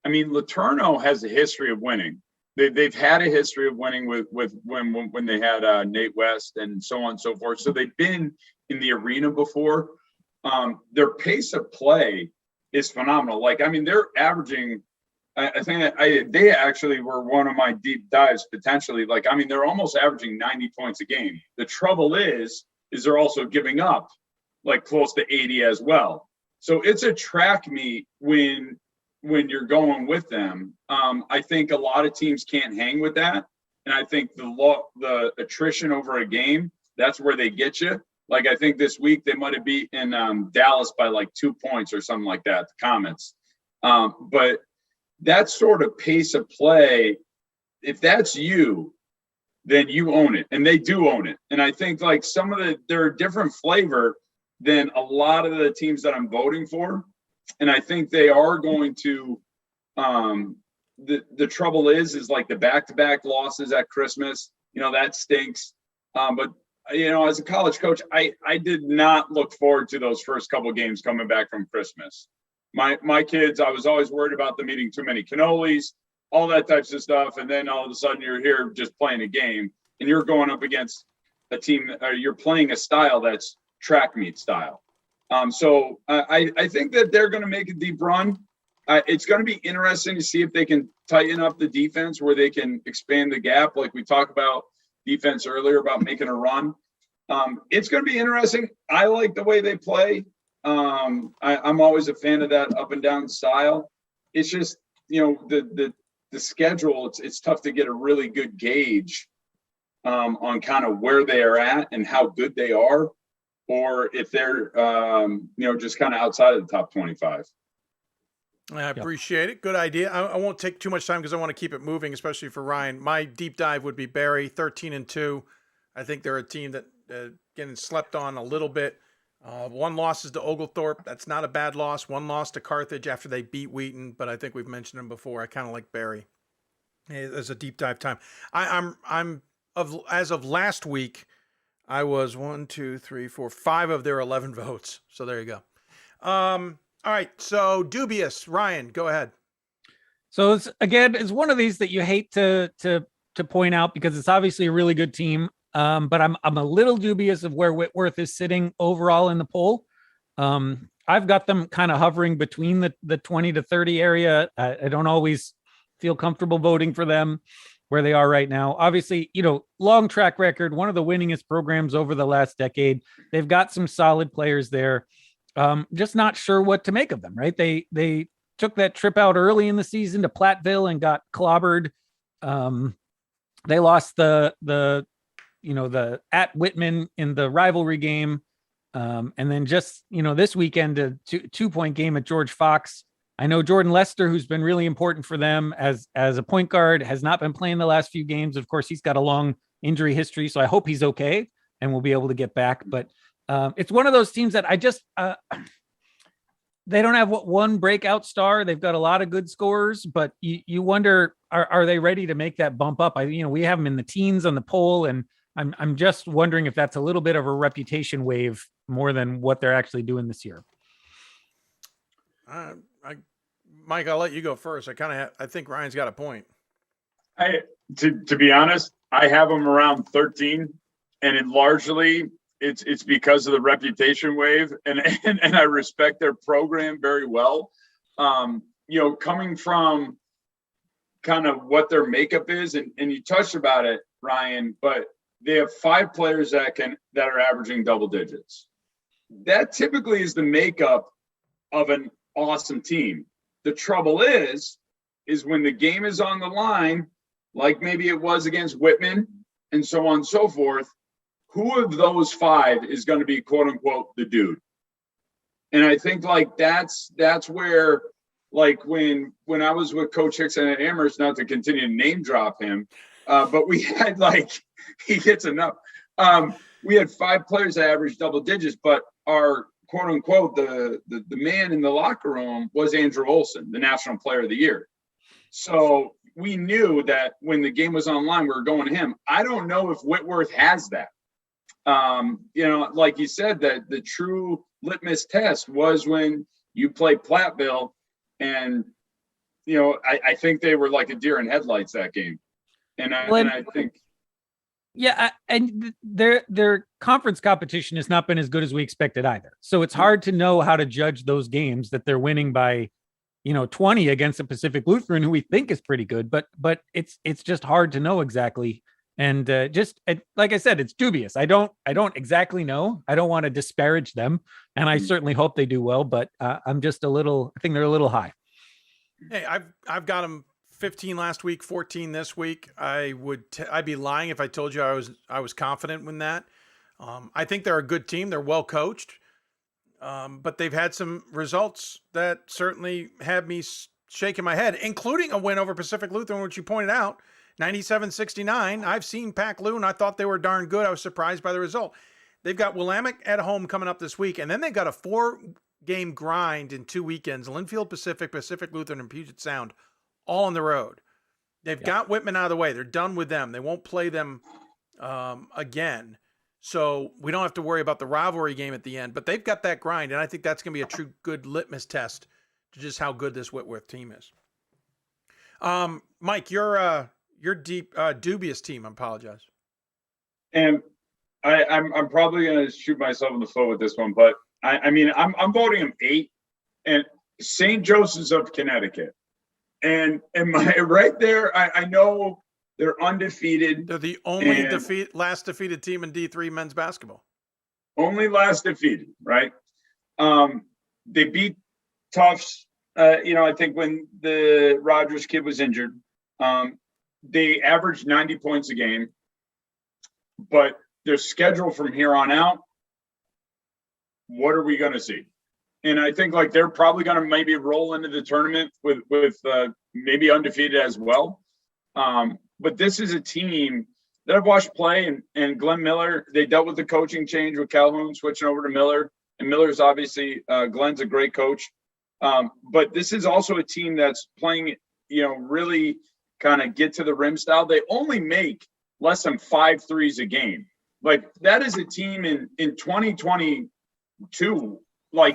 I mean, Laterno has a history of winning. They've had a history of winning with when they had Nate West and so on and so forth. So they've been in the arena before. Their pace of play is phenomenal. Like, I mean, they're averaging, I think they actually were one of my deep dives potentially. Like, I mean, they're almost averaging 90 points a game. The trouble is they're also giving up like close to 80 as well. So it's a track meet when you're going with them. I think a lot of teams can't hang with that. And I think the attrition over a game, that's where they get you. Like, I think this week they might have beaten Dallas by like 2 points or something like that, the Comets. But that sort of pace of play, if that's you, then you own it. And they do own it. And I think like they're a different flavor than a lot of the teams that I'm voting for. And I think they are going to, the trouble is like the back-to-back losses at Christmas, that stinks. But as a college coach, I did not look forward to those first couple of games coming back from Christmas. My kids, I was always worried about them eating too many cannolis, all that types of stuff. And then all of a sudden you're here just playing a game and you're going up against a team, or you're playing a style that's track meet style. So I think that they're going to make a deep run. It's going to be interesting to see if they can tighten up the defense where they can expand the gap. Like we talked about defense earlier about making a run. It's going to be interesting. I like the way they play. I'm always a fan of that up and down style. It's just, the schedule, it's tough to get a really good gauge on kind of where they are at and how good they are, or if they're, just kind of outside of the top 25. I appreciate it. Good idea. I won't take too much time because I want to keep it moving, especially for Ryan. My deep dive would be Barry, 13-2. I think they're a team that getting slept on a little bit. One loss is to Oglethorpe. That's not a bad loss. One loss to Carthage after they beat Wheaton, but I think we've mentioned them before. I kind of like Barry as a deep dive time. As of last week, I was 1, 2, 3, 4, 5 of their 11 votes. So there you go. All right. So dubious, Ryan, go ahead. So it's one of these that you hate to point out because it's obviously a really good team. But I'm a little dubious of where Whitworth is sitting overall in the poll. I've got them kind of hovering between the 20 to 30 area. I don't always feel comfortable voting for them where they are right now. Obviously, long track record, one of the winningest programs over the last decade. They've got some solid players there. Just not sure what to make of them, right? They took that trip out early in the season to Platteville and got clobbered. They lost the at Whitman in the rivalry game. And then just, this weekend, a 2-point game at George Fox. I know Jordan Lester, who's been really important for them as a point guard, has not been playing the last few games. Of course, he's got a long injury history, so I hope he's okay and will be able to get back. But it's one of those teams that I just, they don't have one breakout star. They've got a lot of good scorers, but you wonder, are they ready to make that bump up? We have them in the teens on the poll, and I'm just wondering if that's a little bit of a reputation wave more than what they're actually doing this year. Mike, I'll let you go first. I think Ryan's got a point. To be honest, I have them around 13, and largely it's because of the reputation wave, and I respect their program very well. Coming from kind of what their makeup is, and you touched about it, Ryan, but they have 5 players that are averaging double digits. That typically is the makeup of an awesome team. The trouble is when the game is on the line, like maybe it was against Whitman and so on and so forth, who of those 5 is going to be quote unquote the dude? And I think like that's where like when I was with Coach Hickson at Amherst, not to continue to name drop him, but we had he gets enough. We had 5 players that averaged double digits, but our quote unquote the man in the locker room was Andrew Olson, the National Player of the Year. So we knew that when the game was online, we were going to him. I don't know if Whitworth has that. Like you said, that the true litmus test was when you play Platteville, and I think they were like a deer in headlights that game, and I think. Yeah, and their conference competition has not been as good as we expected either. So it's hard to know how to judge those games that they're winning by, 20 against a Pacific Lutheran who we think is pretty good, but it's just hard to know exactly. And like I said, it's dubious. I don't exactly know. I don't want to disparage them, and I certainly hope they do well. But I'm just I think they're a little high. Hey, I've got them 15 last week, 14 this week. I'd be lying if I told you I was confident in that. I think they're a good team. They're well coached, but they've had some results that certainly had me shaking my head, including a win over Pacific Lutheran, which you pointed out. 97-69. I've seen Pac Loon. I thought they were darn good. I was surprised by the result. They've got Willamette at home coming up this week, and then they've got a 4-game grind in 2 weekends: Linfield Pacific, Pacific Lutheran, and Puget Sound, all on the road. They've got Whitman out of the way. They're done with them. They won't play them again. So we don't have to worry about the rivalry game at the end, but they've got that grind, and I think that's going to be a true good litmus test to just how good this Whitworth team is. Mike, your dubious team. I apologize. And I'm probably going to shoot myself in the foot with this one, but I'm voting them 8, and St. Joseph's of Connecticut, and right there. I know they're undefeated. They're the only last defeated team in D3 men's basketball. Only last defeated, right? They beat Tufts. I think when the Rogers kid was injured. They averaged 90 points a game, but their schedule from here on out, what are we going to see? And I think they're probably going to maybe roll into the tournament with maybe undefeated as well. But this is a team that I've watched play, and Glenn Miller, they dealt with the coaching change with Calhoun switching over to Miller, and Miller's obviously, Glenn's a great coach. But this is also a team that's playing, really kind of get to the rim style. They only make less than 5 threes a game. That is a team in 2022.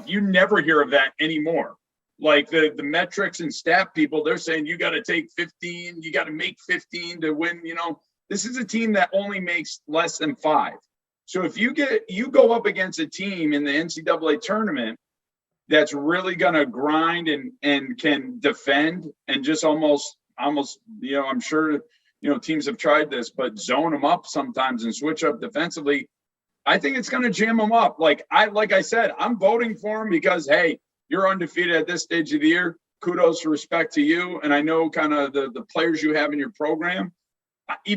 You never hear of that anymore. The metrics and stat people, they're saying you got to take 15, you got to make 15 to win. This is a team that only makes less than 5. So if you go up against a team in the NCAA tournament that's really going to grind and can defend and just almost, I'm sure, teams have tried this, but zone them up sometimes and switch up defensively. I think it's going to jam them up. Like I said, I'm voting for them because, hey, you're undefeated at this stage of the year. Kudos to respect to you. And I know kind of the players you have in your program,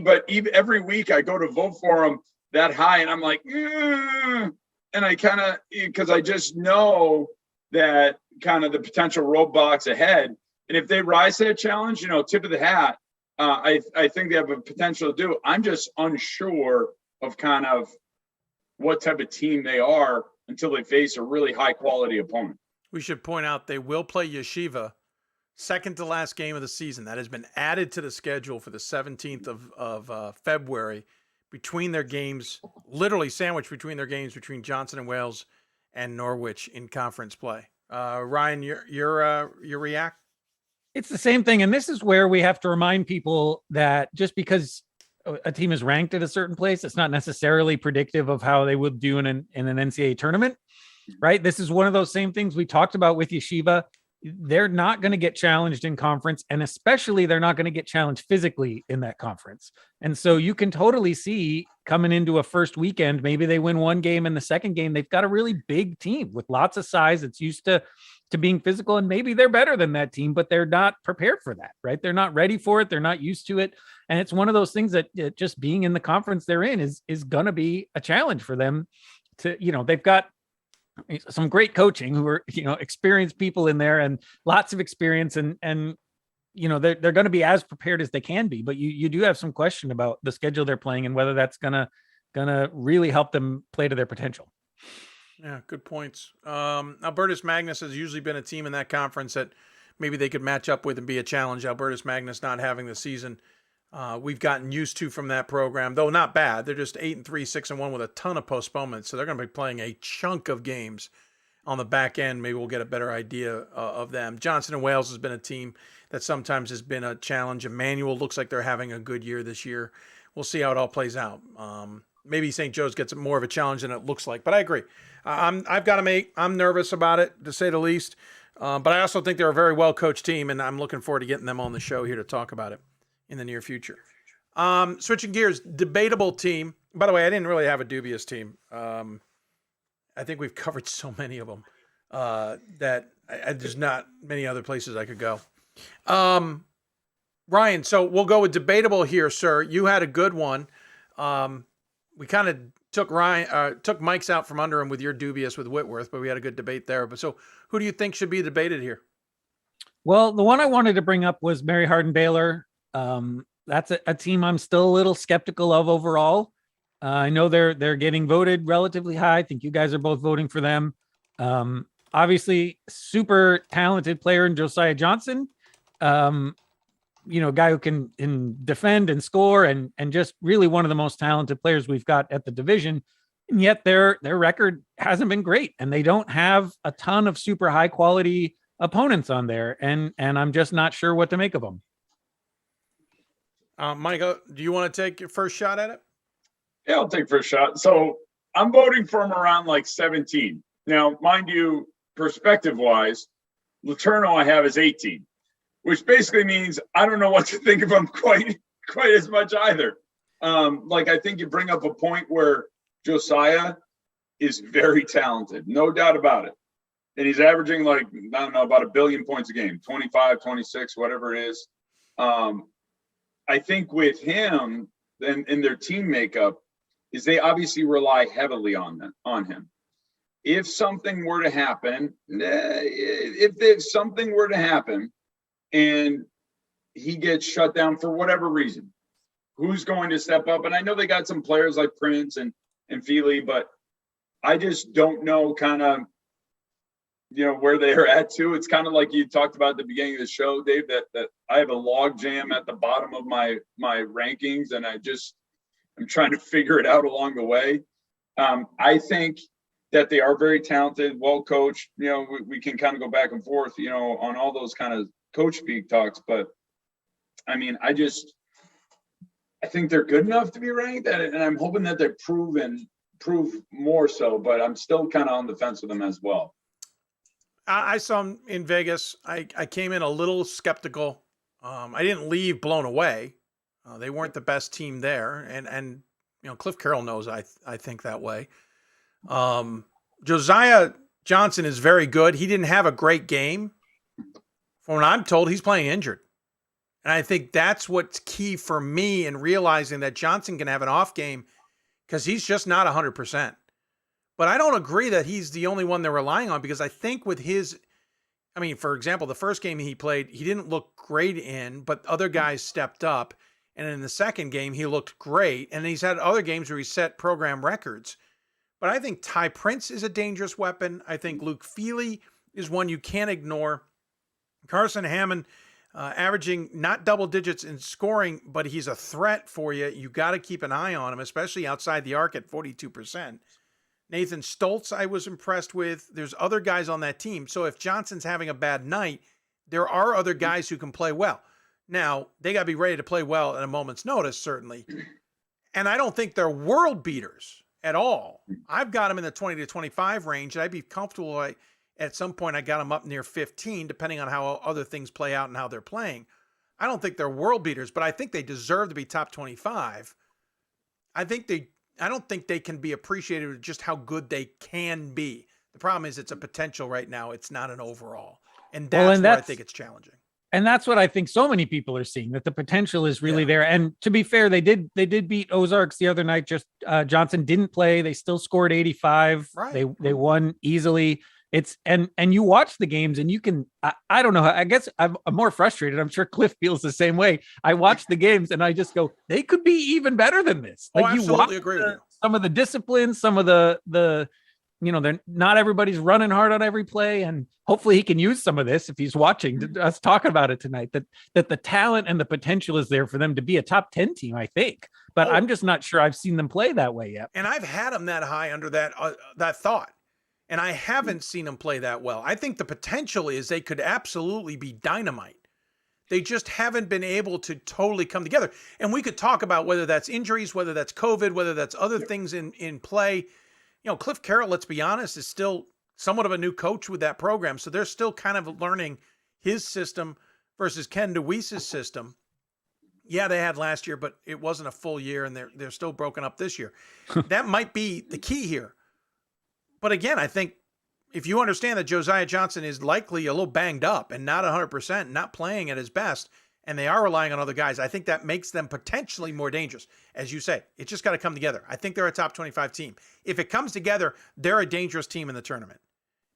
but every week I go to vote for them that high and I'm like, and I kind of, because I just know that kind of the potential roadblocks ahead. And if they rise to that challenge, tip of the hat, I think they have a potential to do it. I'm just unsure of kind of what type of team they are until they face a really high quality opponent. We should point out they will play Yeshiva second to last game of the season. That has been added to the schedule for the 17th of February between their games, literally sandwiched between their games between Johnson and Wales and Norwich in conference play. Ryan, your react? It's the same thing. And this is where we have to remind people that just because a team is ranked at a certain place, it's not necessarily predictive of how they would do in an NCAA tournament, right? This is one of those same things we talked about with Yeshiva. They're not going to get challenged in conference, and especially they're not going to get challenged physically in that conference. And so you can totally see coming into a first weekend, maybe they win one game, and the second game, they've got a really big team with lots of size. It's used to being physical, and maybe they're better than that team, but they're not prepared for that, right? They're not ready for it. They're not used to it. And it's one of those things that just being in the conference they're in is going to be a challenge for them to, they've got some great coaching who are, experienced people in there and lots of experience and they're going to be as prepared as they can be, but you do have some question about the schedule they're playing and whether that's going to really help them play to their potential. Yeah, good points. Albertus Magnus has usually been a team in that conference that maybe they could match up with and be a challenge. Albertus Magnus not having the season we've gotten used to from that program, though not bad. They're just 8-3, 6-1 with a ton of postponements. So they're going to be playing a chunk of games on the back end. Maybe we'll get a better idea of them. Johnson and Wales has been a team that sometimes has been a challenge. Emmanuel looks like they're having a good year this year. We'll see how it all plays out. Maybe St. Joe's gets more of a challenge than it looks like, but I agree. I'm nervous about it, to say the least. But I also think they're a very well-coached team, and I'm looking forward to getting them on the show here to talk about it in the near future. Switching gears, debatable team. By the way, I didn't really have a dubious team. I think we've covered so many of them that there's not many other places I could go. Ryan, so we'll go with debatable here, sir. You had a good one. We kind of took Mike's out from under him with your dubious with Whitworth, but we had a good debate there. But so who do you think should be debated here? Well, the one I wanted to bring up was Mary Hardin Baylor. That's a team I'm still a little skeptical of overall. I know they're getting voted relatively high. I think you guys are both voting for them. Obviously, super talented player in Josiah Johnson. Guy who can defend and score and just really one of the most talented players we've got at the division. And yet their record hasn't been great, and they don't have a ton of super high quality opponents on there. And I'm just not sure what to make of them. Michael, do you want to take your first shot at it? Yeah, I'll take first shot. So I'm voting for him around like 17. Now, mind you, perspective-wise, Laterno I have is 18, which basically means I don't know what to think of him quite as much either. I think you bring up a point where Josiah is very talented, no doubt about it. And he's averaging about 1 billion points a game, 25, 26, whatever it is. I think with him and their team makeup is they obviously rely heavily on him. If something were to happen, if something were to happen and he gets shut down for whatever reason, who's going to step up? And I know they got some players like Prince and Feely, but I just don't know where they're at too. It's kind of like you talked about at the beginning of the show, Dave, that I have a log jam at the bottom of my rankings, and I'm trying to figure it out along the way. I think that they are very talented, well coached. We can kind of go back and forth, on all those kind of coach speak talks, but I mean, I think they're good enough to be ranked, and I'm hoping that they prove more so, but I'm still kind of on the fence with them as well. I saw them in Vegas. I came in a little skeptical. I didn't leave blown away. They weren't the best team there, and Cliff Carroll knows I think that way. Josiah Johnson is very good. He didn't have a great game. From what I'm told, he's playing injured. And I think that's what's key for me in realizing that Johnson can have an off game because he's just not 100%. But I don't agree that he's the only one they're relying on, because I think with for example, the first game he played, he didn't look great in, but other guys stepped up. And in the second game, he looked great. And he's had other games where he set program records. But I think Ty Prince is a dangerous weapon. I think Luke Feely is one you can't ignore. Carson Hammond, averaging not double digits in scoring, but he's a threat for you. You got to keep an eye on him, especially outside the arc at 42%. Nathan Stoltz, I was impressed with. There's other guys on that team. So if Johnson's having a bad night, there are other guys who can play well. Now, they got to be ready to play well at a moment's notice, certainly. And I don't think they're world beaters at all. I've got them in the 20 to 25 range, and I'd be comfortable at some point I got them up near 15, depending on how other things play out and how they're playing. I don't think they're world beaters, but I think they deserve to be top 25. I don't think they can be appreciated with just how good they can be. The problem is it's a potential right now. It's not an overall. And that's where I think it's challenging. And that's what I think so many people are seeing, that the potential is really there. And to be fair, they did beat Ozarks the other night. Just Johnson didn't play. They still scored 85. Right. They won easily. It's and you watch the games and you can, I don't know. I guess I'm more frustrated. I'm sure Cliff feels the same way. I watch the games and I just go, they could be even better than this. Like, you watch agree with you. Some of the disciplines, some of the they're not everybody's running hard on every play, and hopefully he can use some of this if he's watching us talk about it tonight, that the talent and the potential is there for them to be a top 10 team, I think, but I'm just not sure I've seen them play that way yet. And I've had them that high under that thought, and I haven't seen them play that well. I think the potential is they could absolutely be dynamite. They just haven't been able to totally come together. And we could talk about whether that's injuries, whether that's COVID, whether that's other things in play. Cliff Carroll, let's be honest, is still somewhat of a new coach with that program. So they're still kind of learning his system versus Ken DeWeese's system. Yeah, they had last year, but it wasn't a full year, and they're still broken up this year. That might be the key here. But again, I think if you understand that Josiah Johnson is likely a little banged up and not 100%, not playing at his best, and they are relying on other guys, I think that makes them potentially more dangerous. As you say, it just got to come together. I think they're a top 25 team. If it comes together, they're a dangerous team in the tournament.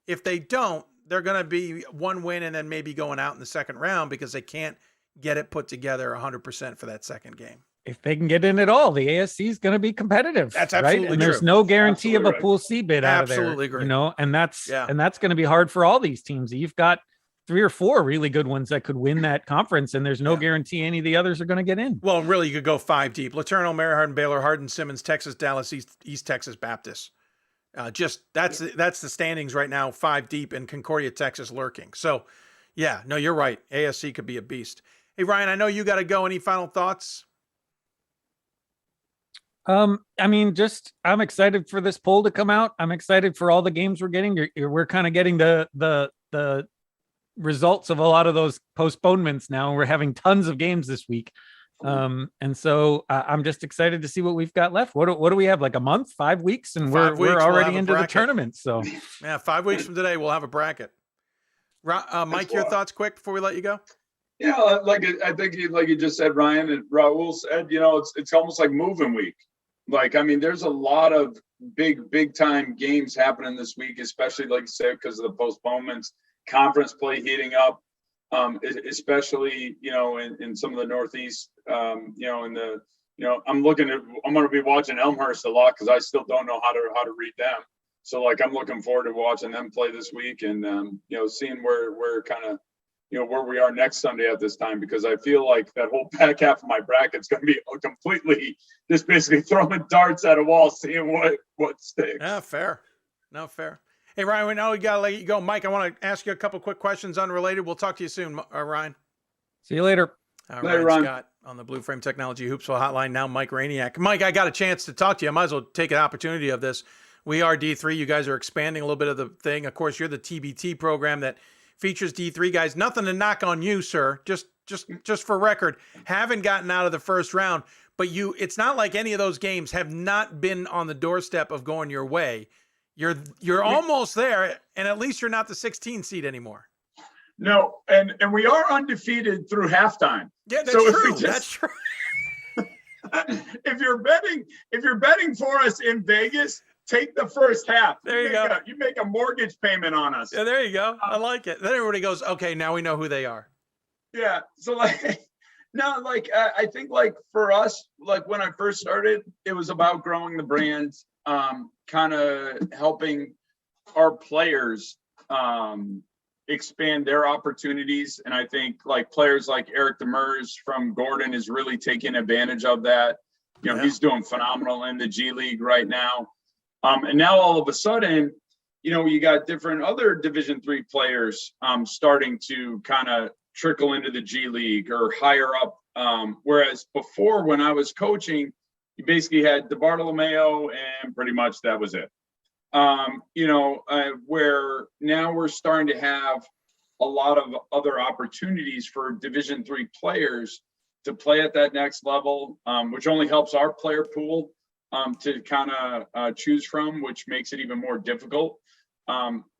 If they don't, they're going to be one win and then maybe going out in the second round because they can't get it put together 100% for that second game. If they can get in at all, the ASC is going to be competitive. That's absolutely right? And true. There's no guarantee of a pool C bid out of there. Absolutely agree. And that's going to be hard for all these teams. You've got 3 or 4 really good ones that could win that conference, and there's no guarantee any of the others are going to get in. Well, really, you could go 5 deep. LeTourneau, Mary Hardin, Baylor, Hardin, Simmons, Texas, Dallas, East Texas Baptist. That's the standings right now, 5 deep, and Concordia, Texas lurking. So, you're right. ASC could be a beast. Hey, Ryan, I know you got to go. Any final thoughts? I'm excited for this poll to come out. I'm excited for all the games we're getting. We're kind of getting the results of a lot of those postponements now. We're having tons of games this week. And so I'm just excited to see what we've got left. What do we have? Like a month, 5 weeks, and we're already into the tournament. So 5 weeks from today, we'll have a bracket. Mike, your thoughts quick before we let you go? I think like you just said, Ryan, and Raul said, it's almost like moving week. There's a lot of big time games happening this week, especially like you said, because of the postponements, conference play heating up, especially, in some of the Northeast, I'm going to be watching Elmhurst a lot because I still don't know how to read them. So I'm looking forward to watching them play this week and, seeing where kind of, where we are next Sunday at this time, because I feel like that whole back half of my bracket's going to be completely just basically throwing darts at a wall, seeing what sticks. Yeah, fair. No, fair. Hey, Ryan, we know we got to let you go. Mike, I want to ask you a couple quick questions unrelated. We'll talk to you soon, Ryan. See you later. Later, Ryan Scott on the Blue Frame Technology Hoopsville hotline. Now, Mike Rejniak. Mike, I got a chance to talk to you. I might as well take an opportunity of this. We are D3. You guys are expanding a little bit of the thing. Of course, you're the TBT program that features D3 guys. Nothing to knock on you, sir. Just for record, haven't gotten out of the first round, but it's not like any of those games have not been on the doorstep of going your way. You're almost there, and at least you're not the 16 seed anymore. No, and we are undefeated through halftime. Yeah, that's true. That's true. If you're betting for us in Vegas, take the first half. There you go. You make a mortgage payment on us. Yeah, there you go. I like it. Then everybody goes, okay, now we know who they are. Yeah. So I think for us, when I first started, it was about growing the brand, kind of helping our players expand their opportunities. And I think players like Eric Demers from Gordon is really taking advantage of that. He's doing phenomenal in the G League right now. And now all of a sudden, you got different other Division III players starting to kind of trickle into the G League or higher up. Whereas before, when I was coaching, you basically had DeBartolomeo and pretty much that was it. Where now we're starting to have a lot of other opportunities for Division III players to play at that next level, which only helps our player pool to kind of choose from, which makes it even more difficult.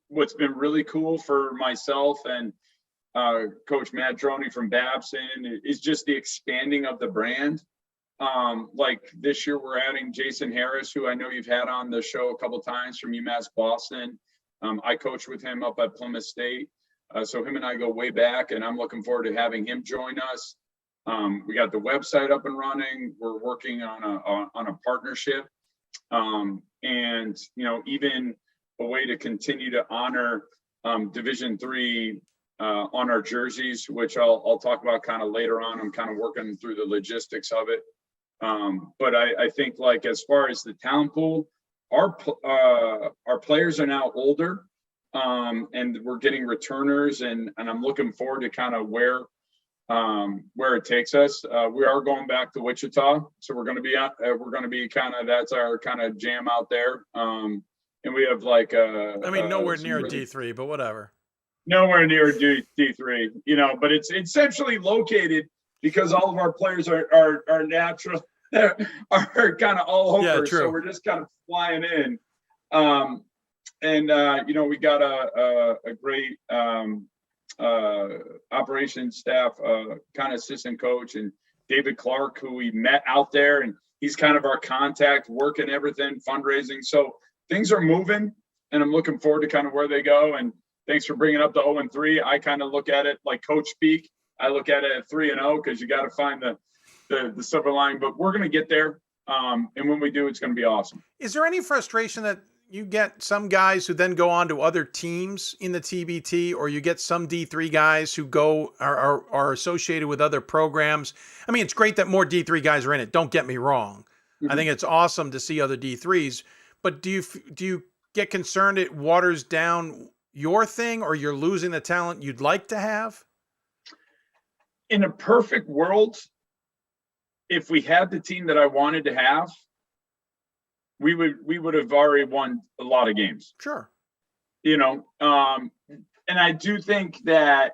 What's been really cool for myself and Coach Matt Droney from Babson, is just the expanding of the brand. Like this year, we're adding Jason Harris, who I know you've had on the show a couple times from UMass Boston. I coached with him up at Plymouth State. So him and I go way back, and I'm looking forward to having him join us. We got the website up and running. We're working on a partnership, and even a way to continue to honor Division III on our jerseys, which I'll talk about kind of later on. I'm kind of working through the logistics of it, but I think like as far as the talent pool, our players are now older. And we're getting returners, and I'm looking forward to kind of where it takes us. We are going back to Wichita, so we're going to be kind of, that's our kind of jam out there. And we have like nowhere near D3, but whatever. Nowhere near D3, but it's essentially located because all of our players are natural, are kind of all over. Yeah, true. So we're just kind of flying in. And we got a great operations staff, kind of assistant coach, and David Clark, who we met out there, and he's kind of our contact, working everything, fundraising. So things are moving, and I'm looking forward to kind of where they go. And thanks for bringing up the 0-3. I kind of look at it like coach speak. I look at it at 3-0 because you got to find the silver lining. But we're going to get there, and when we do, it's going to be awesome. Is there any frustration that you get some guys who then go on to other teams in the TBT, or you get some D3 guys who are associated with other programs? I mean, it's great that more D3 guys are in it. Don't get me wrong. Mm-hmm. I think it's awesome to see other D3s, but do you get concerned it waters down your thing, or you're losing the talent you'd like to have? In a perfect world, if we had the team that I wanted to have, we would have already won a lot of games. Sure. And I do think that,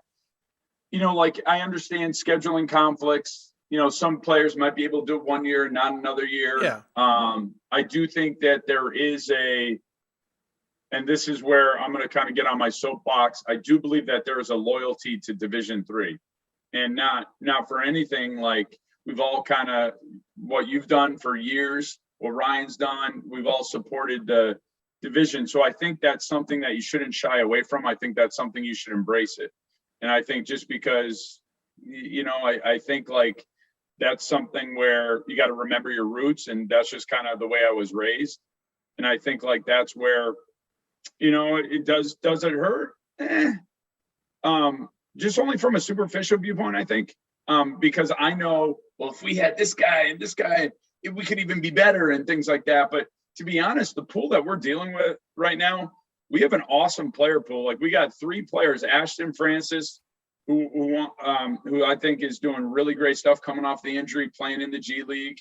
like I understand scheduling conflicts, some players might be able to do it 1 year, not another year. Yeah. I do think that there is and this is where I'm going to kind of get on my soapbox. I do believe that there is a loyalty to Division III, and not for anything, like we've all kind of, what you've done for years, what Ryan's done, we've all supported the division. So I think that's something that you shouldn't shy away from. I think that's something you should embrace it. And I think just because, I think like that's something where you got to remember your roots, and that's just kind of the way I was raised. And I think like that's where, it does it hurt? Just only from a superficial viewpoint, I think, because I know, well, if we had this guy and this guy, we could even be better and things like that. But to be honest, the pool that we're dealing with right now, we have an awesome player pool. Like we got 3 players, Ashton Francis, who I think is doing really great stuff coming off the injury, playing in the G League.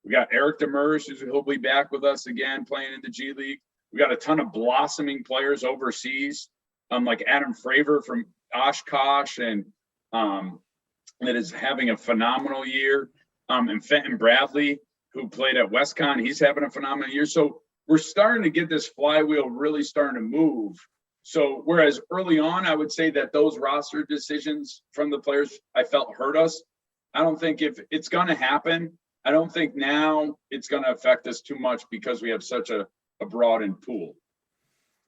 We got Eric Demers, he'll be back with us again, playing in the G League. We got a ton of blossoming players overseas, like Adam Fravor from Oshkosh, and that is having a phenomenal year. And Fenton Bradley, who played at WestCon, he's having a phenomenal year. So we're starting to get this flywheel really starting to move. So whereas early on, I would say that those roster decisions from the players I felt hurt us. I don't think if it's going to happen, I don't think now it's going to affect us too much because we have such a broadened pool.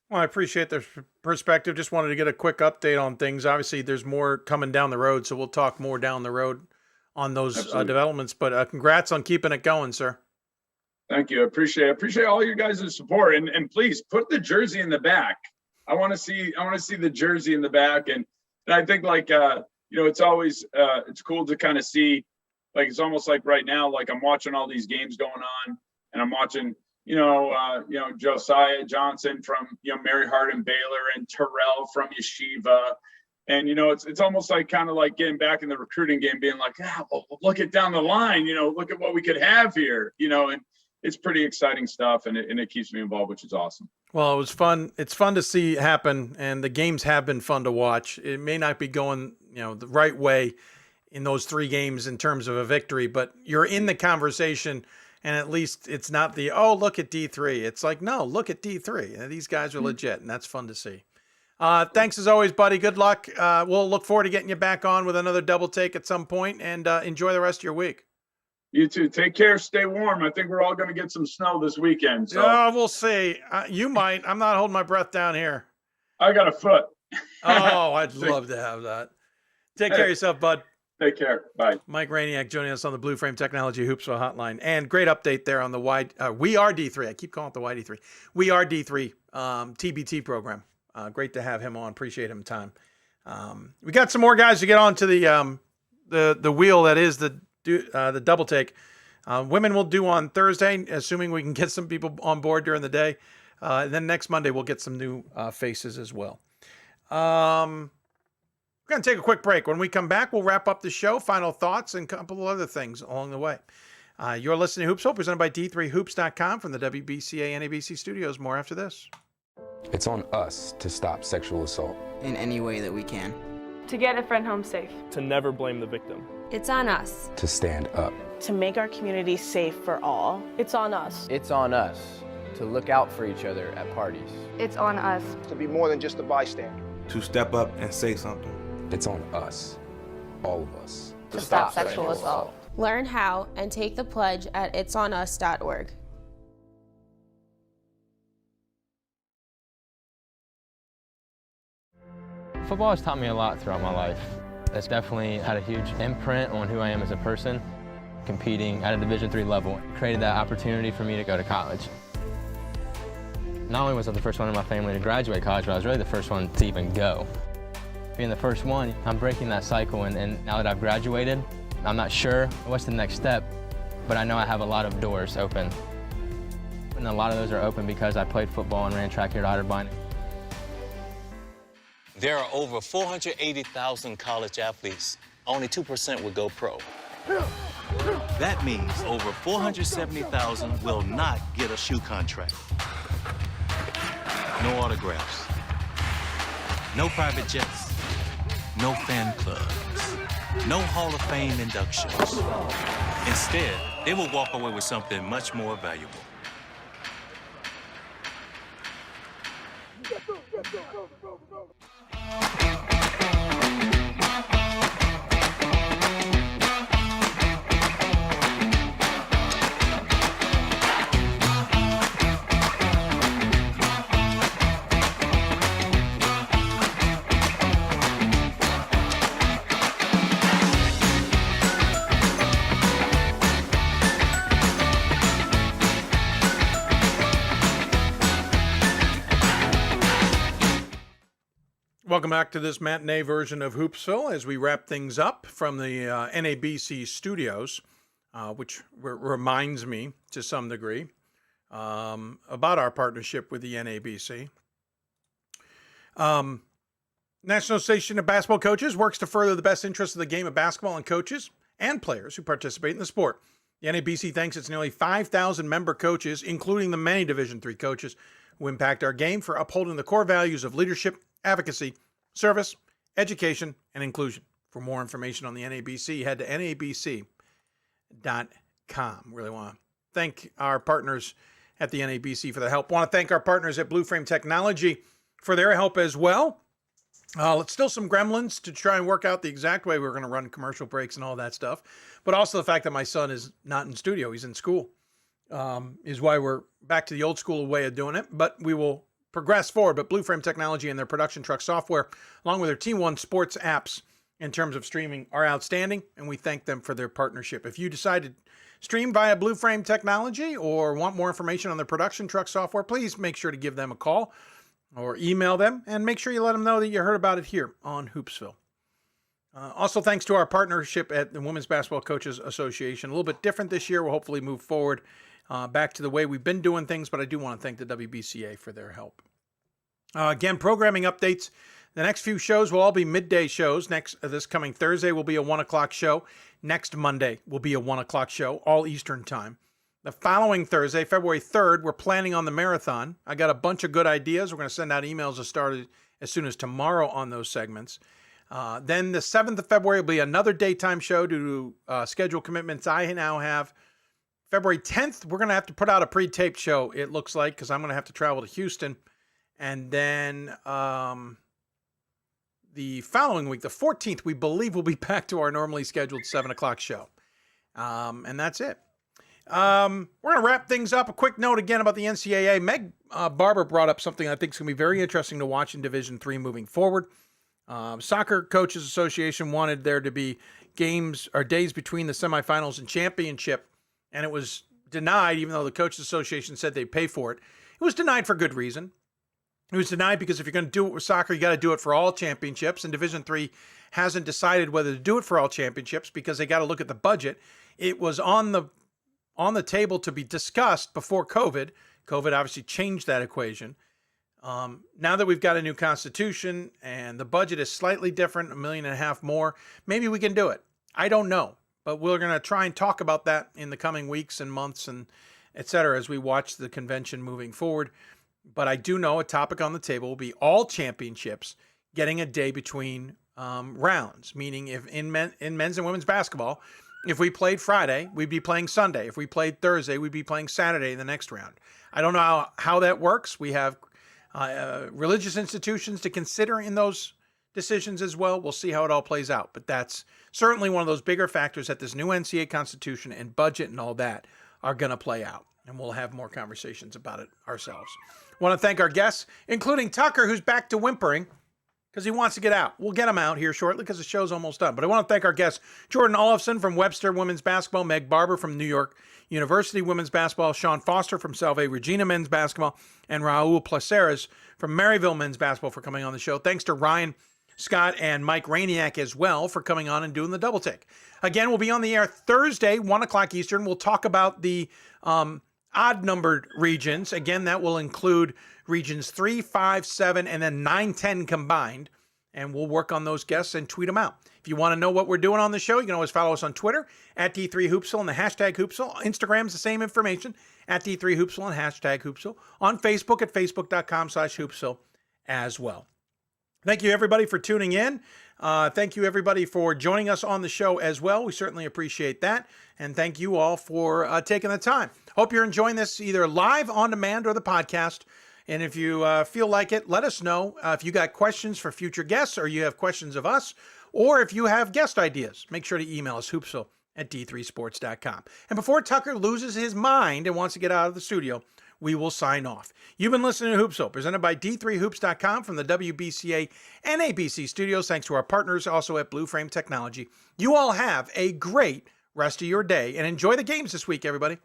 Well, I appreciate the perspective. Just wanted to get a quick update on things. Obviously, there's more coming down the road, so we'll talk more down the road on those developments. But congrats on keeping it going, sir. Thank you. I appreciate all you guys' support, and please put the jersey in the back. I want to see the jersey in the back, and I think like it's always it's cool to kind of see, like it's almost like right now, like I'm watching all these games going on, and I'm watching Josiah Johnson from Mary Hardin Baylor, and Terrell from Yeshiva. And, it's almost like kind of like getting back in the recruiting game, being like, well, look at down the line, look at what we could have here, and it's pretty exciting stuff. And it keeps me involved, which is awesome. Well, it was fun. It's fun to see happen. And the games have been fun to watch. It may not be going, the right way in those 3 games in terms of a victory, but you're in the conversation. And at least it's not look at D3. It's like, no, look at D3. These guys are legit, and that's fun to see. Thanks as always, buddy. Good luck. We'll look forward to getting you back on with another double take at some point, and enjoy the rest of your week. You too. Take care. Stay warm. I think we're all going to get some snow this weekend. So Oh, we'll see. You might. I'm not holding my breath down here. I got a foot. Oh, I'd love to have that. Take care of yourself, bud. Take care. Bye. Mike Rejniak joining us on the Blue Frame Technology Hoopsville hotline. And great update there on the We Are D3. I keep calling it the YD3. We Are D3 TBT program. Great to have him on. Appreciate him time. We got some more guys to get on to the wheel that is the double take. Women will do on Thursday, assuming we can get some people on board during the day. And then next Monday, we'll get some new faces as well. We're going to take a quick break. When we come back, we'll wrap up the show, final thoughts, and a couple of other things along the way. You're listening to Hoopsville, presented by D3Hoops.com from the WBCA NABC Studios. More after this. It's on us to stop sexual assault. In any way that we can. To get a friend home safe. To never blame the victim. It's on us. To stand up. To make our community safe for all. It's on us. It's on us to look out for each other at parties. It's on us. To be more than just a bystander. To step up and say something. It's on us, all of us. To stop sexual assault. Learn how and take the pledge at itsonus.org. Football has taught me a lot throughout my life. It's definitely had a huge imprint on who I am as a person. Competing at a Division III level created that opportunity for me to go to college. Not only was I the first one in my family to graduate college, but I was really the first one to even go. Being the first one, I'm breaking that cycle, and now that I've graduated, I'm not sure what's the next step, but I know I have a lot of doors open. And a lot of those are open because I played football and ran track here at Otterbein. There are over 480,000 college athletes. Only 2% would go pro. That means over 470,000 will not get a shoe contract. No autographs. No private jets. No fan clubs. No Hall of Fame inductions. Instead, they will walk away with something much more valuable. Welcome back to this matinee version of Hoopsville as we wrap things up from the NABC Studios, which reminds me to some degree about our partnership with the NABC. National Association of Basketball Coaches works to further the best interests of the game of basketball and coaches and players who participate in the sport. The NABC thanks its nearly 5,000 member coaches, including the many Division III coaches who impact our game, for upholding the core values of leadership, advocacy, service, education, and inclusion. For more information on the NABC, head to nabc.com. Really want to thank our partners at the NABC for their help. Want to thank our partners at Blue Frame Technology for their help as well. It's still some gremlins to try and work out the exact way we're going to run commercial breaks and all that stuff. But also the fact that my son is not in studio, he's in school, is why we're back to the old school way of doing it. But we will progress forward. But Blue Frame Technology and their production truck software, along with their T1 sports apps in terms of streaming, are outstanding, and we thank them for their partnership. If you decide to stream via Blue Frame Technology or want more information on their production truck software, please make sure to give them a call or email them, and make sure you let them know that you heard about it here on Hoopsville. Also, thanks to our partnership at the Women's Basketball Coaches Association. A little bit different this year. We'll hopefully move forward back to the way we've been doing things, but I do want to thank the WBCA for their help. Again, programming updates. The next few shows will all be midday shows. This coming Thursday will be a 1 o'clock show. Next Monday will be a 1 o'clock show, all Eastern time. The following Thursday, February 3rd, we're planning on the marathon. I got a bunch of good ideas. We're going to send out emails to start as soon as tomorrow on those segments. Then the 7th of February will be another daytime show due to schedule commitments I now have. February 10th, we're going to have to put out a pre-taped show, it looks like, because I'm going to have to travel to Houston. And then the following week, the 14th, we believe we'll be back to our normally scheduled 7 o'clock show. And that's it. We're going to wrap things up. A quick note again about the NCAA. Meg Barber brought up something I think is going to be very interesting to watch in Division III moving forward. Soccer Coaches Association wanted there to be games or days between the semifinals and championship, and it was denied, even though the Coaches Association said they'd pay for it. It was denied for good reason. It was denied because if you're going to do it with soccer, you got to do it for all championships, and Division III hasn't decided whether to do it for all championships because they got to look at the budget. It was on the table to be discussed before COVID. COVID obviously changed that equation. Now that we've got a new constitution and the budget is slightly different, $1.5 million more, maybe we can do it. I don't know, but we're going to try and talk about that in the coming weeks and months and et cetera as we watch the convention moving forward. But I do know a topic on the table will be all championships getting a day between rounds, meaning if in men's and women's basketball, if we played Friday, we'd be playing Sunday. If we played Thursday, we'd be playing Saturday in the next round. I don't know how that works. We have religious institutions to consider in those decisions as well. We'll see how it all plays out. But that's certainly one of those bigger factors that this new NCAA constitution and budget and all that are going to play out. And we'll have more conversations about it ourselves. I want to thank our guests, including Tucker, who's back to whimpering because he wants to get out. We'll get him out here shortly because the show's almost done. But I want to thank our guests, Jordan Olufson from Webster Women's Basketball, Meg Barber from New York University Women's Basketball, Sean Foster from Salve Regina Men's Basketball, and Raul Placares from Maryville Men's Basketball for coming on the show. Thanks to Ryan Scott and Mike Rejniak as well for coming on and doing the double take. Again, we'll be on the air Thursday, 1 o'clock Eastern. We'll talk about the odd-numbered regions. Again, that will include regions 3, 5, 7, and then 9, 10 combined. And we'll work on those guests and tweet them out. If you want to know what we're doing on the show, you can always follow us on Twitter at D3Hoopsville and the hashtag Hoopsville. Instagram's the same information at D3Hoopsville and hashtag Hoopsville. On Facebook at facebook.com/Hoopsville as well. Thank you, everybody, for tuning in. Thank you, everybody, for joining us on the show as well. We certainly appreciate that. And thank you all for taking the time. Hope you're enjoying this either live, on demand, or the podcast. And if you feel like it, let us know if you got questions for future guests or you have questions of us, or if you have guest ideas. Make sure to email us, Hoopsville at d3sports.com. And before Tucker loses his mind and wants to get out of the studio, we will sign off. You've been listening to Hoopsville, presented by d3hoops.com from the WBCA NABC Studios. Thanks to our partners also at Blue Frame Technology. You all have a great rest of your day and enjoy the games this week, everybody.